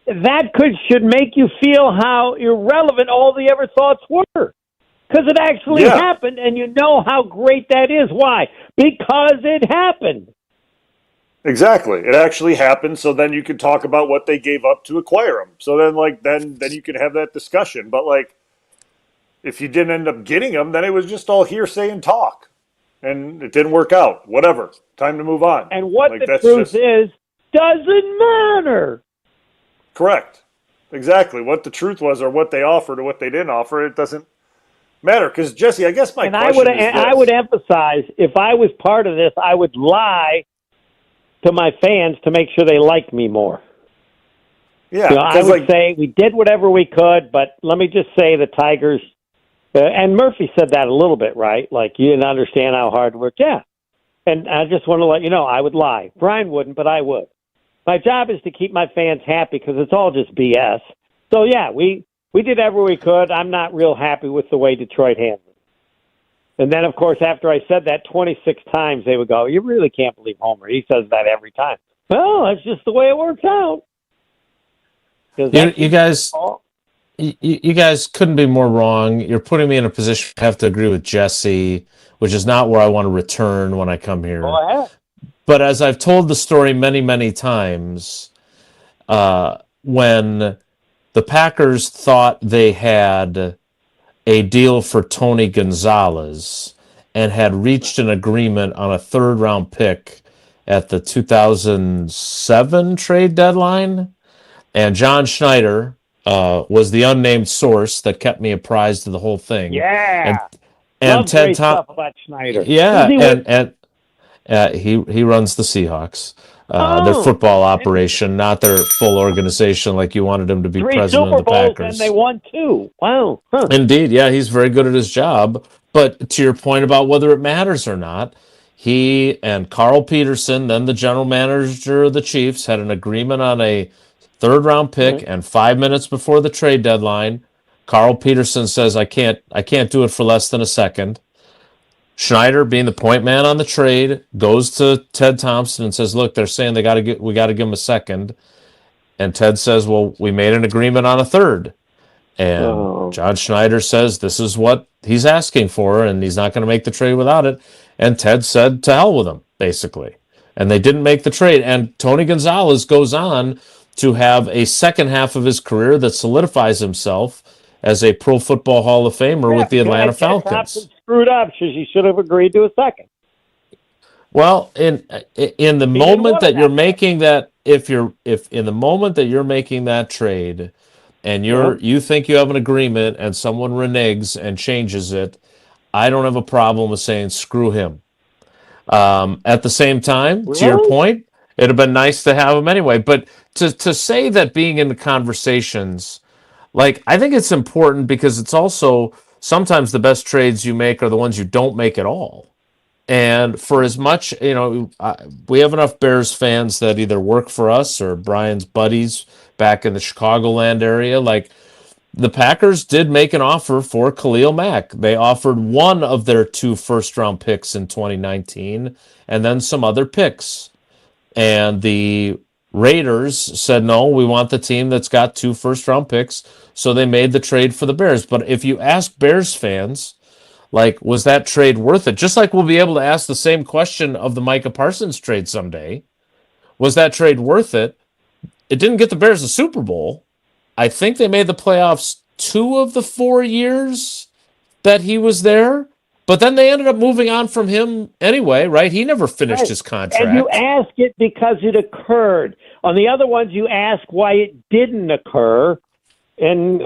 that should make you feel how irrelevant all the other thoughts were. Because it actually happened, and you know how great that is. Why? Because it happened. Exactly. It actually happened, so then you could talk about what they gave up to acquire him. So then then you could have that discussion. But, like, if you didn't end up getting him, then it was just all hearsay and talk. And it didn't work out. Whatever. Time to move on. And what the truth is, doesn't matter. Correct. Exactly. What the truth was or what they offered or what they didn't offer, it doesn't matter. Because, Jesse, I guess my question is this. I would emphasize, if I was part of this, I would lie to my fans to make sure they like me more. Yeah, I would say we did whatever we could, but let me just say the Tigers, and Murphy said that a little bit, right? Like, you didn't understand how hard it worked. Yeah. And I just want to let you know, I would lie. Bryan wouldn't, but I would. My job is to keep my fans happy because it's all just BS. So, yeah, we did everything we could. I'm not real happy with the way Detroit handled it. And then, of course, after I said that 26 times, they would go, you really can't believe Homer. He says that every time. Well, that's just the way it works out. You guys couldn't be more wrong. You're putting me in a position I have to agree with Jesse, which is not where I want to return when I come here. Go ahead. But as I've told the story many, many times, when the Packers thought they had a deal for Tony Gonzalez and had reached an agreement on a third-round pick at the 2007 trade deadline, and John Schneider was the unnamed source that kept me apprised of the whole thing. Yeah. And Ted stuff about Schneider. Yeah, he runs the Seahawks. Their football operation, not their full organization like you wanted him to be president of the Packers. 3 Super Bowls, and they won 2. Wow. Huh. Indeed, yeah, he's very good at his job. But to your point about whether it matters or not, he and Carl Peterson, then the general manager of the Chiefs, had an agreement on a third-round pick, and 5 minutes before the trade deadline, Carl Peterson says, I can't do it for less than a second. Schneider, being the point man on the trade, goes to Ted Thompson and says, look, they're saying we got to give him a second. And Ted says, well, we made an agreement on a third. And John Schneider says this is what he's asking for, and he's not going to make the trade without it. And Ted said, to hell with him, basically. And they didn't make the trade. And Tony Gonzalez goes on to have a second half of his career that solidifies himself as a Pro Football Hall of Famer with the Atlanta Falcons. Screwed up because he should have agreed to a second. Well, in the moment that you're making that, if in the moment that you're making that trade, and you think you have an agreement, and someone reneges and changes it, I don't have a problem with saying screw him. At the same time, to your point, it'd have been nice to have him anyway. But to say that being in the conversations, like, I think it's important because it's also sometimes the best trades you make are the ones you don't make at all. And for as much, we have enough Bears fans that either work for us or Brian's buddies back in the Chicagoland area. Like, the Packers did make an offer for Khalil Mack. They offered one of their 2 first-round picks in 2019 and then some other picks. And the Raiders said, no, we want the team that's got 2 first-round picks, so they made the trade for the Bears. But if you ask Bears fans, like, was that trade worth it? Just like we'll be able to ask the same question of the Micah Parsons trade someday. Was that trade worth it? It didn't get the Bears a Super Bowl. I think they made the playoffs 2 of the 4 years that he was there. But then they ended up moving on from him anyway, right? He never finished his contract. And you ask it because it occurred. On the other ones, you ask why it didn't occur. And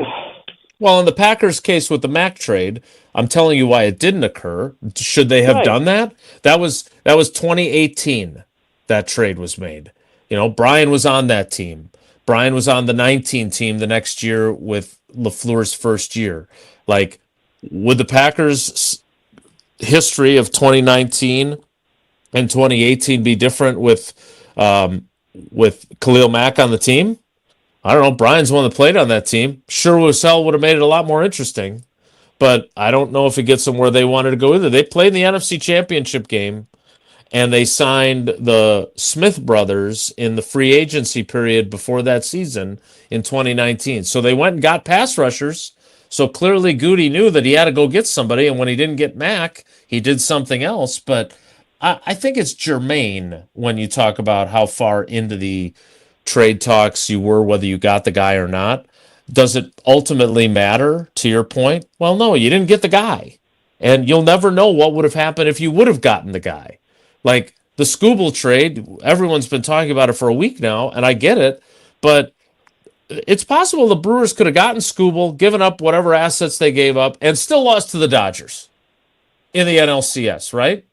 well, in the Packers' case with the Mack trade, I'm telling you why it didn't occur. Should they have done that? That was 2018. That trade was made. Bryan was on that team. Bryan was on the 19 team the next year with LaFleur's first year. Like, would the Packers' history of 2019 and 2018 be different with Khalil Mack on the team? I don't know. Bryan's the one that played on that team. Sure as hell would have made it a lot more interesting, but I don't know if it gets them where they wanted to go either. They played in the NFC Championship game, and they signed the Smith brothers in the free agency period before that season in 2019. So they went and got pass rushers. So clearly Goody knew that he had to go get somebody, and when he didn't get Mack, he did something else. But I think it's germane when you talk about how far into the trade talks you were, whether you got the guy or not. Does it ultimately matter, to your point? Well, no, you didn't get the guy. And you'll never know what would have happened if you would have gotten the guy. Like, the Skubal trade, everyone's been talking about it for a week now, and I get it, but it's possible the Brewers could have gotten Skubal, given up whatever assets they gave up, and still lost to the Dodgers in the NLCS, right?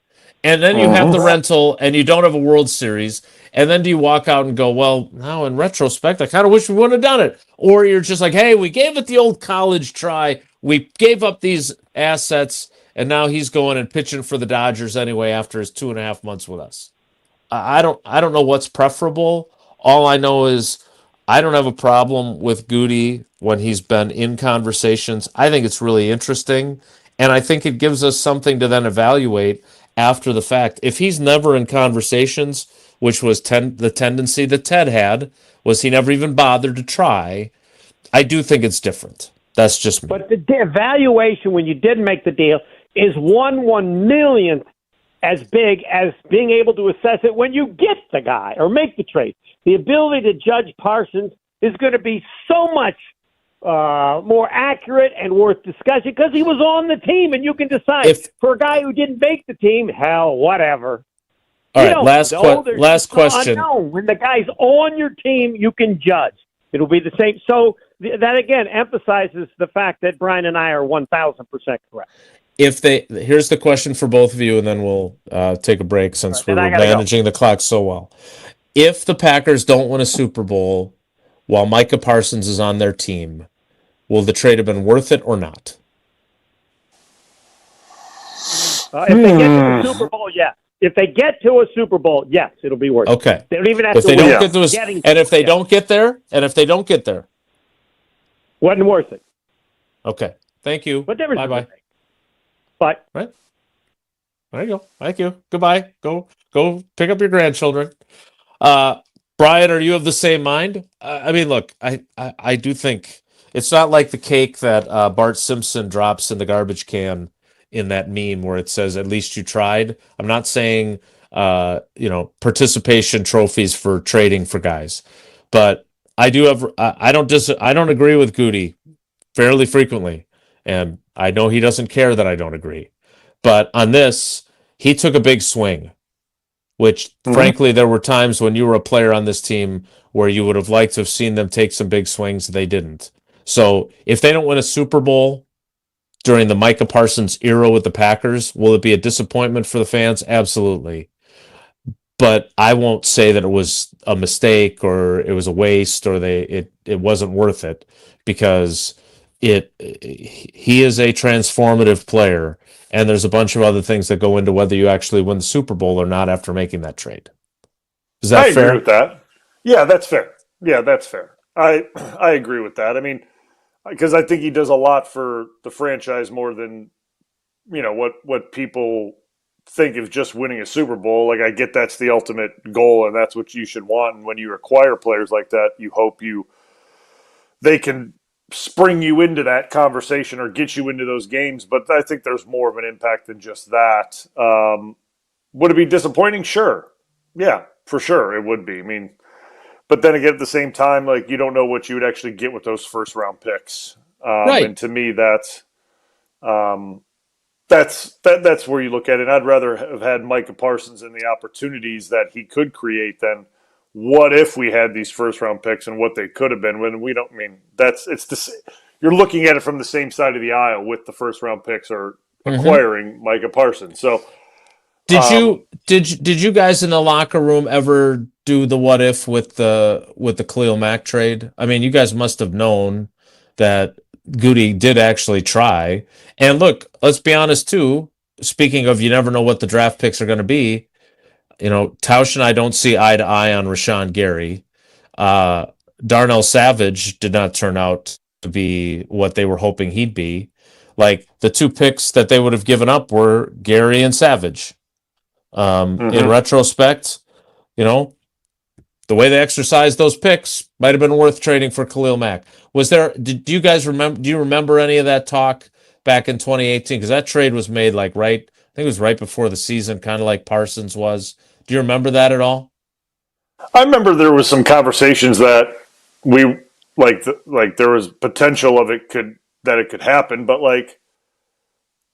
And then you have the rental, and you don't have a World Series, and then do you walk out and go, well, now in retrospect, I kind of wish we wouldn't have done it. Or you're just like, hey, we gave it the old college try. We gave up these assets, and now he's going and pitching for the Dodgers anyway after his 2.5 months with us. I don't know what's preferable. All I know is I don't have a problem with Goody when he's been in conversations. I think it's really interesting, and I think it gives us something to then evaluate after the fact. If he's never in conversations, which was the tendency that Ted had, was he never even bothered to try, I do think it's different. That's just me. But the evaluation when you did make the deal is 1/1,000,000th as big as being able to assess it when you get the guy or make the trade. The ability to judge Parsons is going to be so much more accurate and worth discussion because he was on the team, and you can decide. For a guy who didn't make the team, hell, whatever. All right, last question. Unknown. When the guy's on your team, you can judge. It'll be the same. So that, again, emphasizes the fact that Bryan and I are 1,000% correct. Here's the question for both of you, and then we'll take a break since we're managing the clock so well. If the Packers don't win a Super Bowl while Micah Parsons is on their team, will the trade have been worth it or not? If they get to the Super Bowl, yes. If they get to a Super Bowl, yes, it'll be worth it. Okay. They don't even have if to they win. don't get to and if they don't get there, wasn't worth it. Okay. Thank you. Bye-bye. Bye. Right. There you go. Thank you. Goodbye. Go pick up your grandchildren. Bryan, are you of the same mind? I mean, look, I do think it's not like the cake that Bart Simpson drops in the garbage can in that meme where it says, "At least you tried." I'm not saying, participation trophies for trading for guys, but I do have. I don't agree with Goody fairly frequently, and I know he doesn't care that I don't agree. But on this, he took a big swing, which, frankly, there were times when you were a player on this team where you would have liked to have seen them take some big swings. They didn't. So if they don't win a Super Bowl during the Micah Parsons era with the Packers, will it be a disappointment for the fans? Absolutely. But I won't say that it was a mistake or it was a waste or it wasn't worth it, because he is a transformative player, and there's a bunch of other things that go into whether you actually win the Super Bowl or not after making that trade. Is that fair? I agree with that. Yeah, that's fair. I agree with that. I mean, because I think he does a lot for the franchise more than, what people think of just winning a Super Bowl. Like, I get that's the ultimate goal, and that's what you should want. And when you acquire players like that, you hope they can spring you into that conversation or get you into those games. But I think there's more of an impact than just that. Would it be disappointing? Sure. Yeah, for sure it would be. I mean, but then again, at the same time, like, you don't know what you would actually get with those first round picks. Right. And to me, that's where you look at it. I'd rather have had Micah Parsons and the opportunities that he could create than what if we had these first round picks and what they could have been. When we don't, I mean, you're looking at it from the same side of the aisle with the first round picks or acquiring Micah Parsons. So did you guys in the locker room ever do the what if with the Khalil Mack trade? I mean, you guys must have known that Goody did actually try. And look, let's be honest too. Speaking of, you never know what the draft picks are going to be. Tausch and I don't see eye to eye on Rashawn Gary. Darnell Savage did not turn out to be what they were hoping he'd be. Like, the two picks that they would have given up were Gary and Savage. In retrospect, the way they exercised those picks might have been worth trading for Khalil Mack. Do you guys remember? Do you remember any of that talk back in 2018? Because that trade was made I think it was right before the season, kind of like Parsons was. Do you remember that at all? I remember there was some conversations that we there was potential of it could happen, but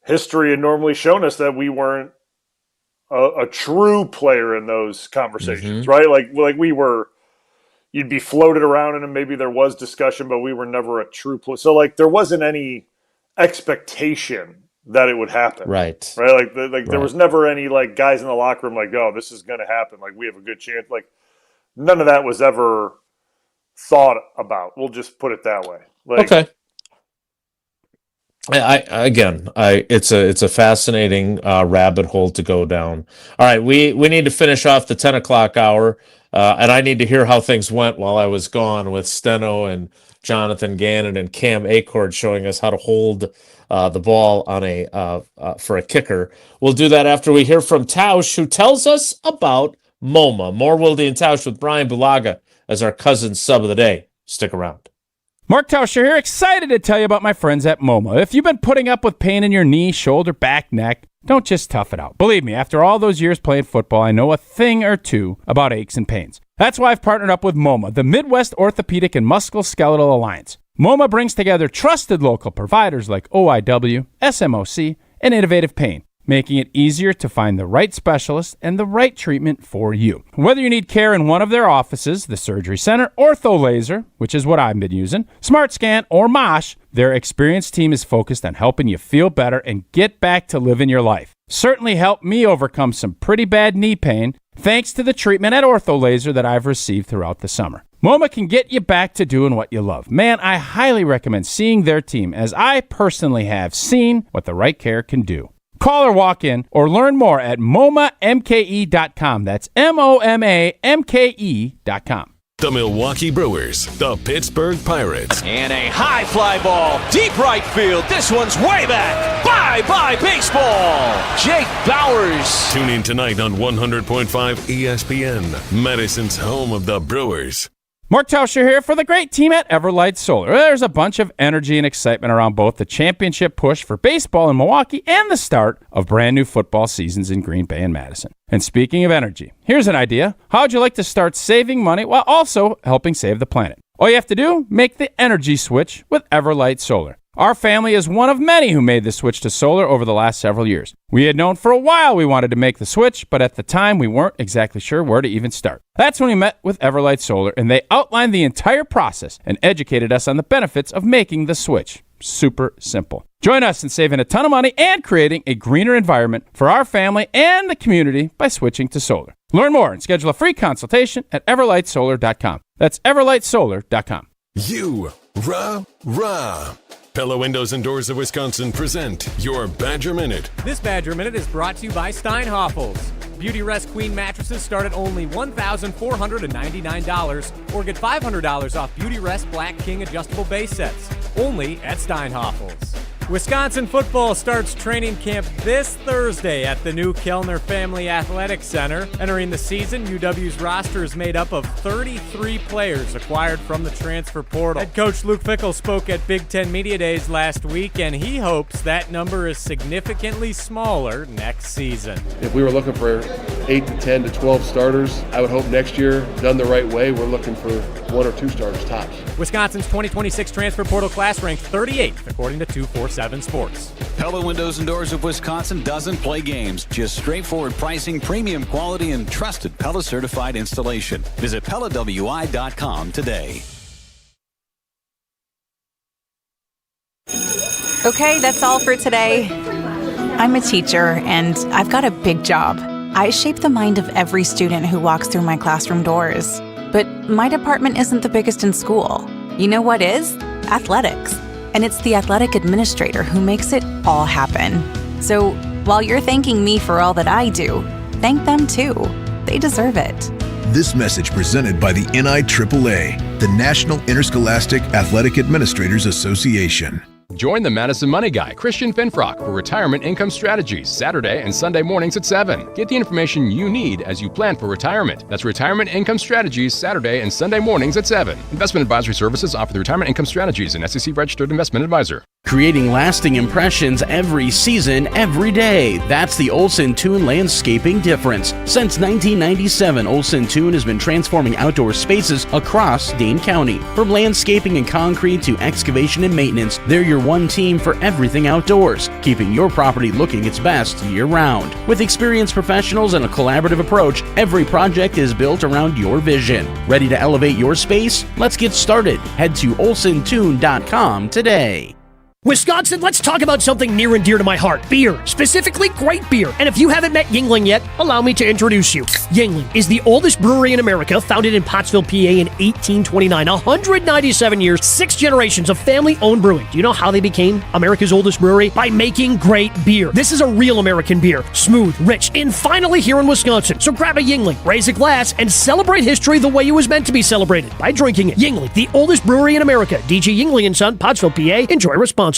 history had normally shown us that we weren't a true player in those conversations, right? Like we were, you'd be floated around in them. Maybe there was discussion, but we were never a true player. So there wasn't any expectation that it would happen. Right. Right. There was never any guys in the locker room oh, this is going to happen. We have a good chance. None of that was ever thought about. We'll just put it that way. Okay. It's a fascinating rabbit hole to go down. All right, we need to finish off the 10 o'clock hour, and I need to hear how things went while I was gone with Steno and Jonathan Gannon and Cam Acord showing us how to hold the ball on for a kicker. We'll do that after we hear from Tausch, who tells us about MoMA. More Wilde and Tausch with Bryan Bulaga as our cousin sub of the day. Stick around. Mark Tauscher here, excited to tell you about my friends at MoMA. If you've been putting up with pain in your knee, shoulder, back, neck, don't just tough it out. Believe me, after all those years playing football, I know a thing or two about aches and pains. That's why I've partnered up with MoMA, the Midwest Orthopedic and Musculoskeletal Alliance. MoMA brings together trusted local providers like OIW, SMOC, and Innovative Pain, making it easier to find the right specialist and the right treatment for you. Whether you need care in one of their offices, the Surgery Center, Ortho Laser, which is what I've been using, Smart Scan, or Mosh, their experienced team is focused on helping you feel better and get back to living your life. Certainly helped me overcome some pretty bad knee pain thanks to the treatment at Ortho Laser that I've received throughout the summer. MoMA can get you back to doing what you love. Man, I highly recommend seeing their team, as I personally have seen what the right care can do. Call or walk in or learn more at MoMaMKE.com. That's MoMaMKE.com. The Milwaukee Brewers, the Pittsburgh Pirates. And a high fly ball, deep right field. This one's way back. Bye-bye baseball. Jake Bowers. Tune in tonight on 100.5 ESPN, Madison's home of the Brewers. Mark Tauscher here for the great team at Everlight Solar. There's a bunch of energy and excitement around both the championship push for baseball in Milwaukee and the start of brand new football seasons in Green Bay and Madison. And speaking of energy, here's an idea. How would you like to start saving money while also helping save the planet? All you have to do, make the energy switch with Everlight Solar. Our family is one of many who made the switch to solar over the last several years. We had known for a while we wanted to make the switch, but at the time we weren't exactly sure where to even start. That's when we met with Everlight Solar, and they outlined the entire process and educated us on the benefits of making the switch. Super simple. Join us in saving a ton of money and creating a greener environment for our family and the community by switching to solar. Learn more and schedule a free consultation at everlightsolar.com. That's everlightsolar.com. Rah. Pella Windows and Doors of Wisconsin present your Badger Minute. This Badger Minute is brought to you by Steinhoffels. Beauty Rest Queen mattresses start at only $1,499 or get $500 off Beauty Rest Black King adjustable base sets. Only at Steinhoffels. Wisconsin football starts training camp this Thursday at the new Kellner Family Athletic Center. Entering the season, UW's roster is made up of 33 players acquired from the transfer portal. Head coach Luke Fickell spoke at Big Ten Media Days last week, and he hopes that number is significantly smaller next season. If we were looking for 8 to 10 to 12 starters, I would hope next year, done the right way, we're looking for 1 or 2 starters tops. Wisconsin's 2026 transfer portal class ranked 38th, according to 247 Sports. Pella Windows and Doors of Wisconsin doesn't play games, just straightforward pricing, premium quality, and trusted Pella certified installation. Visit PellaWI.com today. Okay, that's all for today. I'm a teacher, and I've got a big job. I shape the mind of every student who walks through my classroom doors. But my department isn't the biggest in school. You know what is? Athletics. And it's the athletic administrator who makes it all happen. So while you're thanking me for all that I do, thank them too. They deserve it. This message presented by the NIAAA, the National Interscholastic Athletic Administrators Association. Join the Madison Money Guy, Christian Finfrock, for Retirement Income Strategies, Saturday and Sunday mornings at 7. Get the information you need as you plan for retirement. That's Retirement Income Strategies, Saturday and Sunday mornings at 7. Investment advisory services offer the Retirement Income Strategies, an SEC-registered investment advisor. Creating lasting impressions every season, every day. That's the Olson Toon landscaping difference. Since 1997, Olson Toon has been transforming outdoor spaces across Dane County. From landscaping and concrete to excavation and maintenance, they're your one team for everything outdoors, keeping your property looking its best year-round. With experienced professionals and a collaborative approach, every project is built around your vision. Ready to elevate your space? Let's get started. Head to olsontoon.com today. Wisconsin, let's talk about something near and dear to my heart. Beer. Specifically, great beer. And if you haven't met Yuengling yet, allow me to introduce you. Yuengling is the oldest brewery in America, founded in Pottsville, PA in 1829. 197 years, 6 generations of family-owned brewing. Do you know how they became America's oldest brewery? By making great beer. This is a real American beer. Smooth, rich, and finally here in Wisconsin. So grab a Yuengling, raise a glass, and celebrate history the way it was meant to be celebrated, by drinking it. Yuengling, the oldest brewery in America. DG Yuengling & Son, Pottsville, PA. Enjoy responsibly.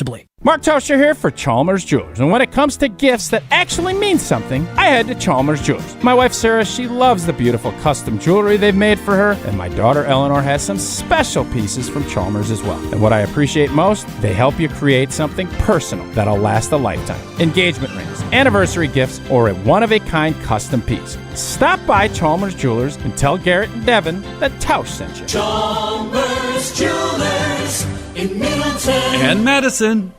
Mark Tauscher here for Chalmers Jewelers. And when it comes to gifts that actually mean something, I head to Chalmers Jewelers. My wife Sarah, she loves the beautiful custom jewelry they've made for her. And my daughter Eleanor has some special pieces from Chalmers as well. And what I appreciate most, they help you create something personal that'll last a lifetime. Engagement rings, anniversary gifts, or a one-of-a-kind custom piece. Stop by Chalmers Jewelers and tell Garrett and Devin that Tausch sent you. Chalmers Jewelers in Middleton and Madison.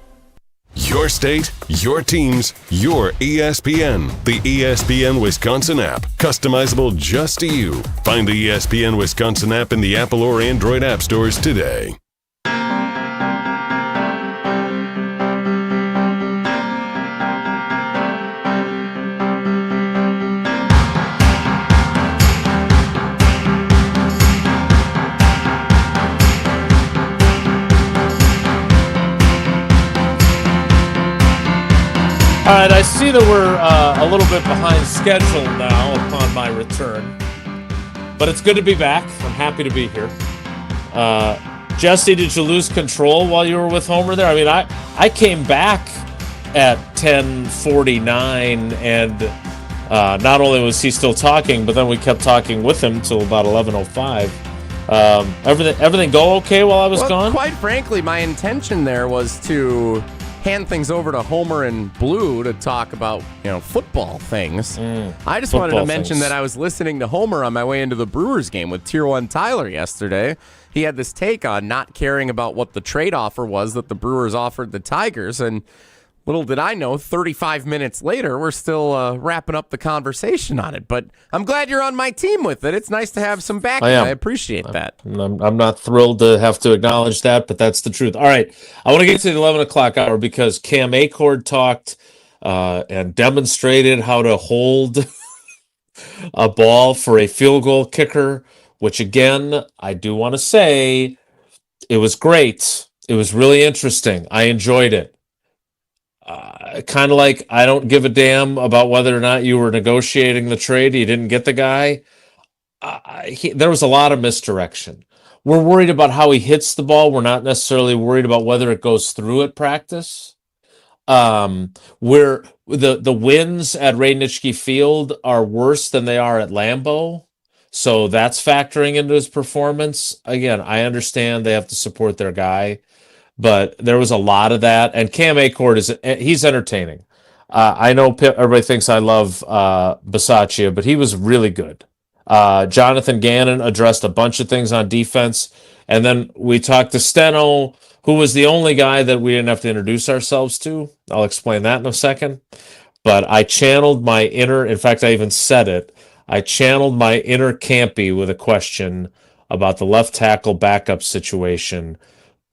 Your state, your teams, your ESPN. The ESPN Wisconsin app. Customizable just to you. Find the ESPN Wisconsin app in the Apple or Android app stores today. All right, I see that we're a little bit behind schedule now upon my return, but it's good to be back. I'm happy to be here. Jesse, did you lose control while you were with Homer there? I mean, I came back at 10:49, and not only was he still talking, but then we kept talking with him till about 11:05. Everything go okay while I was gone? Quite frankly, my intention there was to hand things over to Homer and Blue to talk about, football things. I just wanted to mention that I was listening to Homer on my way into the Brewers game with Tier 1 Tyler yesterday. He had this take on not caring about what the trade offer was that the Brewers offered the Tigers, and little did I know, 35 minutes later, we're still wrapping up the conversation on it. But I'm glad you're on my team with it. It's nice to have some backing. I appreciate that. I'm not thrilled to have to acknowledge that, but that's the truth. All right, I want to get to the 11 o'clock hour because Cam Acord talked and demonstrated how to hold a ball for a field goal kicker, which, again, I do want to say it was great. It was really interesting. I enjoyed it. Kind of like I don't give a damn about whether or not you were negotiating the trade. You didn't get the guy. There was a lot of misdirection. We're worried about how he hits the ball. We're not necessarily worried about whether it goes through at practice. Where the winds at Radnitsky Field are worse than they are at Lambeau. So that's factoring into his performance. Again, I understand they have to support their guy. But there was a lot of that, and Cam Acord he's entertaining. I know everybody thinks I love Bisaccia, but he was really good. Jonathan Gannon addressed a bunch of things on defense, and then we talked to Steno, who was the only guy that we didn't have to introduce ourselves to. I'll explain that in a second. But I channeled my inner, in fact, I even said it, I channeled my inner Campy with a question about the left tackle backup situation.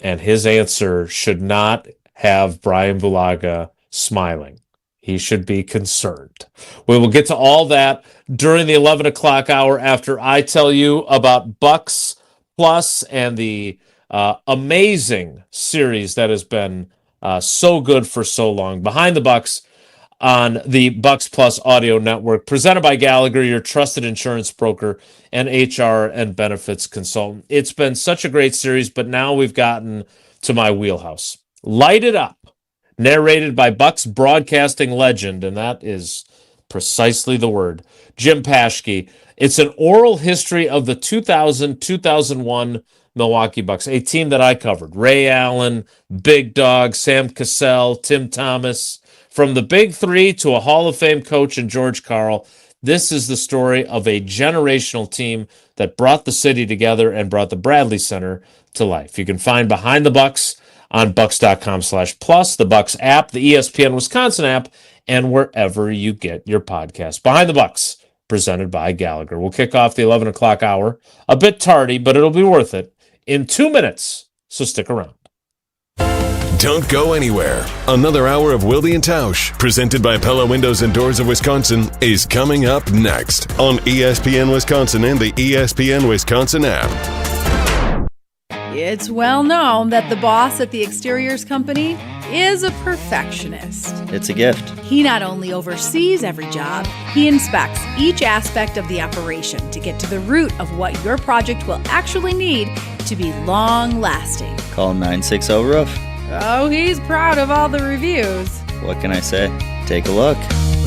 And his answer should not have Bryan Bulaga smiling. He should be concerned. We will get to all that during the 11 o'clock hour after I tell you about Bucks Plus and the amazing series that has been so good for so long. Behind the Bucks on the Bucks Plus Audio Network, presented by Gallagher, your trusted insurance broker and HR and benefits consultant. It's been such a great series, but now we've gotten to my wheelhouse. Light It Up, narrated by Bucks broadcasting legend, and that is precisely the word, Jim Paschke. It's an oral history of the 2000-2001 Milwaukee Bucks, a team that I covered. Ray Allen, Big Dog, Sam Cassell, Tim Thomas. From the Big Three to a Hall of Fame coach in George Karl, this is the story of a generational team that brought the city together and brought the Bradley Center to life. You can find Behind the Bucks on bucks.com/plus, the Bucks app, the ESPN Wisconsin app, and wherever you get your podcast. Behind the Bucks, presented by Gallagher. We'll kick off the 11 o'clock hour, a bit tardy, but it'll be worth it, in 2 minutes, so stick around. Don't go anywhere. Another hour of Wilde and Tausch, presented by Pella Windows and Doors of Wisconsin, is coming up next on ESPN Wisconsin and the ESPN Wisconsin app. It's well known that the boss at the exteriors company is a perfectionist. It's a gift. He not only oversees every job, he inspects each aspect of the operation to get to the root of what your project will actually need to be long-lasting. Call 960-ROOF. Oh, he's proud of all the reviews. What can I say? Take a look.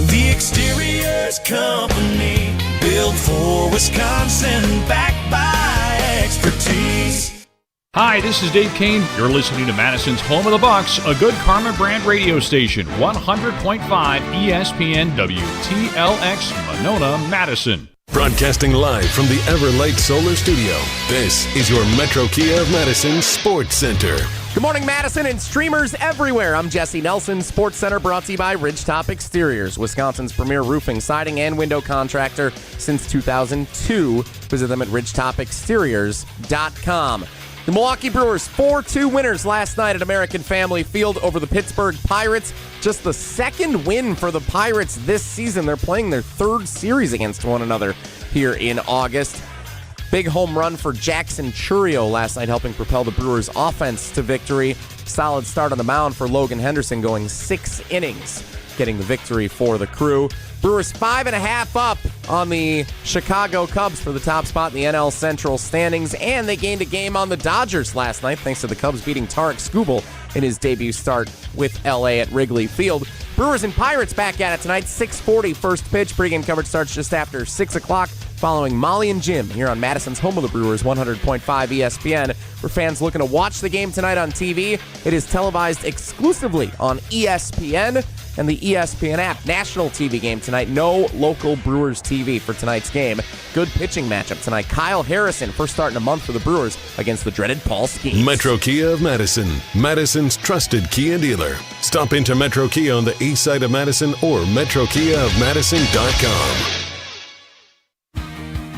The Exteriors Company, built for Wisconsin, backed by expertise. Hi, this is Dave Kane. You're listening to Madison's Home of the Bucks, a good Karma brand radio station, 100.5 ESPN WTLX, Monona, Madison. Broadcasting live from the Everlight Solar Studio, this is your Metro Kia of Madison Sports Center. Good morning, Madison and streamers everywhere. I'm Jesse Nelson, Sports Center, brought to you by Ridgetop Exteriors, Wisconsin's premier roofing, siding, and window contractor since 2002. Visit them at ridgetopexteriors.com. The Milwaukee Brewers 4-2 winners last night at American Family Field over the Pittsburgh Pirates. Just the second win for the Pirates this season. They're playing their third series against one another here in August. Big home run for Jackson Churio last night, helping propel the Brewers' offense to victory. Solid start on the mound for Logan Henderson, going 6 innings, getting the victory for the Crew. Brewers 5.5 up on the Chicago Cubs for the top spot in the NL Central standings, and they gained a game on the Dodgers last night thanks to the Cubs beating Tarek Skubal in his debut start with LA at Wrigley Field. Brewers and Pirates back at it tonight, 6:40 first pitch. Pregame coverage starts just after 6 o'clock following Molly and Jim here on Madison's home of the Brewers, 100.5 ESPN. For fans looking to watch the game tonight on TV, it is televised exclusively on ESPN and the ESPN app. National TV game tonight. No local Brewers TV for tonight's game. Good pitching matchup tonight. Kyle Harrison, first start in a month for the Brewers against the dreaded Paul Skeens. Metro Kia of Madison, Madison's trusted Kia dealer. Stop into Metro Kia on the east side of Madison or metrokiaofmadison.com.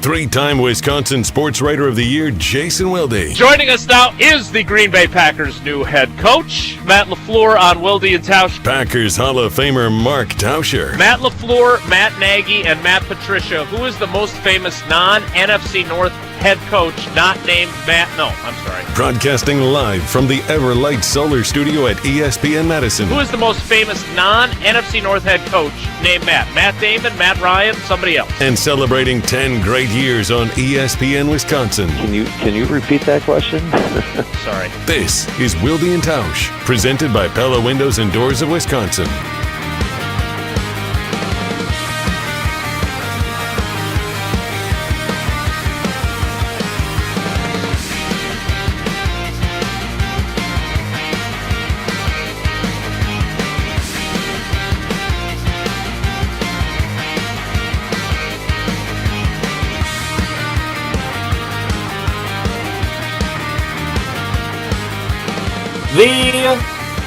Three-time Wisconsin Sports Writer of the Year, Jason Wilde. Joining us now is the Green Bay Packers' new head coach, Matt LaFleur on Wilde and Tausch. Packers Hall of Famer Mark Tauscher. Matt LaFleur, Matt Nagy, and Matt Patricia. Who is the most famous non-NFC North head coach not named Matt? No, I'm sorry. Broadcasting live from the Everlight Solar Studio at ESPN Madison. Who is the most famous non-NFC North head coach named Matt? Matt Damon, Matt Ryan, somebody else. And celebrating 10 great years on ESPN Wisconsin. Can you repeat that question? Sorry. This is Wilde and Tausch, presented by Pella Windows and Doors of Wisconsin. The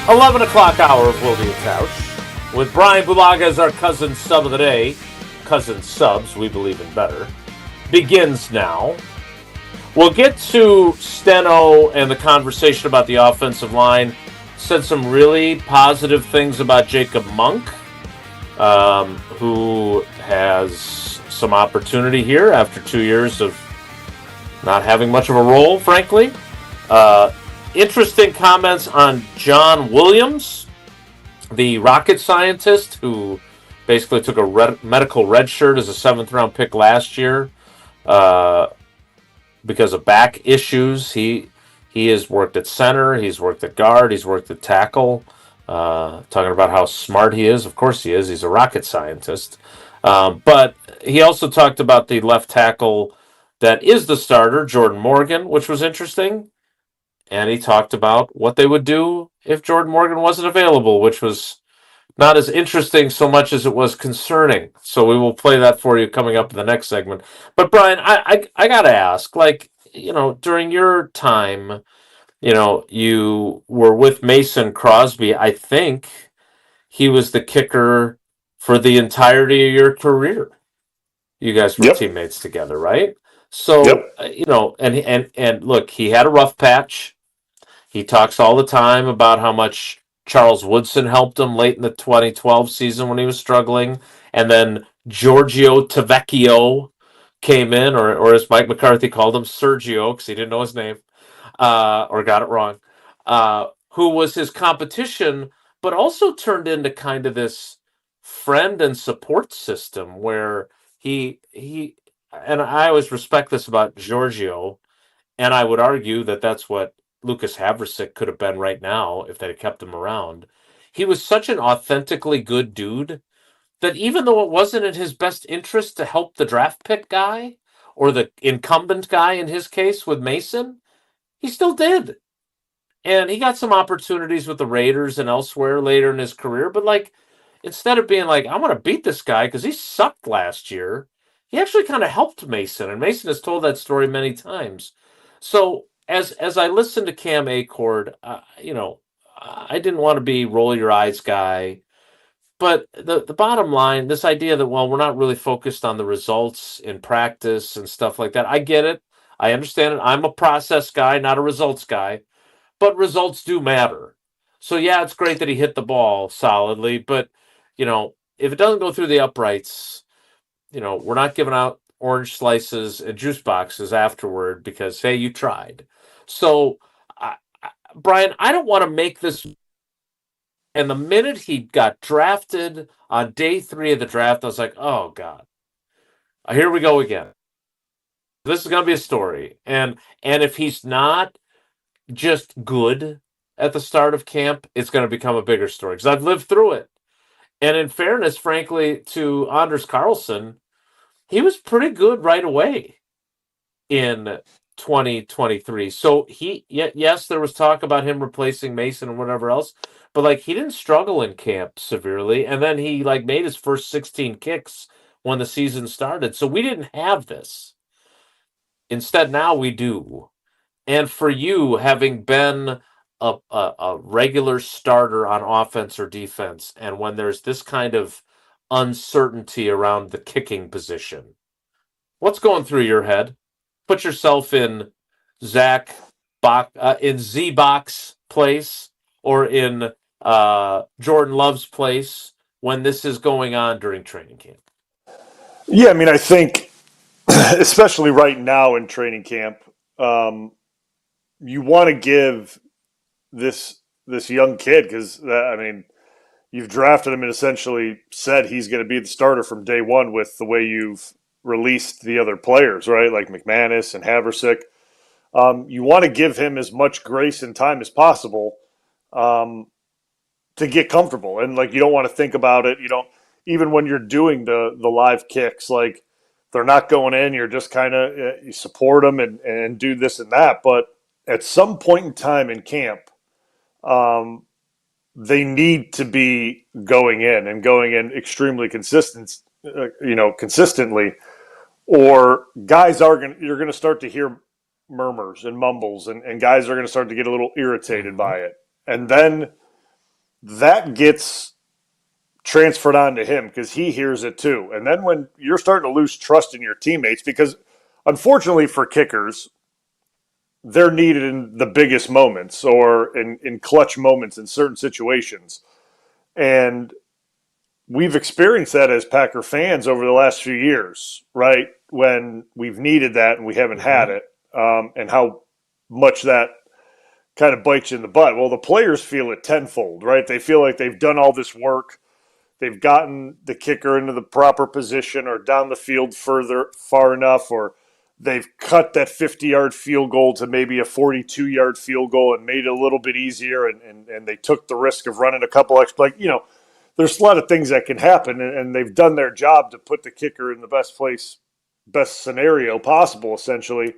11 o'clock hour of Wilde and Tausch, with Bryan Bulaga as our cousin sub of the day, cousin subs, we believe in better, begins now. We'll get to Steno and the conversation about the offensive line. Said some really positive things about Jacob Monk, who has some opportunity here after 2 years of not having much of a role, frankly. Interesting comments on John Williams, the rocket scientist who basically took a medical red shirt as a 7th-round pick last year because of back issues. He has worked at center, he's worked at guard, he's worked at tackle, talking about how smart he is. Of course he is. He's a rocket scientist. But he also talked about the left tackle that is the starter, Jordan Morgan, which was interesting. And he talked about what they would do if Jordan Morgan wasn't available, which was not as interesting so much as it was concerning. So we will play that for you coming up in the next segment. But Bryan, I got to ask, during your time, you were with Mason Crosby. I think he was the kicker for the entirety of your career. You guys were teammates together, right? So, and look, he had a rough patch. He talks all the time about how much Charles Woodson helped him late in the 2012 season when he was struggling. And then Giorgio Tavecchio came in, or as Mike McCarthy called him, Sergio, because he didn't know his name, or got it wrong, who was his competition, but also turned into kind of this friend and support system where he and I always respect this about Giorgio, and I would argue that that's what Lucas Havrisik could have been right now if they had kept him around. He was such an authentically good dude that even though it wasn't in his best interest to help the draft pick guy or the incumbent guy in his case with Mason, he still did. And he got some opportunities with the Raiders and elsewhere later in his career, but like instead of being like, I'm going to beat this guy because he sucked last year, he actually kind of helped Mason, and Mason has told that story many times. So as I listened to Cam Acord, I didn't want to be roll your eyes guy, but the bottom line, this idea that we're not really focused on the results in practice and stuff like that. I get it. I understand it. I'm a process guy, not a results guy, but results do matter. So yeah, it's great that he hit the ball solidly, but if it doesn't go through the uprights, we're not giving out orange slices and juice boxes afterward because, hey, you tried. So, Bryan, I don't want to make this. And the minute he got drafted on day 3 of the draft, I was like, oh, God, here we go again. This is going to be a story. And if he's not just good at the start of camp, it's going to become a bigger story because I've lived through it. And in fairness, frankly, to Anders Carlson, he was pretty good right away in 2023. So yes, there was talk about him replacing Mason and whatever else, but like he didn't struggle in camp severely. And then he like made his first 16 kicks when the season started. So we didn't have this. Instead, now we do. And for you, having been a regular starter on offense or defense, and when there's this kind of uncertainty around the kicking position, what's going through your head? Put yourself in in Z-Box place or in Jordan Love's place when this is going on during training camp. Yeah, I mean, I think, especially right now in training camp, you want to give this young kid, because you've drafted him and essentially said he's going to be the starter from day one with the way you've released the other players, right? Like McManus and Havrisik. You want to give him as much grace and time as possible to get comfortable, and like you don't want to think about it. You don't, even when you're doing the live kicks, like they're not going in. You're just kind of you support them and do this and that, but at some point in time in camp, they need to be going in extremely consistently, or guys you're going to start to hear murmurs and mumbles, and guys are going to start to get a little irritated by it. And then that gets transferred on to him because he hears it too. And then when you're starting to lose trust in your teammates, because unfortunately for kickers, they're needed in the biggest moments or in clutch moments in certain situations. And we've experienced that as Packer fans over the last few years, right? When we've needed that and we haven't had it, and how much that kind of bites you in the butt. Well, the players feel it tenfold, right? They feel like they've done all this work. They've gotten the kicker into the proper position or down the field far enough, or they've cut that 50-yard field goal to maybe a 42-yard field goal and made it a little bit easier, and they took the risk of running a couple extra. There's a lot of things that can happen, and they've done their job to put the kicker in the best scenario possible, essentially,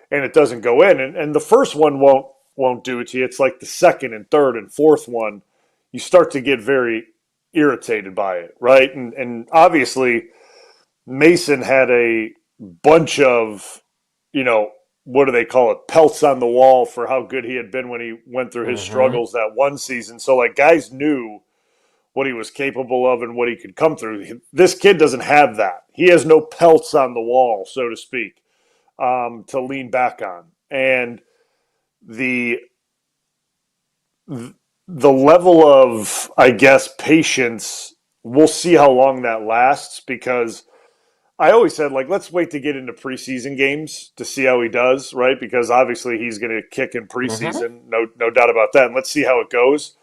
and it doesn't go in. And the first one won't do it to you. It's like the second and third and fourth one, you start to get very irritated by it, right? And obviously, Mason had a bunch of, what do they call it, pelts on the wall for how good he had been when he went through his struggles that one season. So, like, guys knew what he was capable of and what he could come through. This kid doesn't have that. He has no pelts on the wall, so to speak, to lean back on. And the the level of, I guess, patience, we'll see how long that lasts, because I always said, like, let's wait to get into preseason games to see how he does, right? Because obviously he's going to kick in preseason, no doubt about that. And let's see how it goes.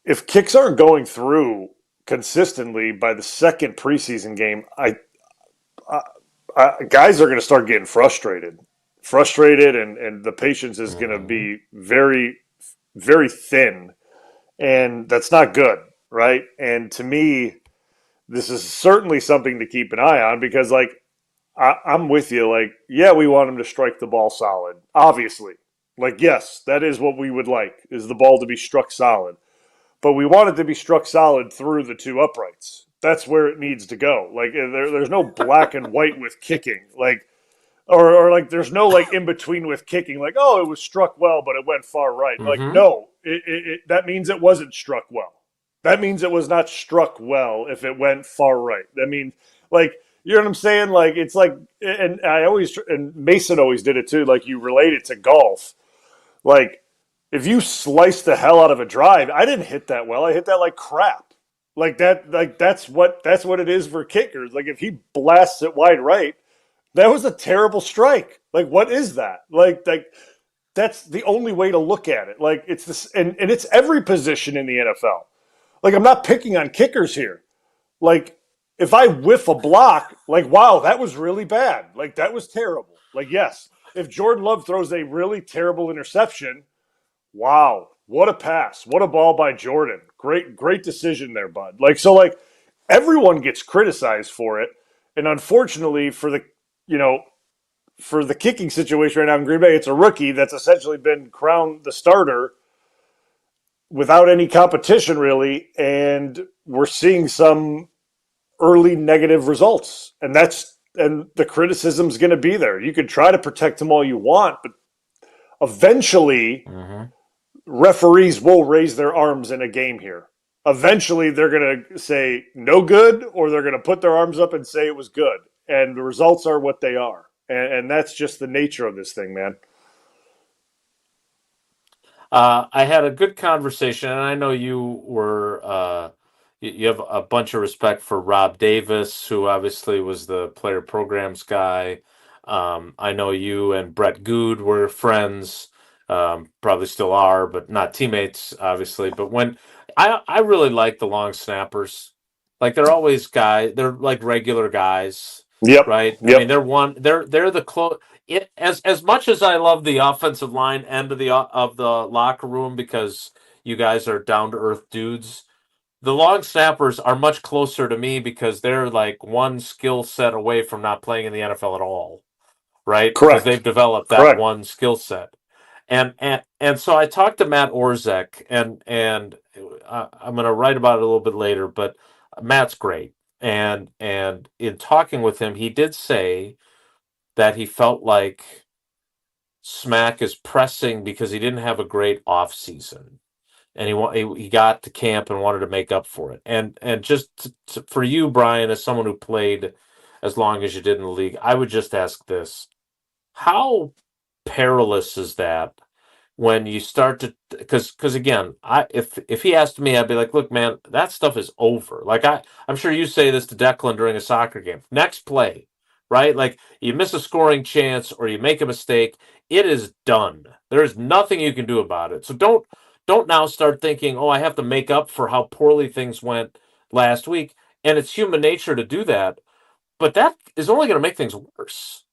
If kicks aren't going through consistently by the second preseason game, guys are going to start getting frustrated, and the patience is going to be very, very thin, and that's not good, right? And to me, this is certainly something to keep an eye on, because, like, I'm with you. Like, yeah, we want him to strike the ball solid, obviously. Like, yes, that is what we would like, is the ball to be struck solid. But we want it to be struck solid through the two uprights. That's where it needs to go. Like, there's no black and white with kicking. Like, or like, there's no, like, in between with kicking. Like, oh, it was struck well, but it went far right. Like, no, that means it wasn't struck well. That means it was not struck well if it went far right. That means, like, you know what I'm saying? Like, it's like, and Mason always did it too. Like, you relate it to golf. Like, if you slice the hell out of a drive, I didn't hit that well. I hit that like crap. Like that. Like that's what it is for kickers. Like, if he blasts it wide right, that was a terrible strike. Like, what is that? Like that's the only way to look at it. Like, it's this, and it's every position in the NFL. Like, I'm not picking on kickers here. Like, if I whiff a block, like, wow, that was really bad. Like, that was terrible. Like, yes, if Jordan Love throws a really terrible interception, wow, what a pass. What a ball by Jordan. Great decision there, bud. Like, so, like, everyone gets criticized for it. And unfortunately for the kicking situation right now in Green Bay, it's a rookie that's essentially been crowned the starter without any competition, really, and we're seeing some early negative results, and the criticism's going to be there. You can try to protect him all you want, but eventually, referees will raise their arms in a game here. Eventually, they're going to say no good, or they're going to put their arms up and say it was good, and the results are what they are, and that's just the nature of this thing, man. I had a good conversation, and I know you were you have a bunch of respect for Rob Davis, who obviously was the player programs guy. I know you and Brett Good were friends, probably still are, but not teammates, obviously. But when I really like the long snappers, like they're always they're like regular guys. Yep. Right. Yep. I mean, they're the close. As much as I love the offensive line end of the locker room, because you guys are down to earth dudes, the long snappers are much closer to me because they're like one skill set away from not playing in the NFL at all, right? Correct. Because they've developed that one skill set, and so I talked to Matt Orzek, and I'm going to write about it a little bit later, but Matt's great, and in talking with him, he did say that he felt like Smack is pressing because he didn't have a great off season, and he got to camp and wanted to make up for it. And just for you, Bryan, as someone who played as long as you did in the league, I would just ask this: how perilous is that when you start to, because again, if he asked me, I'd be like, look, man, that stuff is over. Like I'm sure you say this to Declan during a soccer game. Next play. Right? Like, you miss a scoring chance or you make a mistake, it is done. There's nothing you can do about it. So don't now start thinking, oh, I have to make up for how poorly things went last week. And it's human nature to do that. But that is only going to make things worse.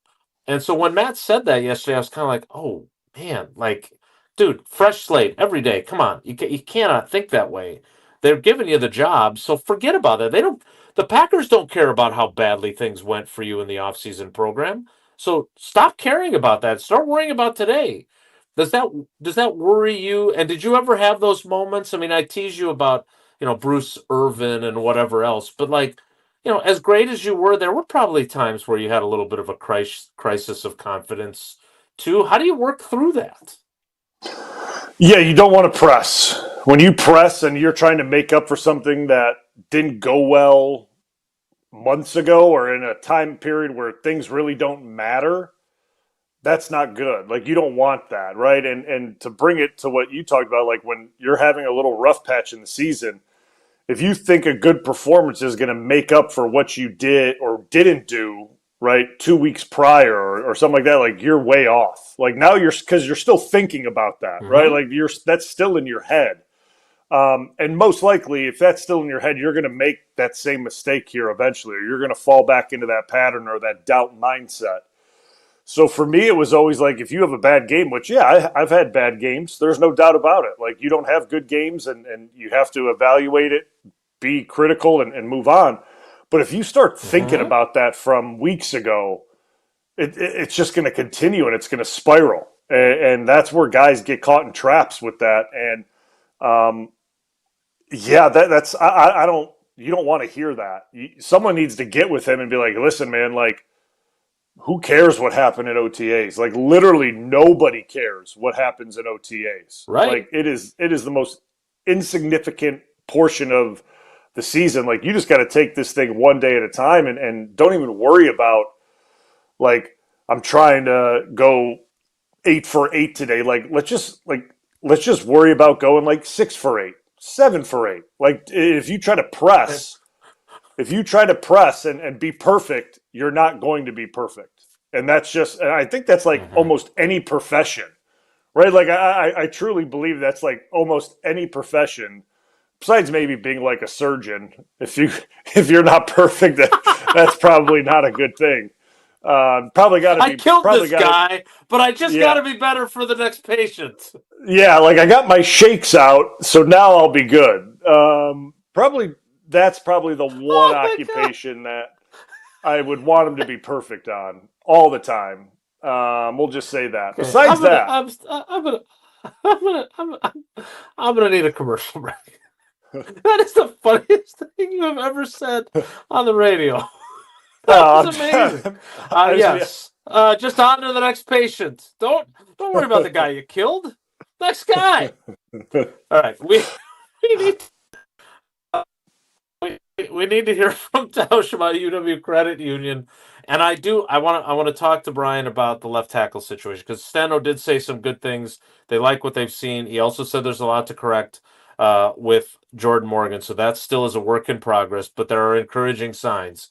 And so when Matt said that yesterday, I was kind of like, oh, man, like, dude, fresh slate every day. Come on. You cannot think that way. They're giving you the job, so forget about it. The Packers don't care about how badly things went for you in the offseason program. So stop caring about that. Start worrying about today. Does that worry you? And did you ever have those moments? I mean, I tease you about, Bruce Irvin and whatever else, but, like, as great as you were, there were probably times where you had a little bit of a crisis of confidence too. How do you work through that? Yeah, you don't want to press. When you press and you're trying to make up for something that didn't go well months ago or in a time period where things really don't matter, that's not good. Like, you don't want that, right? And to bring it to what you talked about, like when you're having a little rough patch in the season, if you think a good performance is going to make up for what you did or didn't do, right, 2 weeks prior or something like that, like, you're way off. Like, now because you're still thinking about that, right? Like, that's still in your head. And most likely, if that's still in your head, you're going to make that same mistake here eventually, or you're going to fall back into that pattern or that doubt mindset. So for me, it was always like, if you have a bad game, which, yeah, I've had bad games. There's no doubt about it. Like, you don't have good games, and you have to evaluate it, be critical, and move on. But if you start thinking about that from weeks ago, it's just going to continue, and it's going to spiral. And that's where guys get caught in traps with that. And, that's you don't want to hear that. Someone needs to get with him and be like, listen, man, like, who cares what happened in OTAs? Like, literally nobody cares what happens in OTAs. Right. Like, it is the most insignificant portion of the season. Like, you just got to take this thing one day at a time and don't even worry about, like, I'm trying to go 8 for 8 today. Like, let's just worry about going like 6 for 8, 7 for 8. Like, if you try to press and be perfect, you're not going to be perfect. And that's just, and I think that's like almost any profession, right? Like, I truly believe that's like almost any profession, besides maybe being like a surgeon. If you're not perfect, that's probably not a good thing. Probably got to be. I killed this guy, but I just got to be better for the next patient. Yeah, like, I got my shakes out, so now I'll be good. That's probably the one occupation that I would want him to be perfect on all the time. We'll just say that. Okay. Besides that, I'm gonna need a commercial break. That is the funniest thing you have ever said on the radio. That was amazing. Yes. Just on to the next patient. Don't worry about the guy you killed. Next guy. All right. We need to hear from Tausch about UW Credit Union, and I want to talk to Bryan about the left tackle situation, because Steno did say some good things. They like what they've seen. He also said there's a lot to correct with Jordan Morgan, so that still is a work in progress, but there are encouraging signs.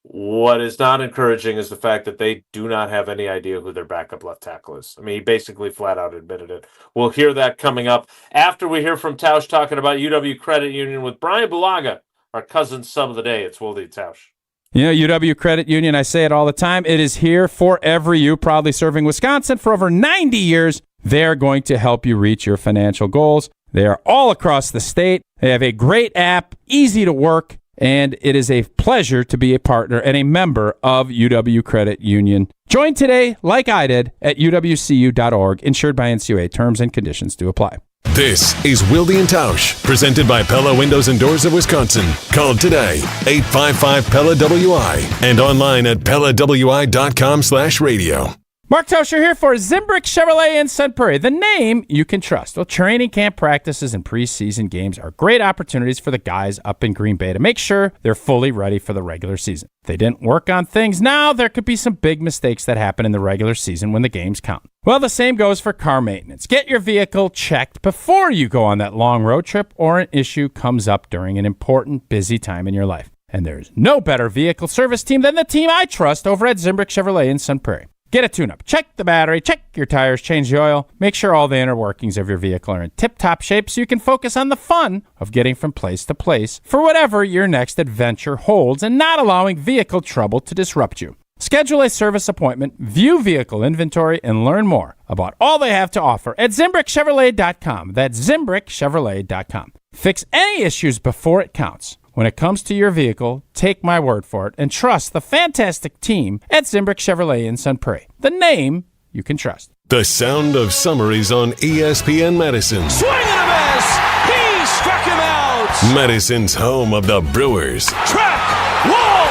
What is not encouraging is the fact that they do not have any idea who their backup left tackle is. I mean, he basically flat out admitted it. We'll hear that coming up after we hear from Tausch talking about UW Credit Union with Bryan Bulaga, our cousin sub of the day. It's Wilde and Tausch. You know, UW Credit Union, I say it all the time, it is here for every you, proudly serving Wisconsin for over 90 years. They're going to help you reach your financial goals. They are all across the state. They have a great app, easy to work, and it is a pleasure to be a partner and a member of UW Credit Union. Join today, like I did, at uwcu.org, insured by NCUA. Terms and conditions do apply. This is Wilde and Tausch, presented by Pella Windows and Doors of Wisconsin. Call today, 855-PELLA-WI, and online at PellaWI.com/radio. Mark Tauscher here for Zimbrick Chevrolet in Sun Prairie, the name you can trust. Well, training camp practices and preseason games are great opportunities for the guys up in Green Bay to make sure they're fully ready for the regular season. If they didn't work on things now, there could be some big mistakes that happen in the regular season when the games count. Well, the same goes for car maintenance. Get your vehicle checked before you go on that long road trip or an issue comes up during an important, busy time in your life. And there's no better vehicle service team than the team I trust over at Zimbrick Chevrolet in Sun Prairie. Get a tune-up, check the battery, check your tires, change the oil, make sure all the inner workings of your vehicle are in tip-top shape so you can focus on the fun of getting from place to place for whatever your next adventure holds and not allowing vehicle trouble to disrupt you. Schedule a service appointment, view vehicle inventory, and learn more about all they have to offer at ZimbrickChevrolet.com. That's ZimbrickChevrolet.com. Fix any issues before it counts. When it comes to your vehicle, take my word for it and trust the fantastic team at Zimbrick Chevrolet in Sun Prairie, the name you can trust. The sound of summer is on ESPN Madison. Swing and a miss! He struck him out! Madison's home of the Brewers. Track! Wall!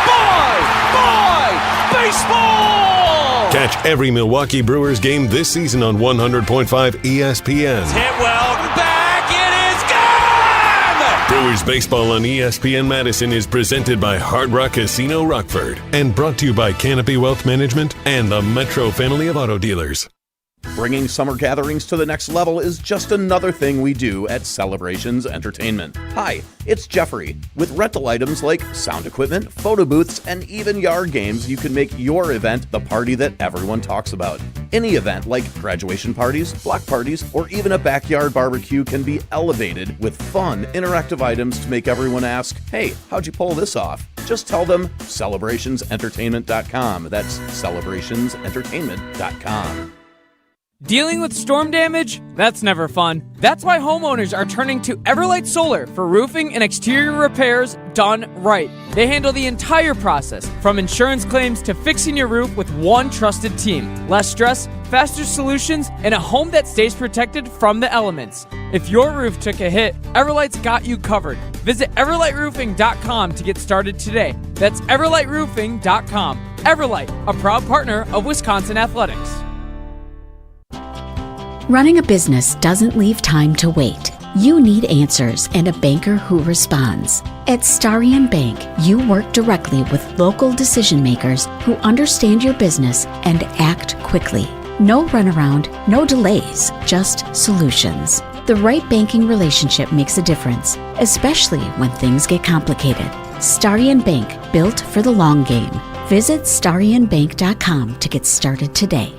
Bye! Baseball! Catch every Milwaukee Brewers game this season on 100.5 ESPN. Hit well, back, it is gone! Brewers baseball on ESPN Madison is presented by Hard Rock Casino Rockford and brought to you by Canopy Wealth Management and the Metro family of auto dealers. Bringing summer gatherings to the next level is just another thing we do at Celebrations Entertainment. Hi, it's Jeffrey. With rental items like sound equipment, photo booths, and even yard games, you can make your event the party that everyone talks about. Any event like graduation parties, block parties, or even a backyard barbecue can be elevated with fun, interactive items to make everyone ask, hey, how'd you pull this off? Just tell them celebrationsentertainment.com. That's celebrationsentertainment.com. Dealing with storm damage? That's never fun. That's why homeowners are turning to Everlight Solar for roofing and exterior repairs done right. They handle the entire process, from insurance claims to fixing your roof with one trusted team. Less stress, faster solutions, and a home that stays protected from the elements. If your roof took a hit, Everlight's got you covered. Visit everlightroofing.com to get started today. That's everlightroofing.com. Everlight, a proud partner of Wisconsin Athletics. Running a business doesn't leave time to wait. You need answers and a banker who responds. At Starion Bank, you work directly with local decision makers who understand your business and act quickly. No runaround, no delays, just solutions. The right banking relationship makes a difference, especially when things get complicated. Starion Bank, built for the long game. Visit starionbank.com to get started today.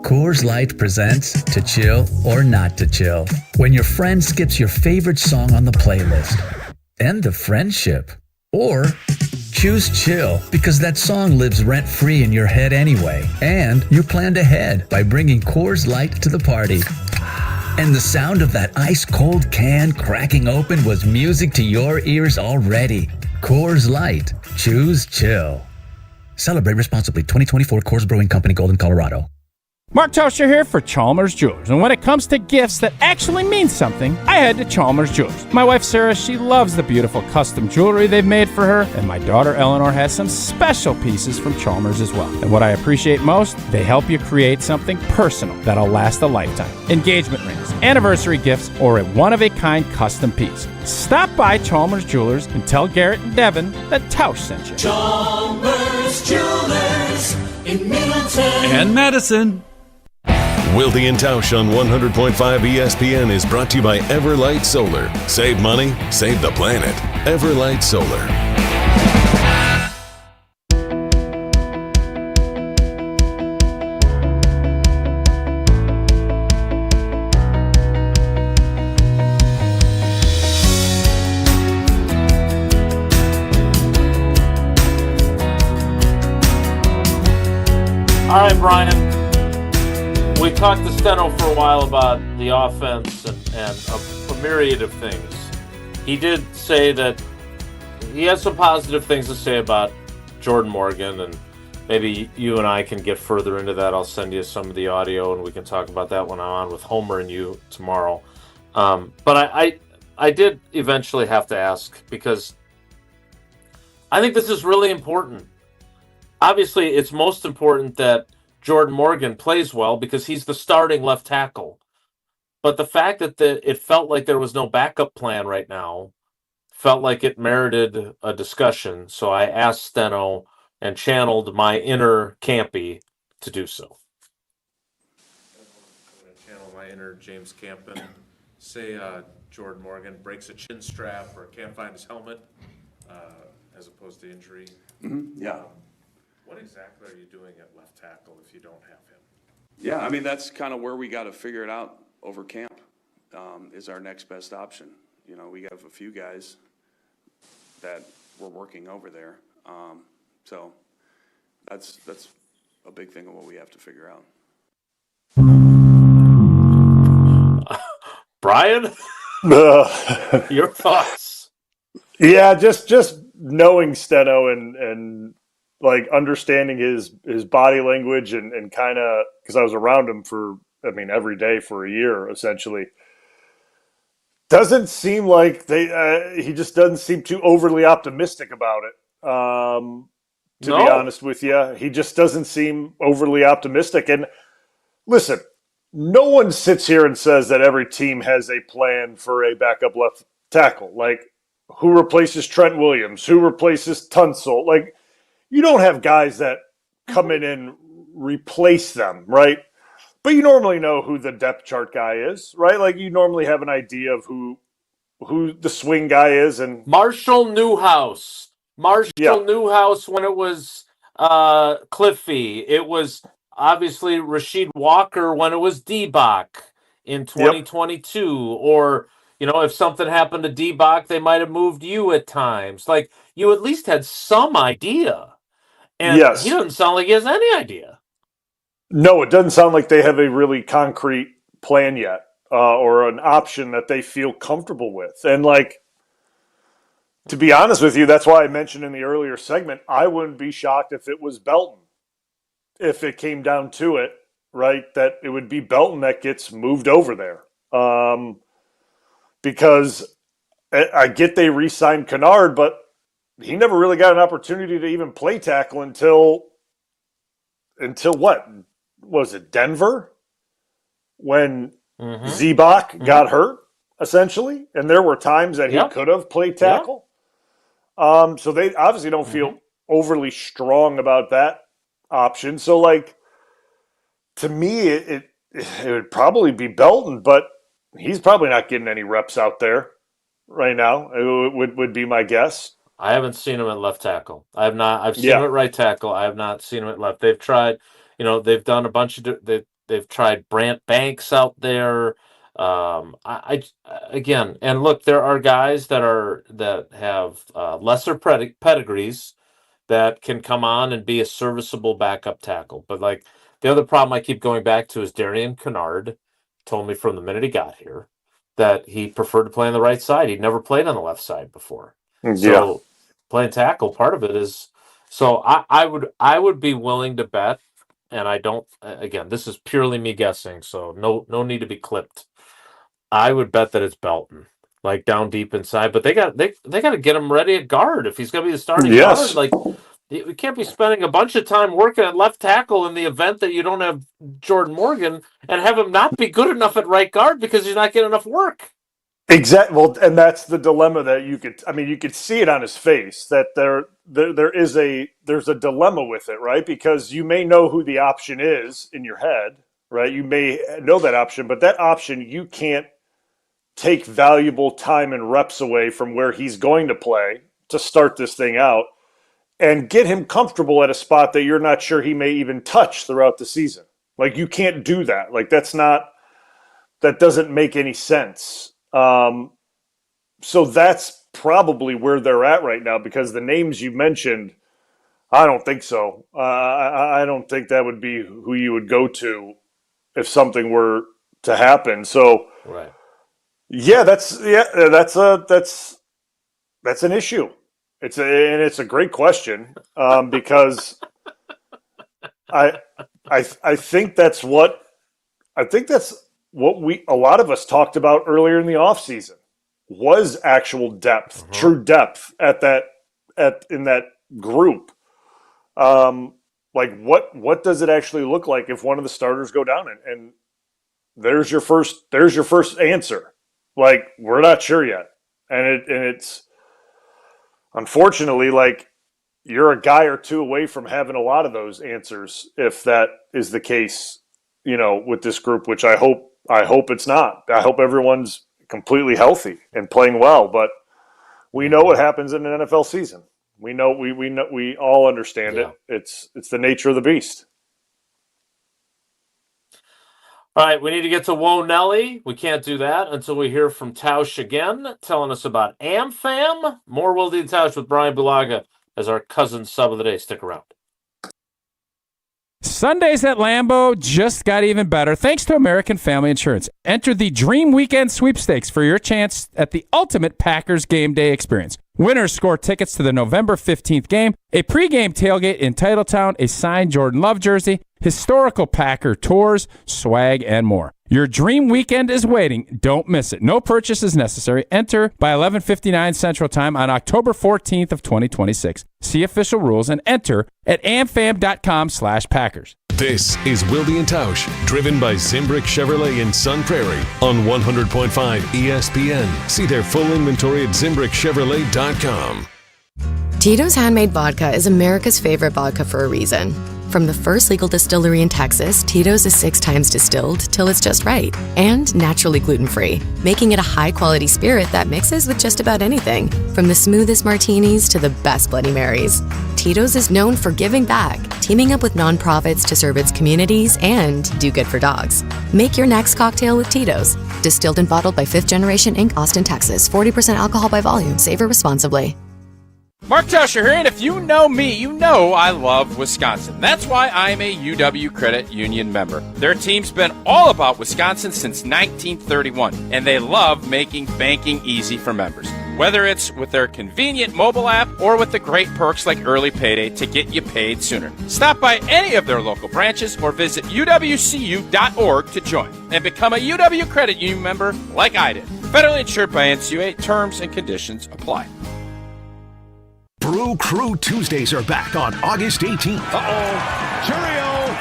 Coors Light presents To Chill or Not to Chill. When your friend skips your favorite song on the playlist. End the friendship. Or choose chill because that song lives rent-free in your head anyway. And you planned ahead by bringing Coors Light to the party. And the sound of that ice-cold can cracking open was music to your ears already. Coors Light. Choose chill. Celebrate responsibly. 2024 Coors Brewing Company, Golden, Colorado. Mark Tauscher here for Chalmers Jewelers. And when it comes to gifts that actually mean something, I head to Chalmers Jewelers. My wife Sarah, she loves the beautiful custom jewelry they've made for her. And my daughter Eleanor has some special pieces from Chalmers as well. And what I appreciate most, they help you create something personal that'll last a lifetime. Engagement rings, anniversary gifts, or a one-of-a-kind custom piece. Stop by Chalmers Jewelers and tell Garrett and Devin that Tausch sent you. Chalmers Jewelers in Middleton and Madison. Wilde and Tausch on 100.5 ESPN is brought to you by Everlight Solar. Save money, save the planet. Everlight Solar. All right, Bryan. We talked to Steno for a while about the offense and a myriad of things. He did say that he has some positive things to say about Jordan Morgan, and maybe you and I can get further into that. I'll send you some of the audio, and we can talk about that when I'm on with Homer and you tomorrow. But I did eventually have to ask, because I think this is really important. Obviously, it's most important that Jordan Morgan plays well because he's the starting left tackle. But the fact that it felt like there was no backup plan right now felt like it merited a discussion. So I asked Steno and channeled my inner Campy to do so. I'm going to channel my inner James Campen. Say Jordan Morgan breaks a chin strap or can't find his helmet as opposed to injury. Mm-hmm. Yeah. What exactly are you doing at left tackle if you don't have him? Yeah, I mean, that's kind of where we got to figure it out over camp, is our next best option. You know, we have a few guys that we're working over there. So that's a big thing of what we have to figure out. Bryan, your thoughts? Yeah, just knowing Steno and like understanding his body language and kind of, because I was around him for, every day for a year essentially. Doesn't seem like he just doesn't seem too overly optimistic about it. To be honest with you, he just doesn't seem overly optimistic. And listen, no one sits here and says that every team has a plan for a backup left tackle. Like, who replaces Trent Williams? Who replaces Tunsil? Like, you don't have guys that come in and replace them, right? But you normally know who the depth chart guy is, right? Like, you normally have an idea of who the swing guy is. And Marshall Newhouse Newhouse when it was Cliffy. It was obviously Rasheed Walker when it was D-Bach in 2022. Or, if something happened to D-Bach, they might have moved you at times. Like, you at least had some idea. And he doesn't sound like he has any idea. No, it doesn't sound like they have a really concrete plan yet, or an option that they feel comfortable with. And, like, to be honest with you, that's why I mentioned in the earlier segment, I wouldn't be shocked if it was Belton. If it came down to it, right, that it would be Belton that gets moved over there. Because I get they re-signed Kennard, but he never really got an opportunity to even play tackle until what? Was it Denver? When Z-Bach got hurt, essentially? And there were times that he could have played tackle. So they obviously don't feel overly strong about that option. So, like, to me, it would probably be Belton, but he's probably not getting any reps out there right now. It would be my guess. I haven't seen him at left tackle. I have not. I've seen him at right tackle. I have not seen him at left. They've tried, they've done a bunch of, they've tried Brant Banks out there. Again, and look, there are guys that have lesser pedigrees that can come on and be a serviceable backup tackle. But, like, the other problem I keep going back to is Darian Kennard told me from the minute he got here that he preferred to play on the right side. He'd never played on the left side before. So playing tackle, part of it is. So I would be willing to bet, and I don't. Again, this is purely me guessing, so no need to be clipped. I would bet that it's Belton, like down deep inside. But they got to get him ready at guard if he's going to be the starting guard. Like, we can't be spending a bunch of time working at left tackle in the event that you don't have Jordan Morgan and have him not be good enough at right guard because he's not getting enough work. Exactly. Well, and that's the dilemma that you could see it on his face that there's a dilemma with it, right? Because you may know who the option is in your head, right? You may know that option, but that option, you can't take valuable time and reps away from where he's going to play to start this thing out and get him comfortable at a spot that you're not sure he may even touch throughout the season. Like, you can't do that. Like, that doesn't make any sense. So that's probably where they're at right now, because the names you mentioned, I don't think so. I don't think that would be who you would go to if something were to happen. So, right. Yeah, that's an issue. It's a great question, because I think that's what a lot of us talked about earlier in the offseason was actual depth, true depth in that group. Like, what does it actually look like if one of the starters go down? And there's your first answer. Like, we're not sure yet. And it's unfortunately, like, you're a guy or two away from having a lot of those answers if that is the case, with this group, which I hope it's not. I hope everyone's completely healthy and playing well, but we know what happens in an NFL season. We know, we all understand it. It's the nature of the beast. All right, we need to get to Whoa Nelly. We can't do that until we hear from Tausch again, telling us about AmFam. More Wilde and Tausch with Bryan Bulaga as our cousin sub of the day. Stick around. Sundays at Lambeau just got even better thanks to American Family Insurance. Enter the Dream Weekend Sweepstakes for your chance at the ultimate Packers game day experience. Winners score tickets to the November 15th game, a pregame tailgate in Titletown, a signed Jordan Love jersey, historical Packer tours, swag, and more. Your dream weekend is waiting. Don't miss it. No purchase is necessary. Enter by 11:59 Central Time on October 14th of 2026. See official rules and enter at amfam.com/Packers. This is Wilde and Tausch, driven by Zimbrick Chevrolet in Sun Prairie on 100.5 ESPN. See their full inventory at ZimbrickChevrolet.com. Tito's Handmade Vodka is America's favorite vodka for a reason. From the first legal distillery in Texas, Tito's is 6 times distilled till it's just right, and naturally gluten-free, making it a high-quality spirit that mixes with just about anything, from the smoothest martinis to the best Bloody Marys. Tito's is known for giving back, teaming up with nonprofits to serve its communities and do good for dogs. Make your next cocktail with Tito's. Distilled and bottled by 5th Generation Inc., Austin, Texas. 40% alcohol by volume. Savor responsibly. Mark Tauscher here, and if you know me, you know I love Wisconsin. That's why I'm a UW Credit Union member. Their team's been all about Wisconsin since 1931, and they love making banking easy for members. Whether it's with their convenient mobile app or with the great perks like early payday to get you paid sooner. Stop by any of their local branches or visit uwcu.org to join and become a UW Credit Union member like I did. Federally insured by NCUA. Terms and conditions apply. Brew Crew Tuesdays are back on August 18th. Churio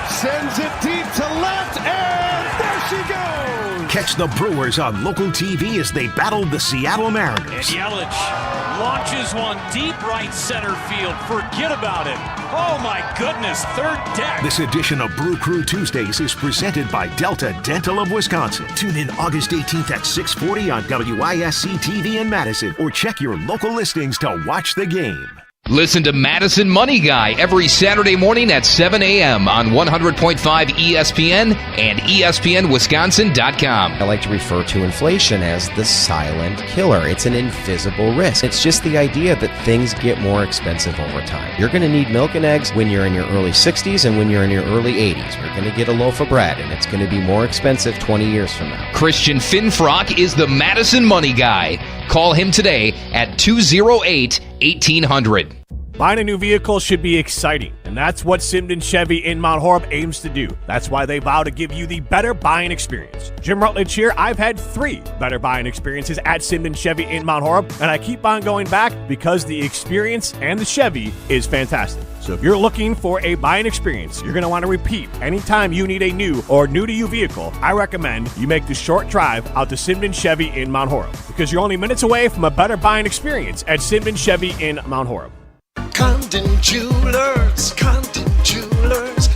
sends it deep to left, and there she goes! Catch the Brewers on local TV as they battle the Seattle Mariners. And Yelich launches one deep right center field. Forget about it. Oh my goodness, third deck. This edition of Brew Crew Tuesdays is presented by Delta Dental of Wisconsin. Tune in August 18th at 6:40 on WISC TV in Madison, or check your local listings to watch the game. Listen to Madison Money Guy every Saturday morning at 7 a.m. on 100.5 ESPN and ESPNWisconsin.com. I like to refer to inflation as the silent killer. It's an invisible risk. It's just the idea that things get more expensive over time. You're going to need milk and eggs when you're in your early 60s and when you're in your early 80s. You're going to get a loaf of bread, and it's going to be more expensive 20 years from now. Christian Finfrock is the Madison Money Guy. Call him today at 208-1800. Buying a new vehicle should be exciting, and that's what Simden Chevy in Mount Horeb aims to do. That's why they vow to give you the better buying experience. Jim Rutledge here. I've had 3 better buying experiences at Simden Chevy in Mount Horeb, and I keep on going back because the experience and the Chevy is fantastic. So if you're looking for a buying experience you're going to want to repeat anytime you need a new or new-to-you vehicle, I recommend you make the short drive out to Simden Chevy in Mount Horeb, because you're only minutes away from a better buying experience at Simden Chevy in Mount Horeb. Condon Jewelers,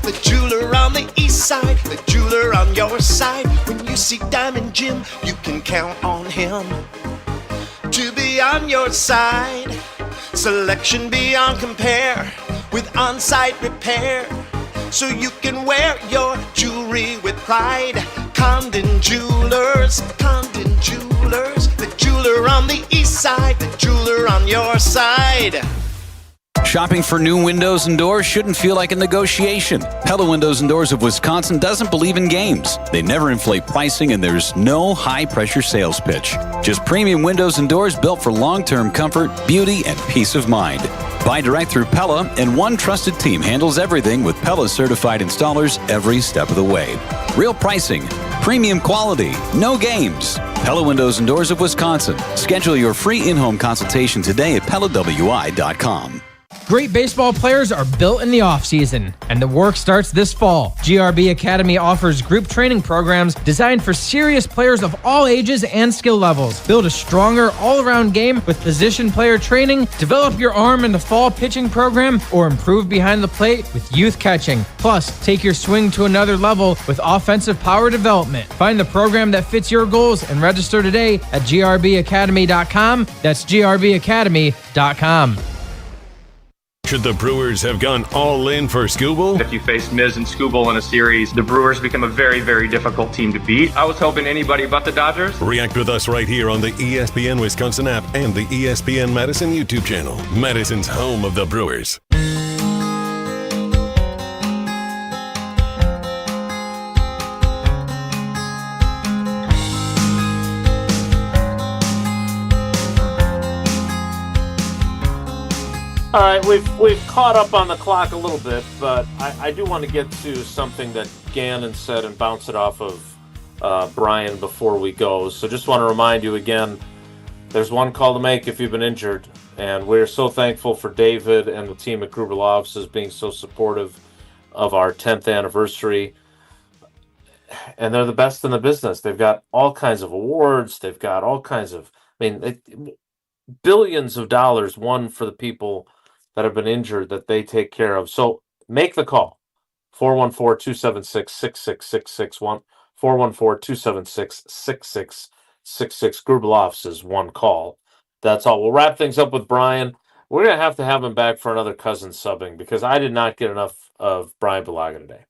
the jeweler on the east side, the jeweler on your side. When you see Diamond Jim, you can count on him to be on your side. Selection beyond compare with on-site repair, so you can wear your jewelry with pride. Condon Jewelers, the jeweler on the east side, the jeweler on your side. Shopping for new windows and doors shouldn't feel like a negotiation. Pella Windows and Doors of Wisconsin doesn't believe in games. They never inflate pricing, and there's no high-pressure sales pitch. Just premium windows and doors built for long-term comfort, beauty, and peace of mind. Buy direct through Pella, and one trusted team handles everything with Pella-certified installers every step of the way. Real pricing, premium quality, no games. Pella Windows and Doors of Wisconsin. Schedule your free in-home consultation today at PellaWI.com. Great baseball players are built in the offseason, and the work starts this fall. GRB Academy offers group training programs designed for serious players of all ages and skill levels. Build a stronger all-around game with position player training, develop your arm in the fall pitching program, or improve behind the plate with youth catching. Plus, take your swing to another level with offensive power development. Find the program that fits your goals and register today at grbacademy.com. That's grbacademy.com. Should the Brewers have gone all in for Skubal? If you face Miz and Skubal in a series, the Brewers become a very, very difficult team to beat. I was hoping anybody but the Dodgers. React with us right here on the ESPN Wisconsin app and the ESPN Madison YouTube channel. Madison's home of the Brewers. All right, we've caught up on the clock a little bit, but I do want to get to something that Gannon said and bounce it off of Bryan before we go. So just want to remind you again, there's one call to make if you've been injured, and we're so thankful for David and the team at Gruber Law Offices being so supportive of our 10th anniversary. And they're the best in the business. They've got all kinds of awards. They've got all kinds of, billions of dollars won for the people that have been injured that they take care of. So make the call. 414-276-6666. 414-276-6666. Grubel office is one call. That's all. We'll wrap things up with Bryan. We're going to have him back for another cousin subbing because I did not get enough of Bryan Bulaga today.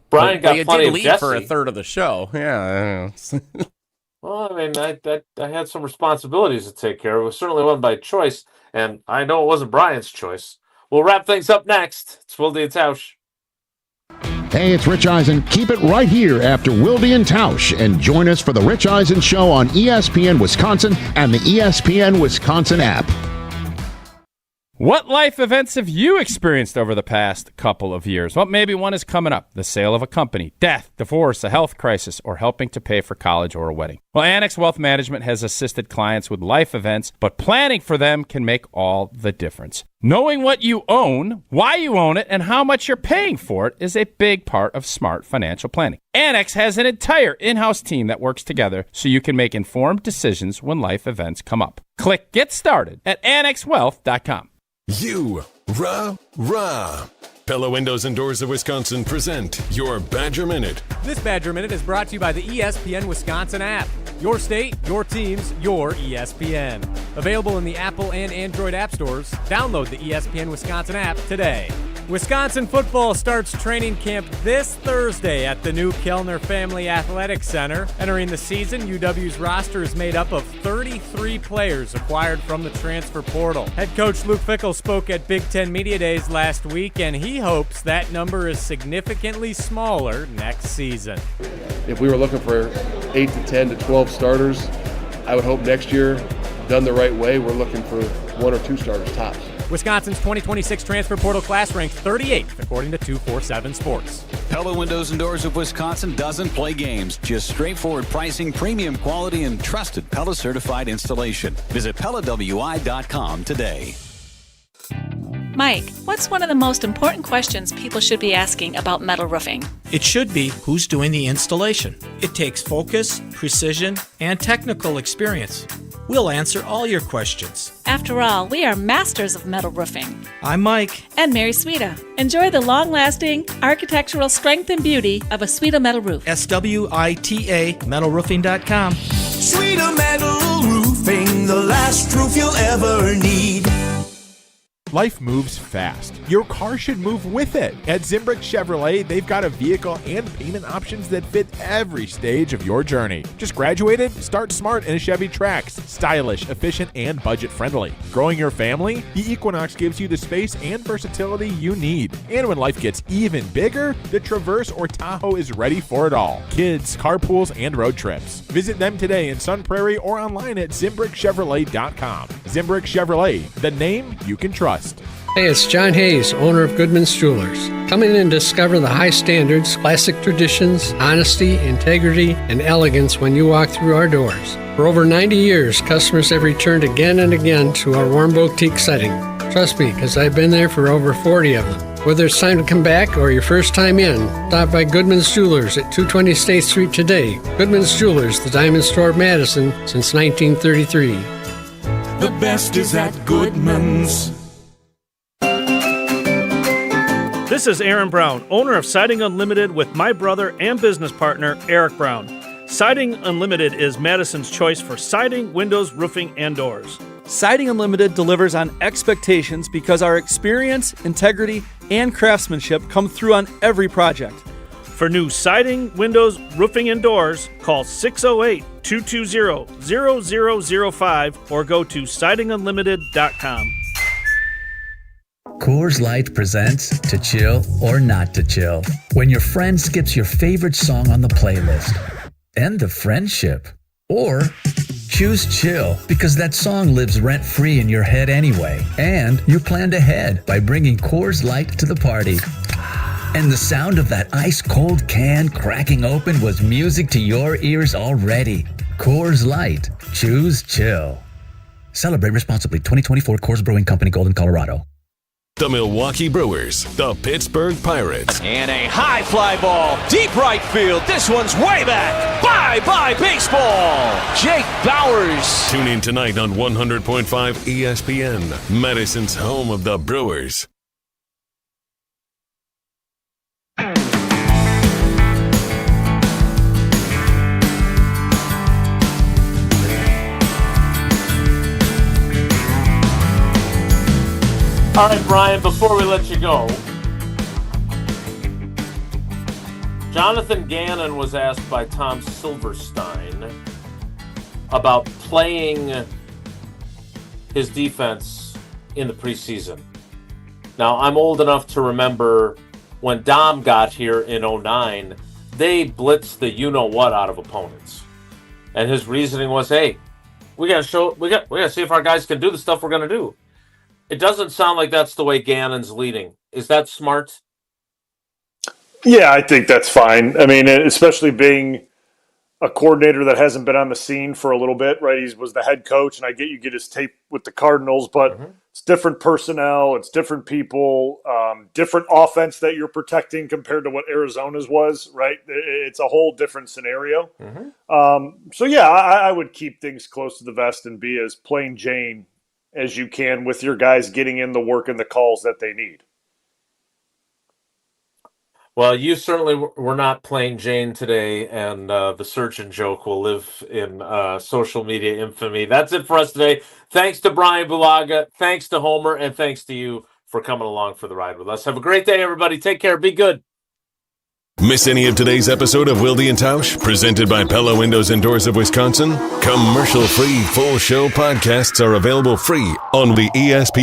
Bryan got plenty of Jesse. For a third of the show. Yeah. Well, I had some responsibilities to take care of. It certainly wasn't by choice, and I know it wasn't Bryan's choice. We'll wrap things up next. It's Wilde and Tausch. Hey, it's Rich Eisen. Keep it right here after Wilde and Tausch, and join us for the Rich Eisen Show on ESPN Wisconsin and the ESPN Wisconsin app. What life events have you experienced over the past couple of years? Well, maybe one is coming up. The sale of a company, death, divorce, a health crisis, or helping to pay for college or a wedding. Well, Annex Wealth Management has assisted clients with life events, but planning for them can make all the difference. Knowing what you own, why you own it, and how much you're paying for it is a big part of smart financial planning. Annex has an entire in-house team that works together so you can make informed decisions when life events come up. Click Get Started at annexwealth.com. Rah. Pella Windows and Doors of Wisconsin present your Badger Minute. This Badger Minute is brought to you by the ESPN Wisconsin app. Your state, your teams, your ESPN. Available in the Apple and Android app stores. Download the ESPN Wisconsin app today. Wisconsin football starts training camp this Thursday at the new Kellner Family Athletic Center. Entering the season, UW's roster is made up of 33 players acquired from the transfer portal. Head coach Luke Fickell spoke at Big Ten Media Days last week, and he hopes that number is significantly smaller next season. If we were looking for 8 to 10 to 12 starters, I would hope next year, done the right way, we're looking for 1 or 2 starters tops. Wisconsin's 2026 transfer portal class ranked 38th, according to 247 Sports. Pella Windows and Doors of Wisconsin doesn't play games. Just straightforward pricing, premium quality, and trusted Pella certified installation. Visit PellaWI.com today. Mike, what's one of the most important questions people should be asking about metal roofing? It should be who's doing the installation. It takes focus, precision, and technical experience. We'll answer all your questions. After all, we are masters of metal roofing. I'm Mike. And Mary Sweda. Enjoy the long-lasting architectural strength and beauty of a Sweda metal roof. SWITA metalroofing.com. Sweda Metal Roofing, the last roof you'll ever need. Life moves fast. Your car should move with it. At Zimbrick Chevrolet, they've got a vehicle and payment options that fit every stage of your journey. Just graduated? Start smart in a Chevy Trax. Stylish, efficient, and budget-friendly. Growing your family? The Equinox gives you the space and versatility you need. And when life gets even bigger, the Traverse or Tahoe is ready for it all. Kids, carpools, and road trips. Visit them today in Sun Prairie or online at ZimbrickChevrolet.com. Zimbrick Chevrolet, the name you can trust. Hey, it's John Hayes, owner of Goodman's Jewelers. Come in and discover the high standards, classic traditions, honesty, integrity, and elegance when you walk through our doors. For over 90 years, customers have returned again and again to our warm boutique setting. Trust me, because I've been there for over 40 of them. Whether it's time to come back or your first time in, stop by Goodman's Jewelers at 220 State Street today. Goodman's Jewelers, the diamond store of Madison since 1933. The best is at Goodman's. This is Aaron Brown, owner of Siding Unlimited with my brother and business partner, Eric Brown. Siding Unlimited is Madison's choice for siding, windows, roofing, and doors. Siding Unlimited delivers on expectations because our experience, integrity, and craftsmanship come through on every project. For new siding, windows, roofing, and doors, call 608-220-0005 or go to sidingunlimited.com. Coors Light presents To Chill or Not to Chill. When your friend skips your favorite song on the playlist. End the friendship. Or choose chill because that song lives rent-free in your head anyway. And you planned ahead by bringing Coors Light to the party. And the sound of that ice-cold can cracking open was music to your ears already. Coors Light. Choose chill. Celebrate responsibly. 2024 Coors Brewing Company, Golden, Colorado. The Milwaukee Brewers, the Pittsburgh Pirates. And a high fly ball, deep right field. This one's way back. Bye-bye baseball. Jake Bowers. Tune in tonight on 100.5 ESPN, Madison's home of the Brewers. All right, Bryan, before we let you go, Jonathan Gannon was asked by Tom Silverstein about playing his defense in the preseason. Now, I'm old enough to remember when Dom got here in 2009, they blitzed the you-know-what out of opponents. And his reasoning was, hey, we got to see if our guys can do the stuff we're going to do. It doesn't sound like that's the way Gannon's leading. Is that smart? Yeah, I think that's fine. I mean, especially being a coordinator that hasn't been on the scene for a little bit, right? He was the head coach, and I get his tape with the Cardinals, but it's different personnel, it's different people, different offense that you're protecting compared to what Arizona's was, right? It's a whole different scenario. So, yeah, I would keep things close to the vest and be as plain Jane as you can with your guys getting in the work and the calls that they need. Well, you certainly were not plain Jane today, and the surgeon joke will live in social media infamy. That's it for us today. Thanks to Bryan Bulaga, thanks to Homer, and thanks to you for coming along for the ride with us. Have a great day, everybody. Take care. Be good. Miss any of today's episode of Wilde and Tausch, presented by Pella Windows and Doors of Wisconsin? Commercial-free full show podcasts are available free on the ESPN